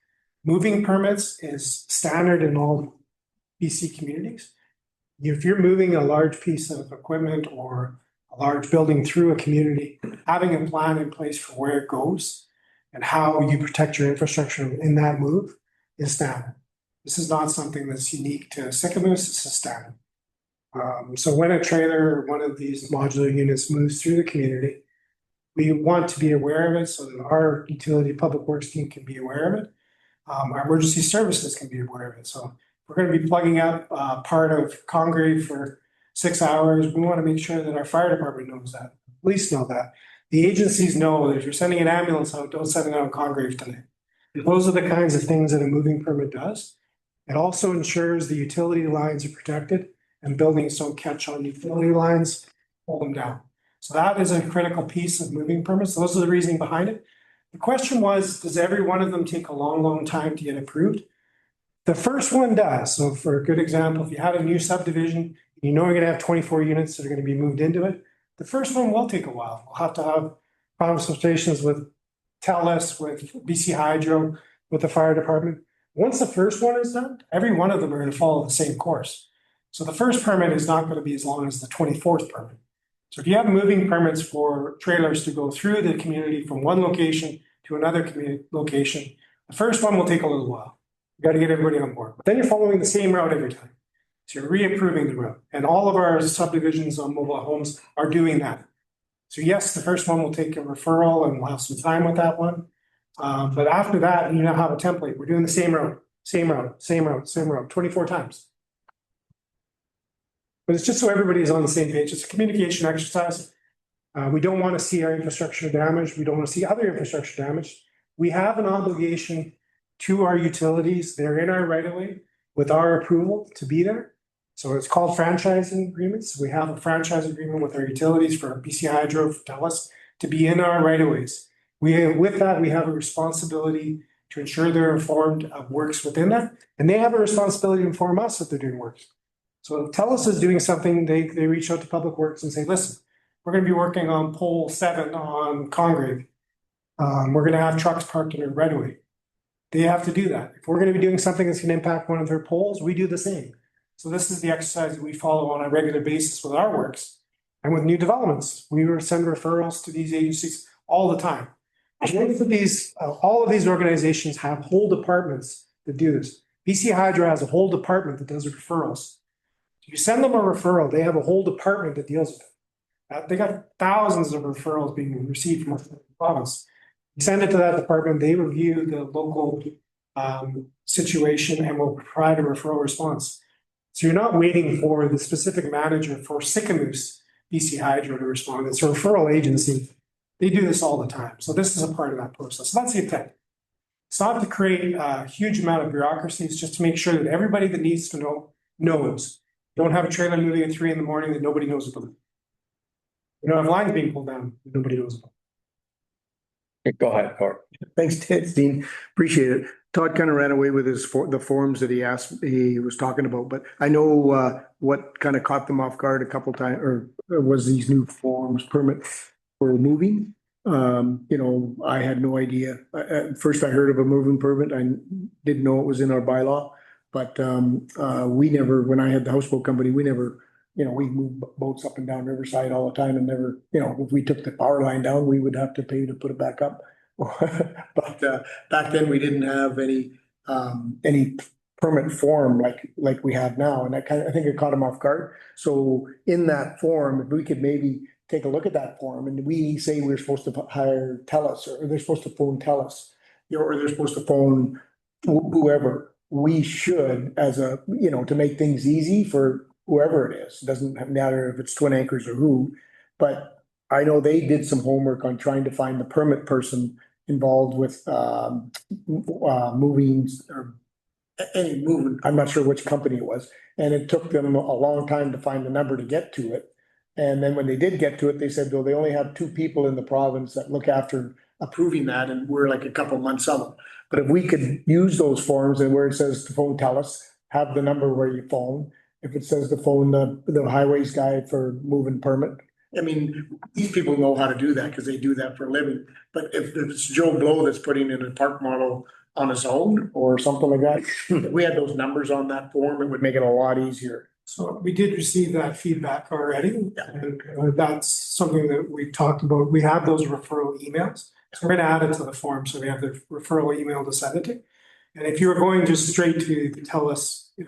Moving permits is standard in all BC communities. If you're moving a large piece of equipment or a large building through a community, having a plan in place for where it goes and how you protect your infrastructure in that move is standard. This is not something that's unique to Sycamoose, this is standard. So when a trailer or one of these modular units moves through the community, we want to be aware of it so that our utility public works team can be aware of it. Our emergency services can be aware of it. So we're going to be plugging up part of Congreve for 6 hours. We want to make sure that our fire department knows that, police know that. The agencies know that if you're sending an ambulance out, don't send it out on Congreve today. Those are the kinds of things that a moving permit does. It also ensures the utility lines are protected and buildings don't catch on utility lines, hold them down. So that is a critical piece of moving permits. Those are the reasoning behind it. The question was, does every one of them take a long, long time to get approved? The first one does. So for a good example, if you have a new subdivision, you know you're going to have 24 units that are going to be moved into it. The first one will take a while. We'll have to have consultations with TELUS, with BC Hydro, with the fire department. Once the first one is done, every one of them are going to follow the same course. So the first permit is not going to be as long as the 24th permit. So if you have moving permits for trailers to go through the community from one location to another community location, the first one will take a little while. You got to get everybody on board. But then you're following the same route every time. So you're reapproving the route. And all of our subdivisions on mobile homes are doing that. So yes, the first one will take a referral and we'll have some time with that one. But after that, you now have a template. We're doing the same route, 24 times. But it's just so everybody is on the same page. It's a communication exercise. We don't want to see our infrastructure damaged. We don't want to see other infrastructure damaged. We have an obligation to our utilities. They're in our right of way with our approval to be there. So it's called franchising agreements. We have a franchise agreement with our utilities for BC Hydro, for TELUS, to be in our right of ways. With that, we have a responsibility to ensure they're informed of works within that. And they have a responsibility to inform us that they're doing works. So TELUS is doing something, they reach out to Public Works and say, listen, we're gonna be working on pole 7 on Congreve. We're gonna have trucks parked in a right of way. They have to do that. If we're gonna be doing something that's gonna impact one of their poles, we do the same. So this is the exercise that we follow on a regular basis with our works. And with new developments, we send referrals to these agencies all the time. Both of these, all of these organizations have whole departments that do this. BC Hydro has a whole department that does referrals. You send them a referral, they have a whole department that deals with it. They got thousands of referrals being received from the province. You send it to that department, they review the local situation and will provide a referral response. So you're not waiting for the specific manager for Sycamoose, BC Hydro to respond. It's a referral agency. They do this all the time. So this is a part of that process. So that's the intent. It's not to create a huge amount of bureaucracy. It's just to make sure that everybody that needs to know knows. Don't have a trailer moving at 3 a.m. that nobody knows about. You don't have lines being pulled down that nobody knows about. Go ahead, Cor. Thanks, Ted, Dean. Appreciate it. Todd kind of ran away with the forms that he was talking about, but I know what kind of caught them off guard a couple times, or was these new forms permit for moving. I had no idea. At first I heard of a moving permit. I didn't know it was in our bylaw, but we never, when I had the houseboat company, we never, we moved boats up and down Riverside all the time and never, if we took the power line down, we would have to pay to put it back up. But back then we didn't have any permit form like we have now, and I think it caught them off guard. So in that form, if we could maybe take a look at that form, and we say we're supposed to hire TELUS, or they're supposed to phone TELUS, or they're supposed to phone whoever. We should, as to make things easy for whoever it is. It doesn't matter if it's Twin Anchors or who, but I know they did some homework on trying to find the permit person involved with moving or any movement. I'm not sure which company it was, and it took them a long time to find the number to get to it. And then when they did get to it, they said, though, they only have 2 people in the province that look after approving that, and we're like a couple months out. But if we could use those forms and where it says to phone TELUS, have the number where you phone. If it says to phone the highways guy for moving permit. I mean, these people know how to do that because they do that for a living. But if it's Joe Blow that's putting in a park model on his own or something like that, if we had those numbers on that form, it would make it a lot easier. So we did receive that feedback already, and that's something that we talked about. We have those referral emails. So we're gonna add it to the form, so we have the referral email to send it to. And if you were going just straight to TELUS, you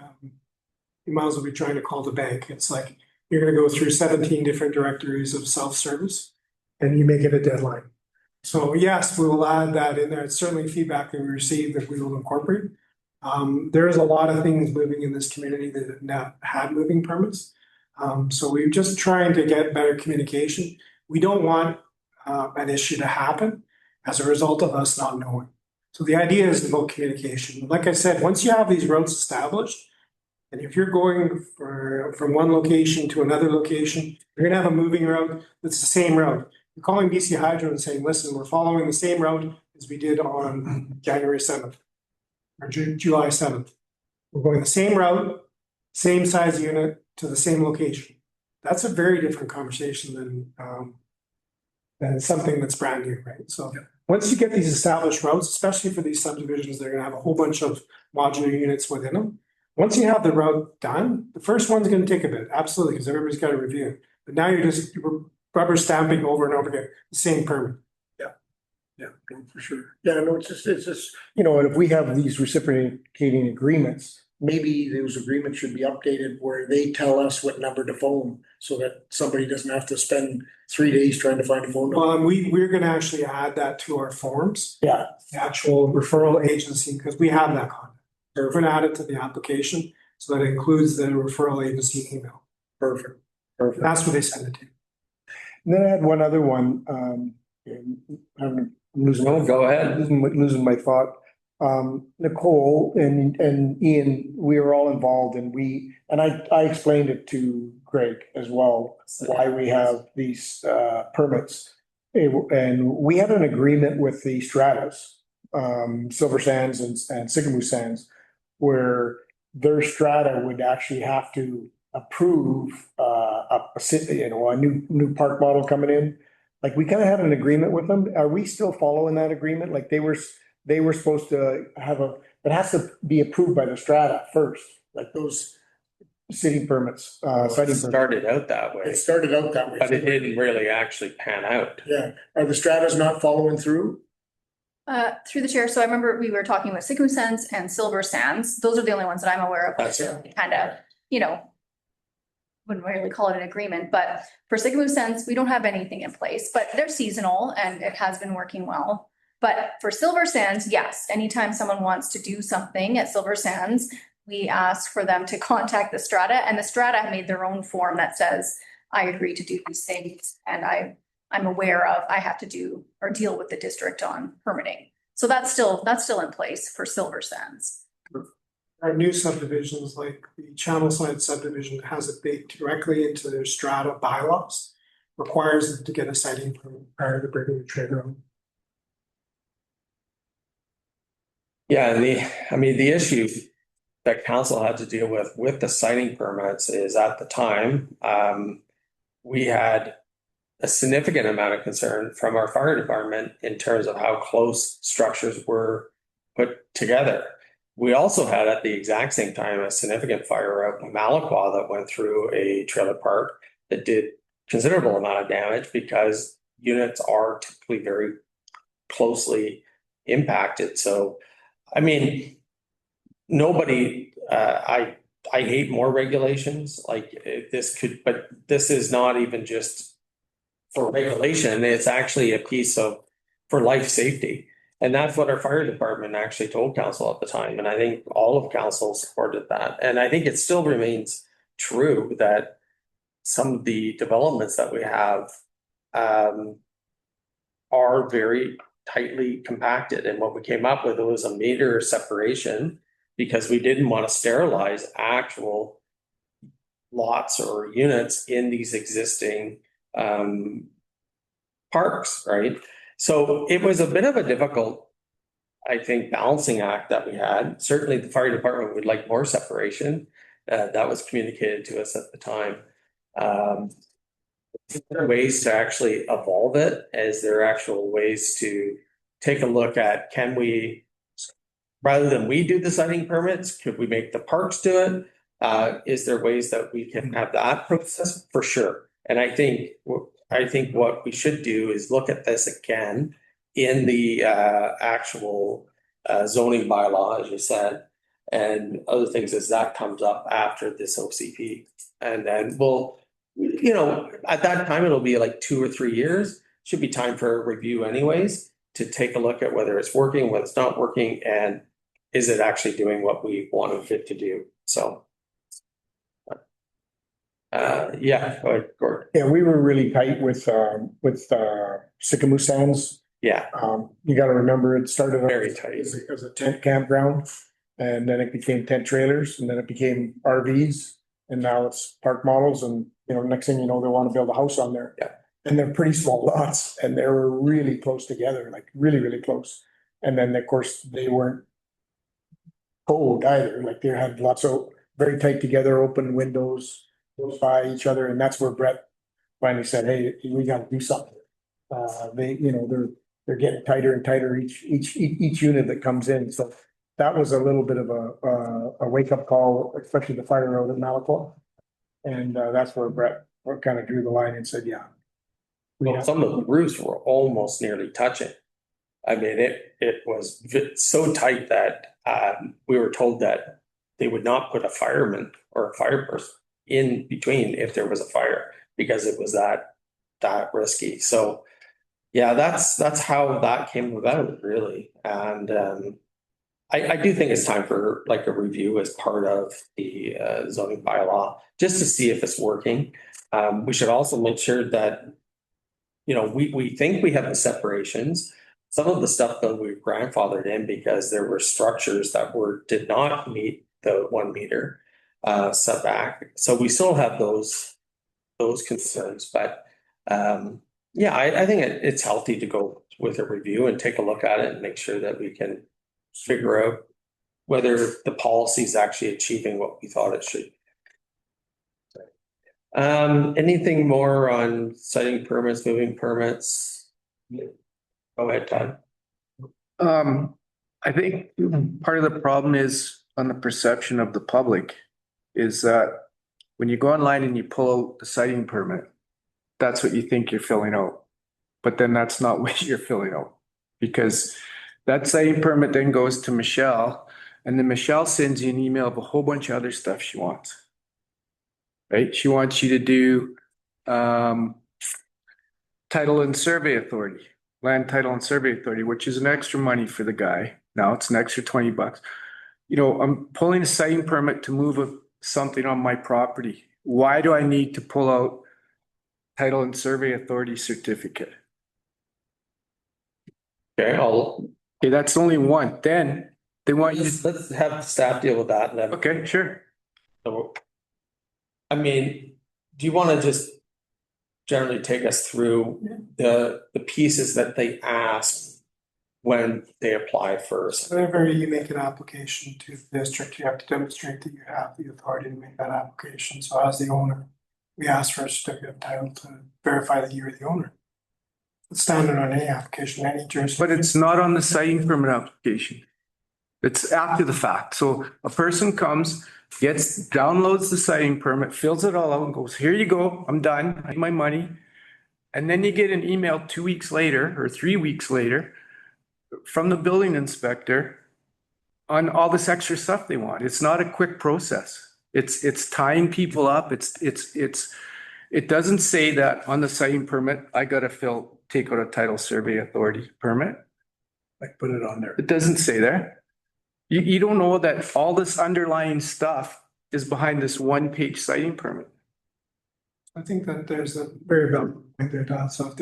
might as well be trying to call the bank. It's like you're gonna go through 17 different directories of self-service, and you make it a deadline. So yes, we will add that in there. It's certainly feedback that we received that we will incorporate. There's a lot of things moving in this community that have not had moving permits. So we're just trying to get better communication. We don't want an issue to happen as a result of us not knowing. So the idea is about communication. Like I said, once you have these routes established, and if you're going from one location to another location, you're gonna have a moving route that's the same route. You're calling BC Hydro and saying, listen, we're following the same route as we did on January 7th. Or July 7th. We're going the same route, same size unit to the same location. That's a very different conversation than something that's brand new, right? So once you get these established routes, especially for these subdivisions, they're gonna have a whole bunch of modular units within them. Once you have the route done, the first one's gonna take a bit, absolutely, because everybody's got to review it. But now you're just rubber stamping over and over again, the same permit. Yeah, for sure. Yeah, no, it's just, and if we have these reciprocating agreements, maybe those agreements should be updated where they tell us what number to phone so that somebody doesn't have to spend 3 days trying to find a phone number. Well, and we're gonna actually add that to our forms. Yeah. The actual referral agency, because we have that contact. We're gonna add it to the application so that it includes the referral agency email. Perfect. That's what they send it to. And then I had one other one, I'm Go ahead. losing my thought. Nicole and Ian, we were all involved, and I explained it to Greg as well, why we have these permits. And we had an agreement with the Stratas, Silver Sands and Sycamore Sands, where their strata would actually have to approve, a new park model coming in. Like, we kind of had an agreement with them. Are we still following that agreement? Like, they were supposed to have it has to be approved by the strata first, like those city permits, It citing permits. started out that way, It started out that way. but it didn't really actually pan out. Yeah, are the stratas not following through? Through the chair, so I remember we were talking with Sycamore Sands and Silver Sands. Those are the only ones that I'm aware of. That's Kind of, wouldn't really call it an agreement, but for Sycamore Sands, we don't have anything in place, but they're seasonal and it has been working well. But for Silver Sands, yes, anytime someone wants to do something at Silver Sands, we ask for them to contact the strata, and the strata have made their own form that says, I agree to do these things, and I'm aware of, I have to do or deal with the district on permitting. So that's still in place for Silver Sands. Our new subdivisions, like the Channel Side subdivision, has it baked directly into their strata bylaws, requires them to get a siting permit prior to bringing the trailer on. Yeah, the issue that council had to deal with the siting permits is at the time, we had a significant amount of concern from our fire department in terms of how close structures were put together. We also had at the exact same time a significant fire out in Malaqua that went through a trailer park that did considerable amount of damage because units are typically very closely impacted. So, I mean, nobody, I hate more regulations like this but this is not even just for regulation. It's actually a piece for life safety. And that's what our fire department actually told council at the time. And I think all of council supported that. And I think it still remains true that some of the developments that we have are very tightly compacted. And what we came up with was a meter separation because we didn't want to sterilize actual lots or units in these existing parks, right? So it was a bit of a difficult, I think, balancing act that we had. Certainly the fire department would like more separation. That was communicated to us at the time. There are ways to actually evolve it. Is there actual ways to take a look at, can we, rather than we do the siting permits, could we make the parks do it? Is there ways that we can have that process? For sure. And I think what we should do is look at this again in the actual zoning bylaw, as you said, and other things as that comes up after this OCP. And then we'll, at that time, it'll be like 2 or 3 years. Should be time for a review anyways, to take a look at whether it's working, whether it's not working, and is it actually doing what we wanted it to do? So. Yeah, go ahead, Gord. Yeah, we were really tight with Sycamore Sands. Yeah, You gotta remember, it started out very tight. as a tent campground, and then it became tent trailers, and then it became RVs, and now it's park models, and next thing you know, they want to build a house on there. Yeah. And they're pretty small lots, and they were really close together, like really, really close. And then, of course, they weren't cold either, like they had lots of very tight together, open windows close by each other, and that's where Brett finally said, hey, we gotta do something. They're getting tighter and tighter each unit that comes in, so that was a little bit of a wake-up call, especially the fire road at Malaqua. And that's where Brett kind of drew the line and said, yeah. Well, some of the roofs were almost nearly touching. I mean, it was so tight that we were told that they would not put a fireman or a fire person in between if there was a fire because it was that risky. So yeah, that's how that came about, really. And I do think it's time for like a review as part of the zoning bylaw, just to see if it's working. We should also make sure that, we think we have the separations. Some of the stuff that we grandfathered in because there were structures that did not meet the 1 meter setback. So we still have those concerns, but I think it's healthy to go with a review and take a look at it and make sure that we can figure out whether the policy is actually achieving what we thought it should. Anything more on citing permits, moving permits? Go ahead, Todd. I think part of the problem is on the perception of the public is that when you go online and you pull out the citing permit, that's what you think you're filling out. But then that's not what you're filling out. Because that citing permit then goes to Michelle, and then Michelle sends you an email of a whole bunch of other stuff she wants. Right? She wants you to do title and survey authority, land title and survey authority, which is an extra money for the guy. Now it's an extra $20. You know, I'm pulling a citing permit to move something on my property. Why do I need to pull out title and survey authority certificate? Okay, Okay, that's only one. Then they want you to. let's have staff deal with that and then. Okay, sure. So, I mean, do you want to just generally take us through the pieces that they ask when they apply first? Whenever you make an application to the district, you have to demonstrate that you have the authority to make that application. So as the owner, we ask for a certificate of title to verify that you're the owner. It's standard on any application, any jurisdiction. But it's not on the citing permit application. It's after the fact. So a person comes, downloads the citing permit, fills it all out and goes, here you go, I'm done, I need my money. And then you get an email 2 weeks later or 3 weeks later from the building inspector on all this extra stuff they want. It's not a quick process. It's tying people up. It doesn't say that on the citing permit, I gotta take out a title survey authority permit. Like put it on there. It doesn't say that. You don't know that all this underlying stuff is behind this 1-page citing permit. I think that there's a very valid point there, Todd. So if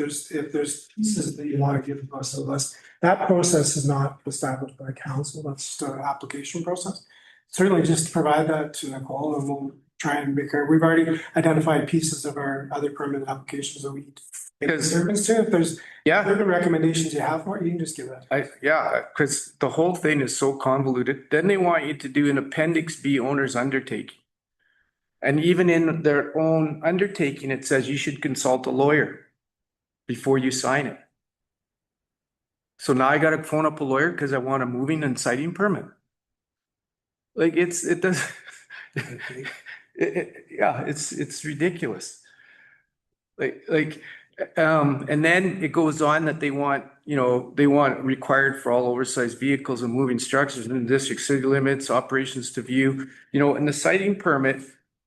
there's pieces that you want to give us a list, that process is not established by council. That's just an application process. Certainly just provide that to Nicole and we'll try and we've already identified pieces of our other permit applications that we need to make service to. If there's certain recommendations you have for it, you can just give that. Because the whole thing is so convoluted. Then they want you to do an Appendix B owner's undertaking. And even in their own undertaking, it says you should consult a lawyer before you sign it. So now I got to phone up a lawyer because I want a moving and citing permit. Like it's ridiculous. And then it goes on that they want required for all oversized vehicles and moving structures in the district city limits, operations to view, and the citing permit,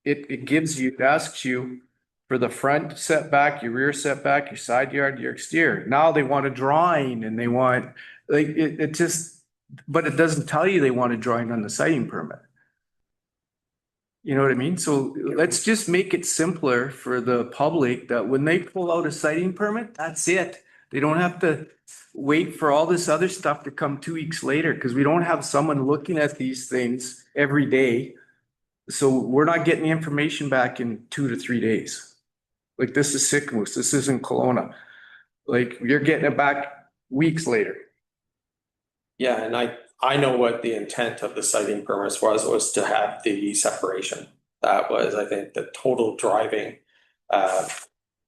it asks you for the front setback, your rear setback, your side yard, your exterior. Now they want a drawing and they want, but it doesn't tell you they want a drawing on the citing permit. You know what I mean? So let's just make it simpler for the public that when they pull out a citing permit, that's it. They don't have to wait for all this other stuff to come 2 weeks later because we don't have someone looking at these things every day. So we're not getting the information back in 2 to 3 days. Like this is Sick Moose. This isn't Kelowna. Like you're getting it back weeks later. Yeah, and I know what the intent of the citing permits was to have the separation. That was, I think, the total driving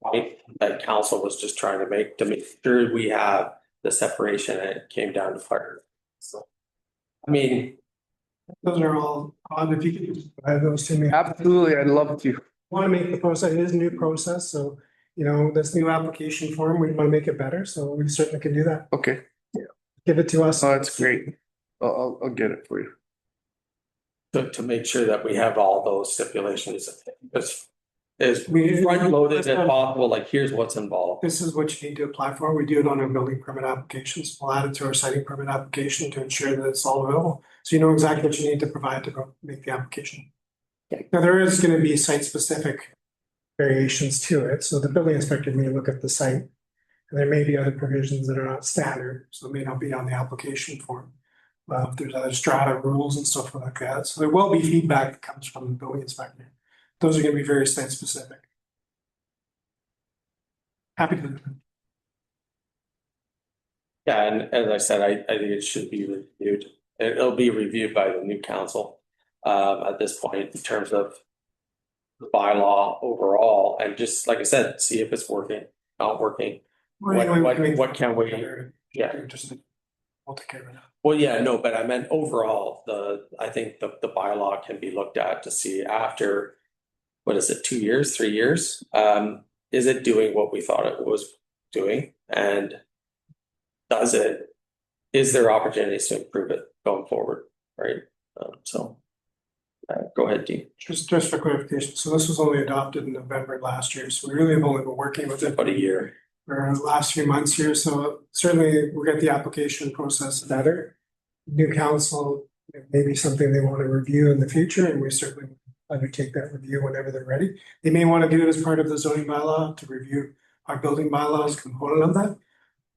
point that council was just trying to make sure we have the separation, and it came down to fire. So, I mean, those are all odd. If you could just provide those to me. Absolutely, I'd love to. Want to make the process, it is a new process, so this new application form, we want to make it better, so we certainly can do that. Okay. Give it to us. Oh, that's great. I'll get it for you. To make sure that we have all those stipulations as front loaded as possible, like here's what's involved. This is what you need to apply for. We do it on our building permit applications. We'll add it to our citing permit application to ensure that it's all available. So you know exactly what you need to provide to go make the application. Now there is going to be site specific variations to it. So the building inspector may look at the site and there may be other provisions that are not standard. So it may not be on the application form. If there's other strata rules and stuff like that. So there will be feedback that comes from the building inspector. Those are going to be very site specific. Happy to. Yeah, and as I said, I think it should be reviewed. It'll be reviewed by the new council at this point in terms of the bylaw overall and just, like I said, see if it's working, not working. What can we, yeah. I'll take care of it. Well, yeah, no, but I meant overall, I think the bylaw can be looked at to see after, what is it, 2 years, 3 years? Is it doing what we thought it was doing? And is there opportunities to improve it going forward, right? Go ahead, Dean. Just for clarification, so this was only adopted in November last year, so we really have only been working with it About a year. for the last few months here, so certainly we'll get the application process better. New council, it may be something they want to review in the future, and we certainly undertake that review whenever they're ready. They may want to do it as part of the zoning bylaw to review our building bylaws component of that.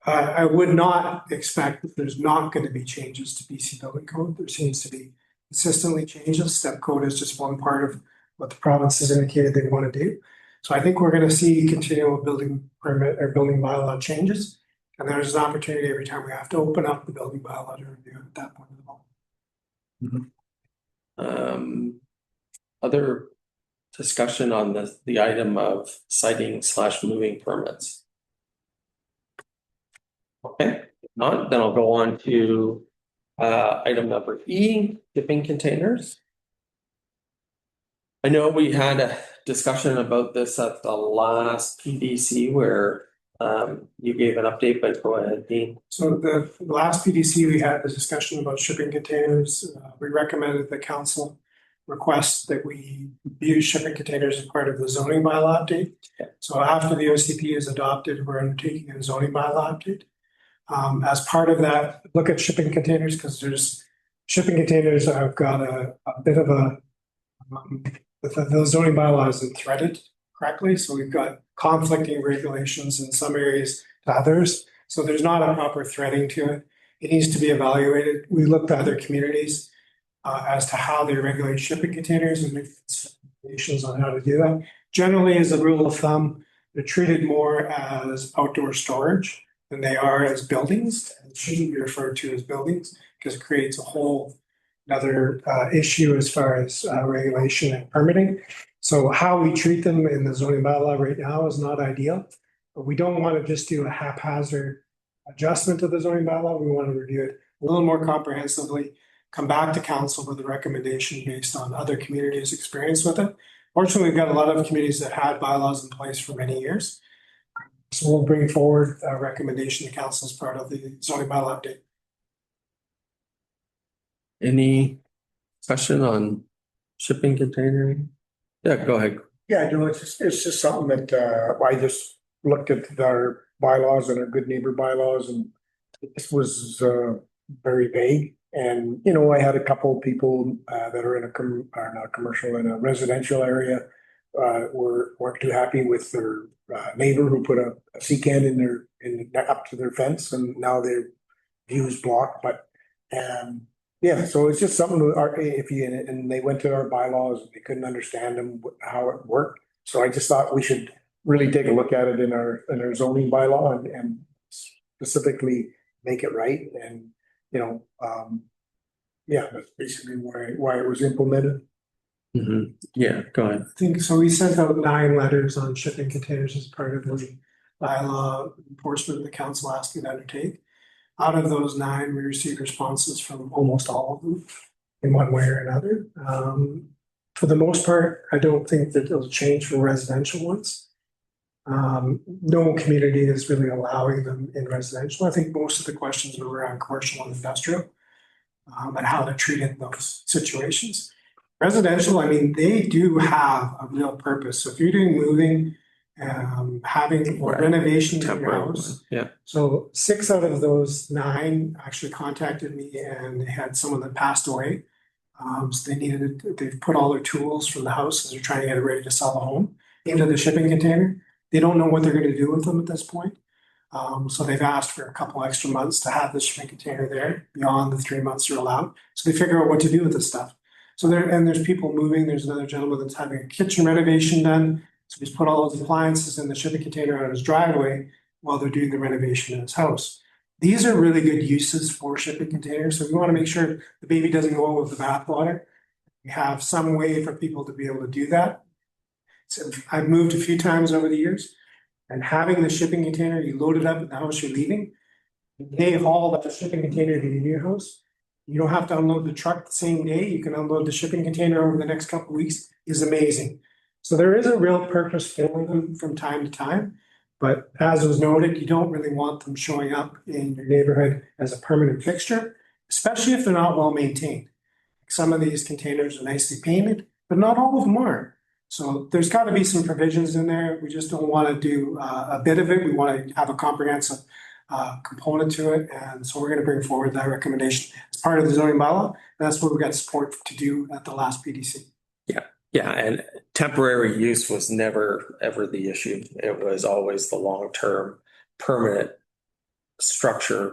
I would not expect that there's not going to be changes to BC building code. There seems to be consistently changes. Step code is just one part of what the province has indicated they want to do. So I think we're going to see continual building permit or building bylaw changes. And there's an opportunity every time we have to open up the building bylaw to review at that point as well. Other discussion on the item of citing/moving permits. Okay, if not, then I'll go on to item number E, shipping containers. I know we had a discussion about this at the last PDC where you gave an update, but go ahead, Dean. So the last PDC, we had a discussion about shipping containers. We recommended the council request that we use shipping containers as part of the zoning bylaw update. Okay. So after the OCP is adopted, we're undertaking a zoning bylaw update. As part of that, look at shipping containers because there's shipping containers have got a bit of a the zoning bylaw isn't threaded correctly, so we've got conflicting regulations in some areas to others. So there's not a proper threading to it. It needs to be evaluated. We looked at other communities as to how they regulate shipping containers and make recommendations on how to do that. Generally, as a rule of thumb, they're treated more as outdoor storage than they are as buildings. It shouldn't be referred to as buildings because it creates a whole another issue as far as regulation and permitting. So how we treat them in the zoning bylaw right now is not ideal, but we don't want to just do a haphazard adjustment to the zoning bylaw. We want to review it a little more comprehensively, come back to council with a recommendation based on other communities' experience with it. Fortunately, we've got a lot of communities that had bylaws in place for many years. So we'll bring forward a recommendation to council as part of the zoning bylaw update. Any discussion on shipping container? Yeah, go ahead. Yeah, no, it's just something that I just looked at our bylaws and our good neighbor bylaws, and this was very vague. And I had a couple of people that are in not commercial, in a residential area, weren't too happy with their neighbor who put a sea can up to their fence, and now their view is blocked. But yeah, so it's just something and they went to our bylaws and they couldn't understand them, how it worked. So I just thought we should really take a look at it in our zoning bylaw and specifically make it right. And yeah, that's basically why it was implemented. Mm-hmm. Yeah, go ahead. I think so. We sent out 9 letters on shipping containers as part of the bylaw enforcement the council asked me to undertake. Out of those 9, we received responses from almost all of them in one way or another. For the most part, I don't think that it'll change for residential ones. No community is really allowing them in residential. I think most of the questions were around commercial and industrial and how they're treated in those situations. Residential, I mean, they do have a real purpose. So if you're doing moving, having or renovation to your house. Yeah. So 6 out of those 9 actually contacted me and they had someone that passed away. So they've put all their tools from the house as they're trying to get it ready to sell the home into the shipping container. They don't know what they're going to do with them at this point. So they've asked for a couple extra months to have the shipping container there beyond the 3 months they're allowed. So they figure out what to do with this stuff. So there's people moving. There's another gentleman that's having a kitchen renovation done. So he's put all his appliances in the shipping container out of his driveway while they're doing the renovation in his house. These are really good uses for shipping containers. So we want to make sure the baby doesn't go out with the bathwater. We have some way for people to be able to do that. I've moved a few times over the years. And having the shipping container, you load it up at the house you're leaving. They haul that shipping container to your new house. You don't have to unload the truck the same day. You can unload the shipping container over the next couple of weeks, is amazing. So there is a real purpose for them from time to time. But as was noted, you don't really want them showing up in your neighborhood as a permanent fixture, especially if they're not well maintained. Some of these containers are nicely painted, but not all of them are. So there's got to be some provisions in there. We just don't want to do a bit of it. We want to have a comprehensive component to it. And so we're going to bring forward that recommendation as part of the zoning bylaw. That's what we got support to do at the last PDC. Yeah, and temporary use was never, ever the issue. It was always the long-term permanent structure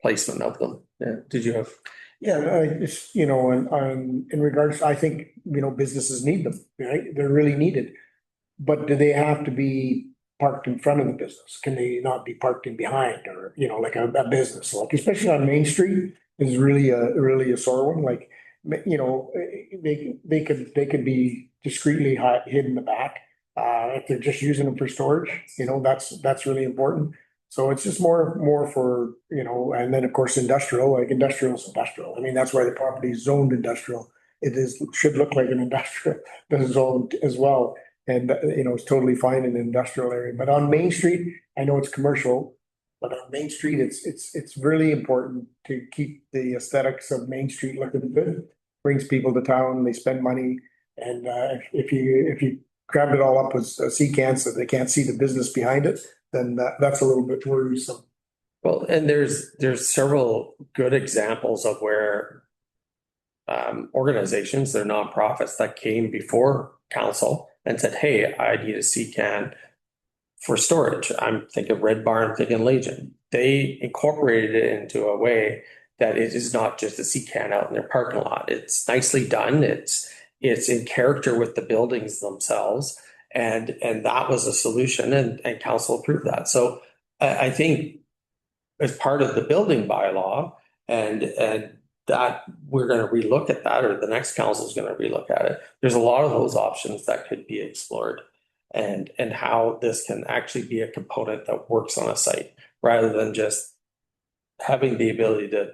placement of them. Yeah, did you have? Yeah, it's, you know, in regards, I think, you know, businesses need them, right? They're really needed. But do they have to be parked in front of the business? Can they not be parked in behind or, you know, like a business, like especially on Main Street is really a sore one, like, you know, they could be discreetly hid in the back. If they're just using them for storage, you know, that's really important. So it's just more for, you know, and then of course, industrial, like industrial is industrial. I mean, that's why the property is zoned industrial. Should look like an industrial, zoned as well. And, you know, it's totally fine in an industrial area, but on Main Street, I know it's commercial. But on Main Street, it's really important to keep the aesthetics of Main Street looking good. Brings people to town, they spend money. And, if you grab it all up with sea cans so they can't see the business behind it, then that's a little bit worrisome. Well, and there's several good examples of where organizations, they're nonprofits that came before council and said, hey, I need a C-can for storage. I'm thinking Red Barn, I'm thinking Legion. They incorporated it into a way that it is not just a C-can out in their parking lot. It's nicely done. It's in character with the buildings themselves. And that was a solution and council approved that. So I think as part of the building bylaw and that we're going to relook at that, or the next council is going to relook at it. There's a lot of those options that could be explored and how this can actually be a component that works on a site rather than just having the ability to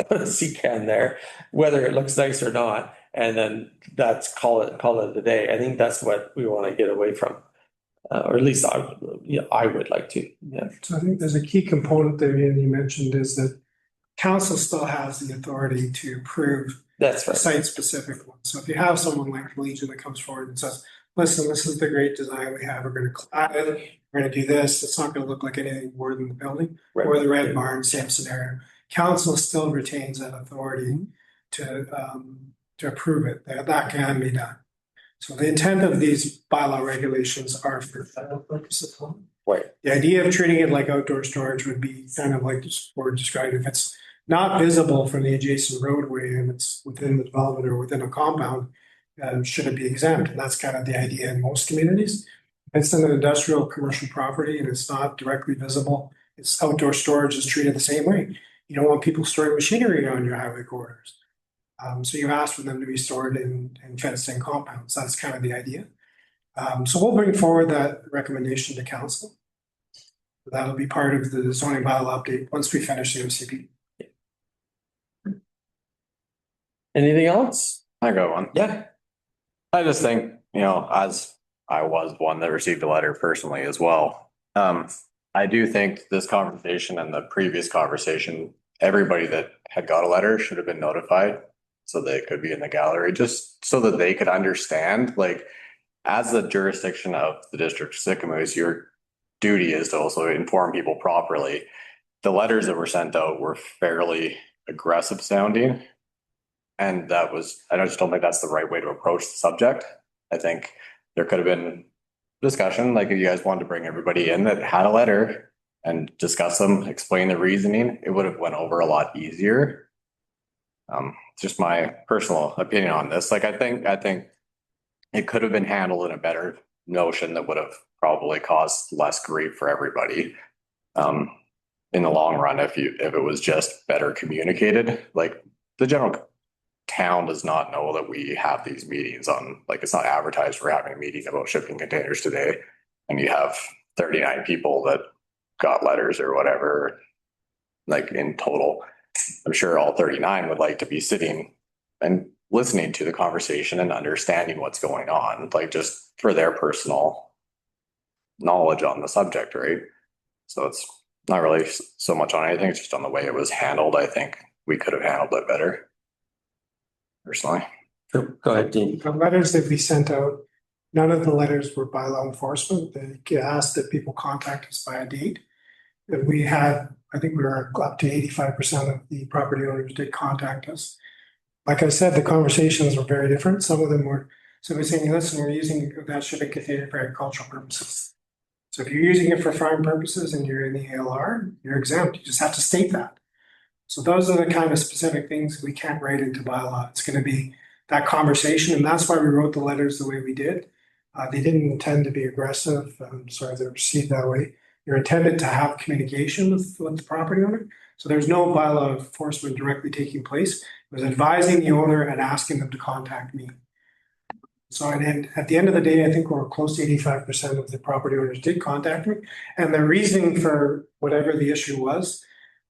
put a C-can there, whether it looks nice or not. And then that's call it a day. I think that's what we want to get away from. Or at least I would like to. Yeah. So I think there's a key component there you mentioned is that council still has the authority to approve That's right. site-specific ones. So if you have someone like Legion that comes forward and says, listen, this is the great design we have, we're going to clad it, we're going to do this, it's not going to look like anything more than the building, Right. or the Red Barn, same scenario. Council still retains that authority to approve it. That can be done. So the intent of these bylaw regulations are for federal purposes. Right. The idea of treating it like outdoor storage would be kind of like we're described. If it's not visible from the adjacent roadway and it's within the development or within a compound, should it be exempt? And that's kind of the idea in most communities. If it's an industrial commercial property and it's not directly visible, it's outdoor storage is treated the same way. You don't want people storing machinery on your highway corridors. So you ask for them to be stored in fenced-in compounds. That's kind of the idea. So we'll bring forward that recommendation to council. That'll be part of the zoning bylaw update once we finish the OCP. Anything else? I got one. Yeah. I just think, you know, as I was one that received a letter personally as well. I do think this conversation and the previous conversation, everybody that had got a letter should have been notified so they could be in the gallery, just so that they could understand, like, as the jurisdiction of the district of Sycamoose, your duty is to also inform people properly. The letters that were sent out were fairly aggressive sounding. And I just don't think that's the right way to approach the subject. I think there could have been discussion, like if you guys wanted to bring everybody in that had a letter and discuss them, explain the reasoning, it would have went over a lot easier. Just my personal opinion on this. Like, I think it could have been handled in a better notion that would have probably caused less grief for everybody. In the long run, if it was just better communicated, like the general town does not know that we have these meetings on, like, it's not advertised we're having a meeting about shipping containers today. And you have 39 people that got letters or whatever, like in total. I'm sure all 39 would like to be sitting and listening to the conversation and understanding what's going on, like just for their personal knowledge on the subject, right? So it's not really so much on anything, it's just on the way it was handled. I think we could have handled it better. Personally. Go ahead, Dean. The letters that we sent out, none of the letters were bylaw enforcement. They asked that people contact us by a date. And we had, I think we were up to 85% of the property owners did contact us. Like I said, the conversations were very different. Some of them were simply saying, listen, we're using that shipping container for agricultural purposes. So if you're using it for farm purposes and you're in the ALR, you're exempt. You just have to state that. So those are the kind of specific things we can't write into bylaw. It's going to be that conversation. And that's why we wrote the letters the way we did. They didn't intend to be aggressive. I'm sorry, they're received that way. They're intended to have communication with the property owner. So there's no bylaw enforcement directly taking place. It was advising the owner and asking them to contact me. So and at the end of the day, I think we're close to 85% of the property owners did contact me. And the reasoning for whatever the issue was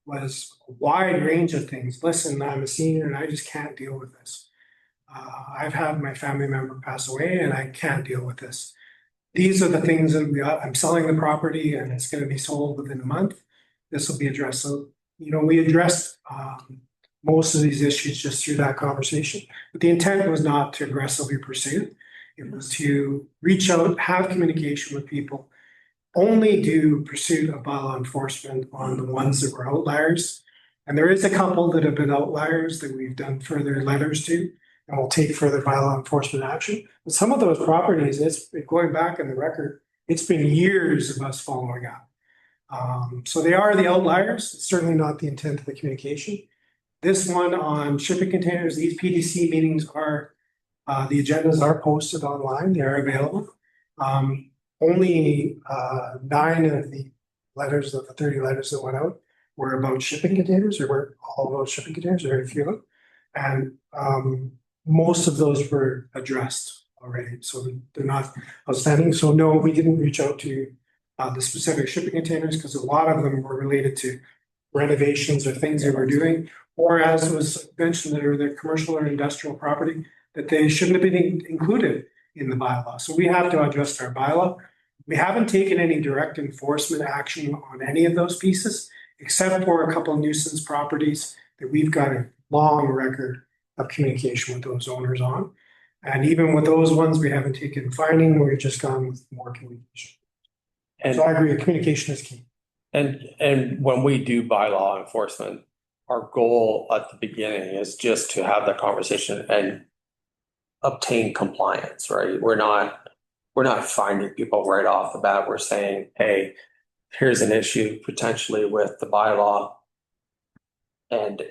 a wide range of things. Listen, I'm a senior and I just can't deal with this. I've had my family member pass away and I can't deal with this. These are the things that I'm selling the property and it's going to be sold within a month. This will be addressed. So, we addressed most of these issues just through that conversation. But the intent was not to aggressively pursue. It was to reach out, have communication with people, only do pursuit of bylaw enforcement on the ones that were outliers. And there is a couple that have been outliers that we've done further letters to, and we'll take further bylaw enforcement action. But some of those properties, it's going back in the record, it's been years of us following up. So they are the outliers. It's certainly not the intent of the communication. This one on shipping containers, these PDC meetings are, the agendas are posted online. They are available. Only 9 of the letters of the 30 letters that went out were about shipping containers, or were all about shipping containers, very few of them. And most of those were addressed already, so they're not outstanding. So no, we didn't reach out to the specific shipping containers because a lot of them were related to renovations or things they were doing, or as was mentioned, that are the commercial or industrial property that they shouldn't have been included in the bylaw. So we have to adjust our bylaw. We haven't taken any direct enforcement action on any of those pieces, except for a couple of nuisance properties that we've got a long record of communication with those owners on. And even with those ones, we haven't taken finding, we've just gone with more communication. And so I agree, communication is key. And when we do bylaw enforcement, our goal at the beginning is just to have that conversation and obtain compliance, right? We're not finding people right off the bat. We're saying, hey, here's an issue potentially with the bylaw. And,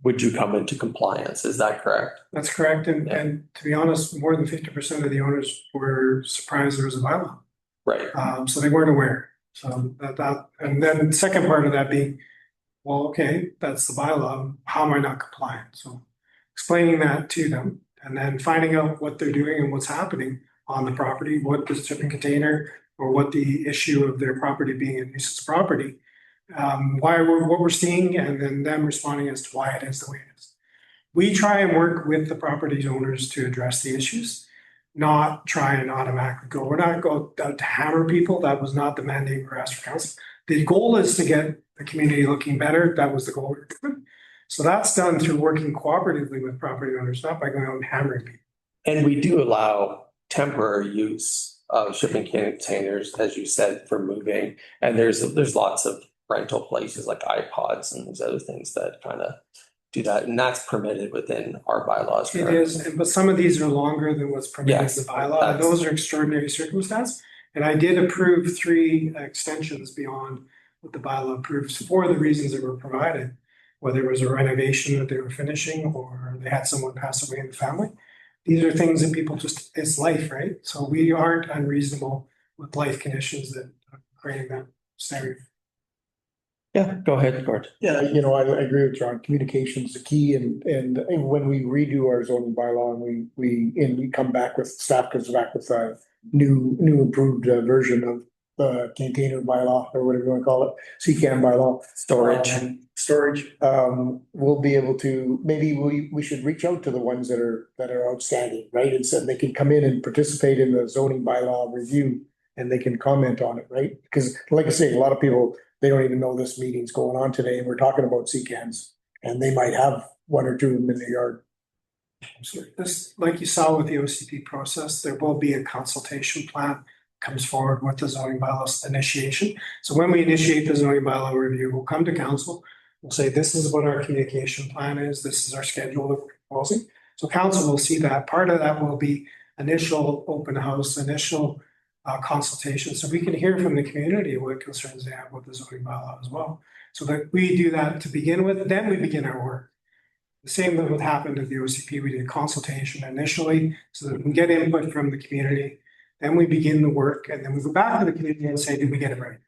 would you come into compliance? Is that correct? That's correct. And to be honest, more than 50% of the owners were surprised there was a bylaw. Right. So they weren't aware. So that and then the second part of that being, well, okay, that's the bylaw. How am I not compliant? So explaining that to them and then finding out what they're doing and what's happening on the property, what the shipping container or what the issue of their property being a nuisance property, what we're seeing, and then them responding as to why it is the way it is. We try and work with the property owners to address the issues, not try and automatically go. We're not going out to hammer people. That was not the mandate we asked for council. The goal is to get the community looking better. That was the goal. So that's done through working cooperatively with property owners, not by going out and hammering people. And we do allow temporary use of shipping containers, as you said, for moving. And there's lots of rental places like iPods and these other things that kind of do that. And that's permitted within our bylaws. Correct? It is, but some of these are longer than what's permitted in the bylaw. And those are extraordinary circumstances. And I did approve 3 extensions beyond what the bylaw approves for the reasons that were provided, whether it was a renovation that they were finishing or they had someone pass away in the family. These are things that people just, it's life, right? So we aren't unreasonable with life conditions that are creating that scenario. Yeah, go ahead, Gord. Yeah, you know, I agree with John. Communication is the key, and when we redo our zoning bylaw and we come back with, staff comes back with a new improved version of the container bylaw or whatever you want to call it, CCAN bylaw. Storage. Storage, we'll be able to, maybe we should reach out to the ones that are outstanding, right? And so they can come in and participate in the zoning bylaw review and they can comment on it, right? Because like I say, a lot of people, they don't even know this meeting's going on today and we're talking about CCANs and they might have one or two of them in their yard. So this, like you saw with the OCP process, there will be a consultation plan comes forward with the zoning bylaws initiation. So when we initiate the zoning bylaw review, we'll come to council. We'll say, this is what our communication plan is. This is our schedule that we're proposing. So council will see that. Part of that will be initial open house, initial consultation. So we can hear from the community what concerns they have with the zoning bylaw as well. So that we do that to begin with, then we begin our work. The same that would happen to the OCP. We did a consultation initially so that we can get input from the community. Then we begin the work and then we go back to the community and say, did we get it right?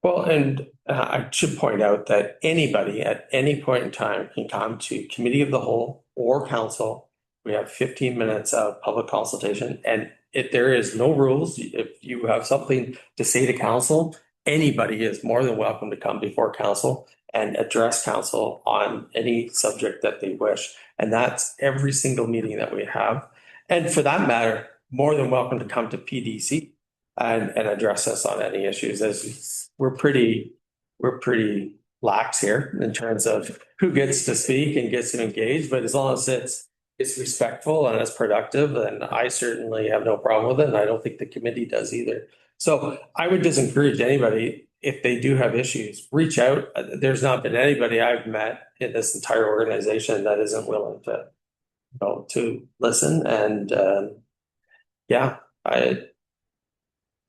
Well, and I should point out that anybody at any point in time can come to committee of the whole or council. We have 15 minutes of public consultation, and if there is no rules, if you have something to say to council, anybody is more than welcome to come before council and address council on any subject that they wish. And that's every single meeting that we have. And for that matter, more than welcome to come to PDC and address us on any issues. As we're pretty lax here in terms of who gets to speak and gets to engage, but as long as it's respectful and it's productive, then I certainly have no problem with it. And I don't think the committee does either. So I would just encourage anybody, if they do have issues, reach out. There's not been anybody I've met in this entire organization that isn't willing to listen. And yeah, I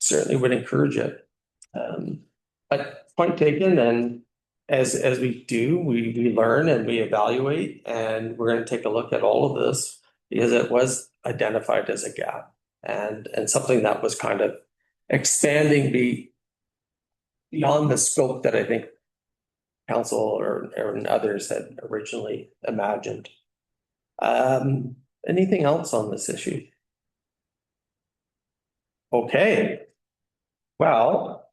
certainly would encourage it. But point taken, and as we do, we learn and we evaluate, and we're going to take a look at all of this because it was identified as a gap and something that was kind of expanding beyond the scope that I think council or others had originally imagined. Anything else on this issue? Okay. Well,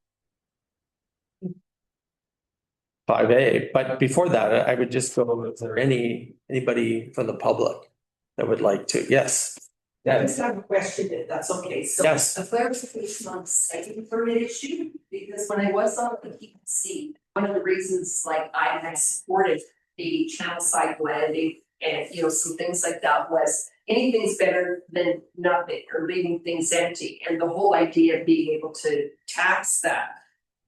5A, but before that, I would just go, is there anybody from the public that would like to? Yes. I just have a question, if that's okay. So Yes. a clarification on the second permit issue, because when I was on the PPC, one of the reasons like I had supported the channel side landing and some things like that was anything's better than nothing or leaving things empty. And the whole idea of being able to tax that.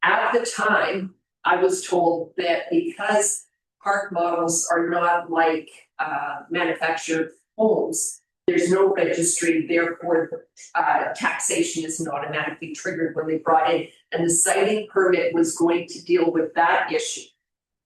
At the time, I was told that because park models are not like manufactured homes, there's no registry, therefore taxation isn't automatically triggered when they brought in. And the siting permit was going to deal with that issue.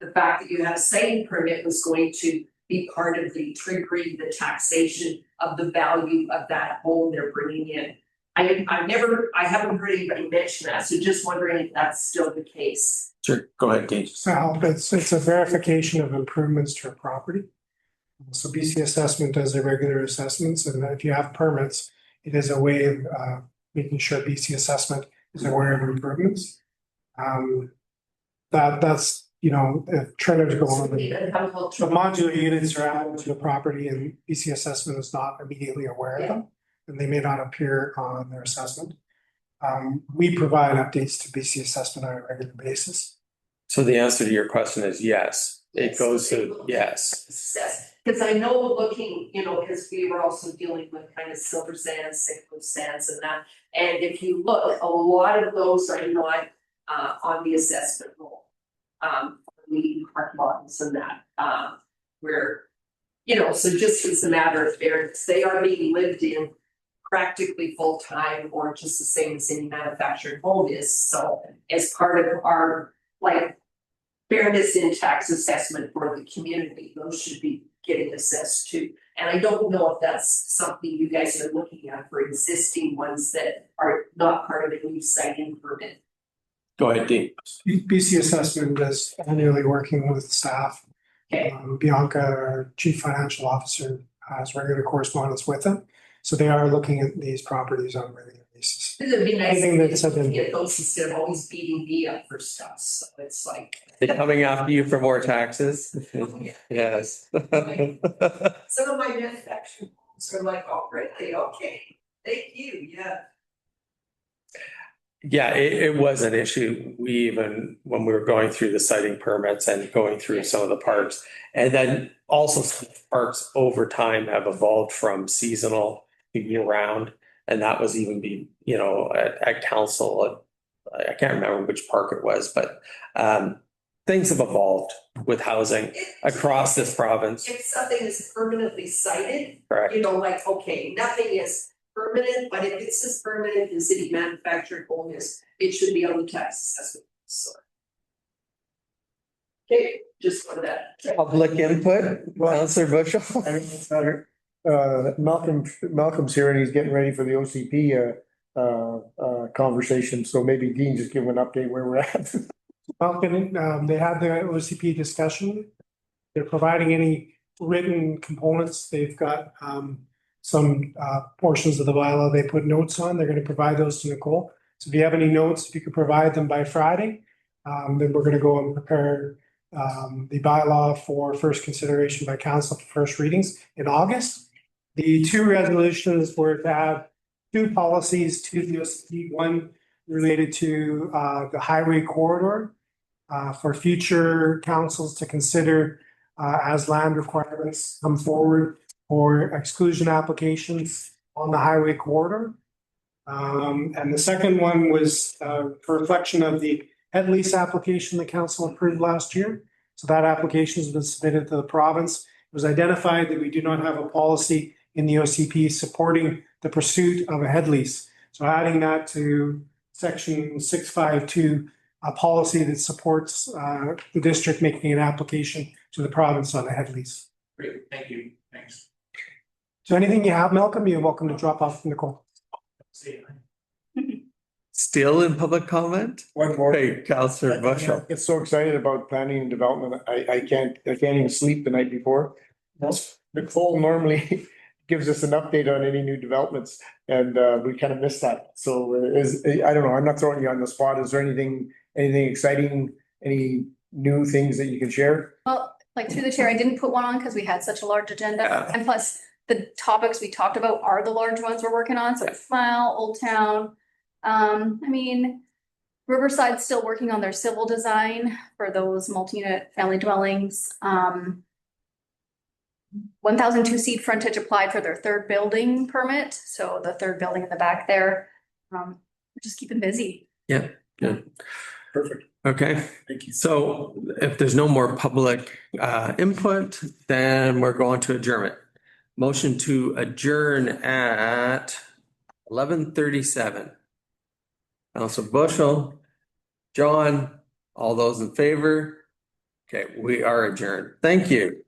The fact that you have a siting permit was going to be part of the triggering the taxation of the value of that home they're bringing in. I haven't heard anybody mention that, so just wondering if that's still the case. Sure, go ahead, Gage. So it's a verification of improvements to a property. So BC assessment does their regular assessments, and if you have permits, it is a way of making sure BC assessment is aware of improvements. That's if trenders go on. The modular units are added to a property and BC assessment is not immediately aware of them, and they may not appear on their assessment. We provide updates to BC assessment on a regular basis. So the answer to your question is yes. It goes to yes. Because I know looking, because we were also dealing with kind of silver sands, cyclic sands and that. And if you look, a lot of those are not on the assessment roll. We park models and that where, so just as a matter of fairness, they are being lived in practically full time or just the same as any manufactured home is. So as part of our fairness in tax assessment for the community, those should be getting assessed too. And I don't know if that's something you guys are looking at for existing ones that are not part of a new siting permit. Go ahead, Dean. BC Assessment is annually working with staff. Bianca, our Chief Financial Officer, has regular correspondence with them. So they are looking at these properties on a regular basis. It'd be nice Anything that's to been- get those instead of always beating me up for stuff, so it's like. They coming after you for more taxes? Yes. Some of my manufacturing homes are like, oh, really, okay, thank you, yeah. Yeah, it was an issue. We even, when we were going through the siting permits and going through some of the parks. And then also some parks over time have evolved from seasonal to year round. And that was even at council, I can't remember which park it was, but things have evolved with housing across this province. If something is permanently sited, Correct. like, okay, nothing is permanent, but if it's as permanent as city manufactured home is, it should be on the tax assessment. So. Okay, just for that. Public input, Councillor Bushel. Malcolm's here and he's getting ready for the OCP conversation, so maybe Dean just give him an update where we're at. Malcolm, they had their OCP discussion. They're providing any written components. They've got some portions of the bylaw they put notes on. They're gonna provide those to Nicole. So if you have any notes, if you could provide them by Friday, then we're gonna go and prepare the bylaw for first consideration by council for first readings in August. The two resolutions were to have two policies to the OCP, one related to the highway corridor for future councils to consider as land requirements come forward for exclusion applications on the highway corridor. And the second one was for reflection of the head lease application the council approved last year. So that application has been submitted to the province. It was identified that we do not have a policy in the OCP supporting the pursuit of a head lease. So adding that to section 652, a policy that supports the district making an application to the province on a head lease. Great, thank you, thanks. So anything you have, Malcolm, you're welcome to drop off Nicole. Still in public comment? One more. Hey, Councillor Bushel. I get so excited about planning and development. I can't even sleep the night before. Nicole normally gives us an update on any new developments and we kind of missed that. So I don't know, I'm not throwing you on the spot. Is there anything exciting, any new things that you can share? Well, like through the chair, I didn't put one on because we had such a large agenda. Yeah. And plus the topics we talked about are the large ones we're working on. So Smile, Old Town. Riverside's still working on their civil design for those multi-unit family dwellings. 1002 seat frontage applied for their third building permit. So the third building in the back there. We're just keeping busy. Yeah, good. Perfect. Okay. Thank you. So if there's no more public input, then we're going to adjournment. Motion to adjourn at 11:37. Councilor Bushel, John, all those in favor? Okay, we are adjourned. Thank you.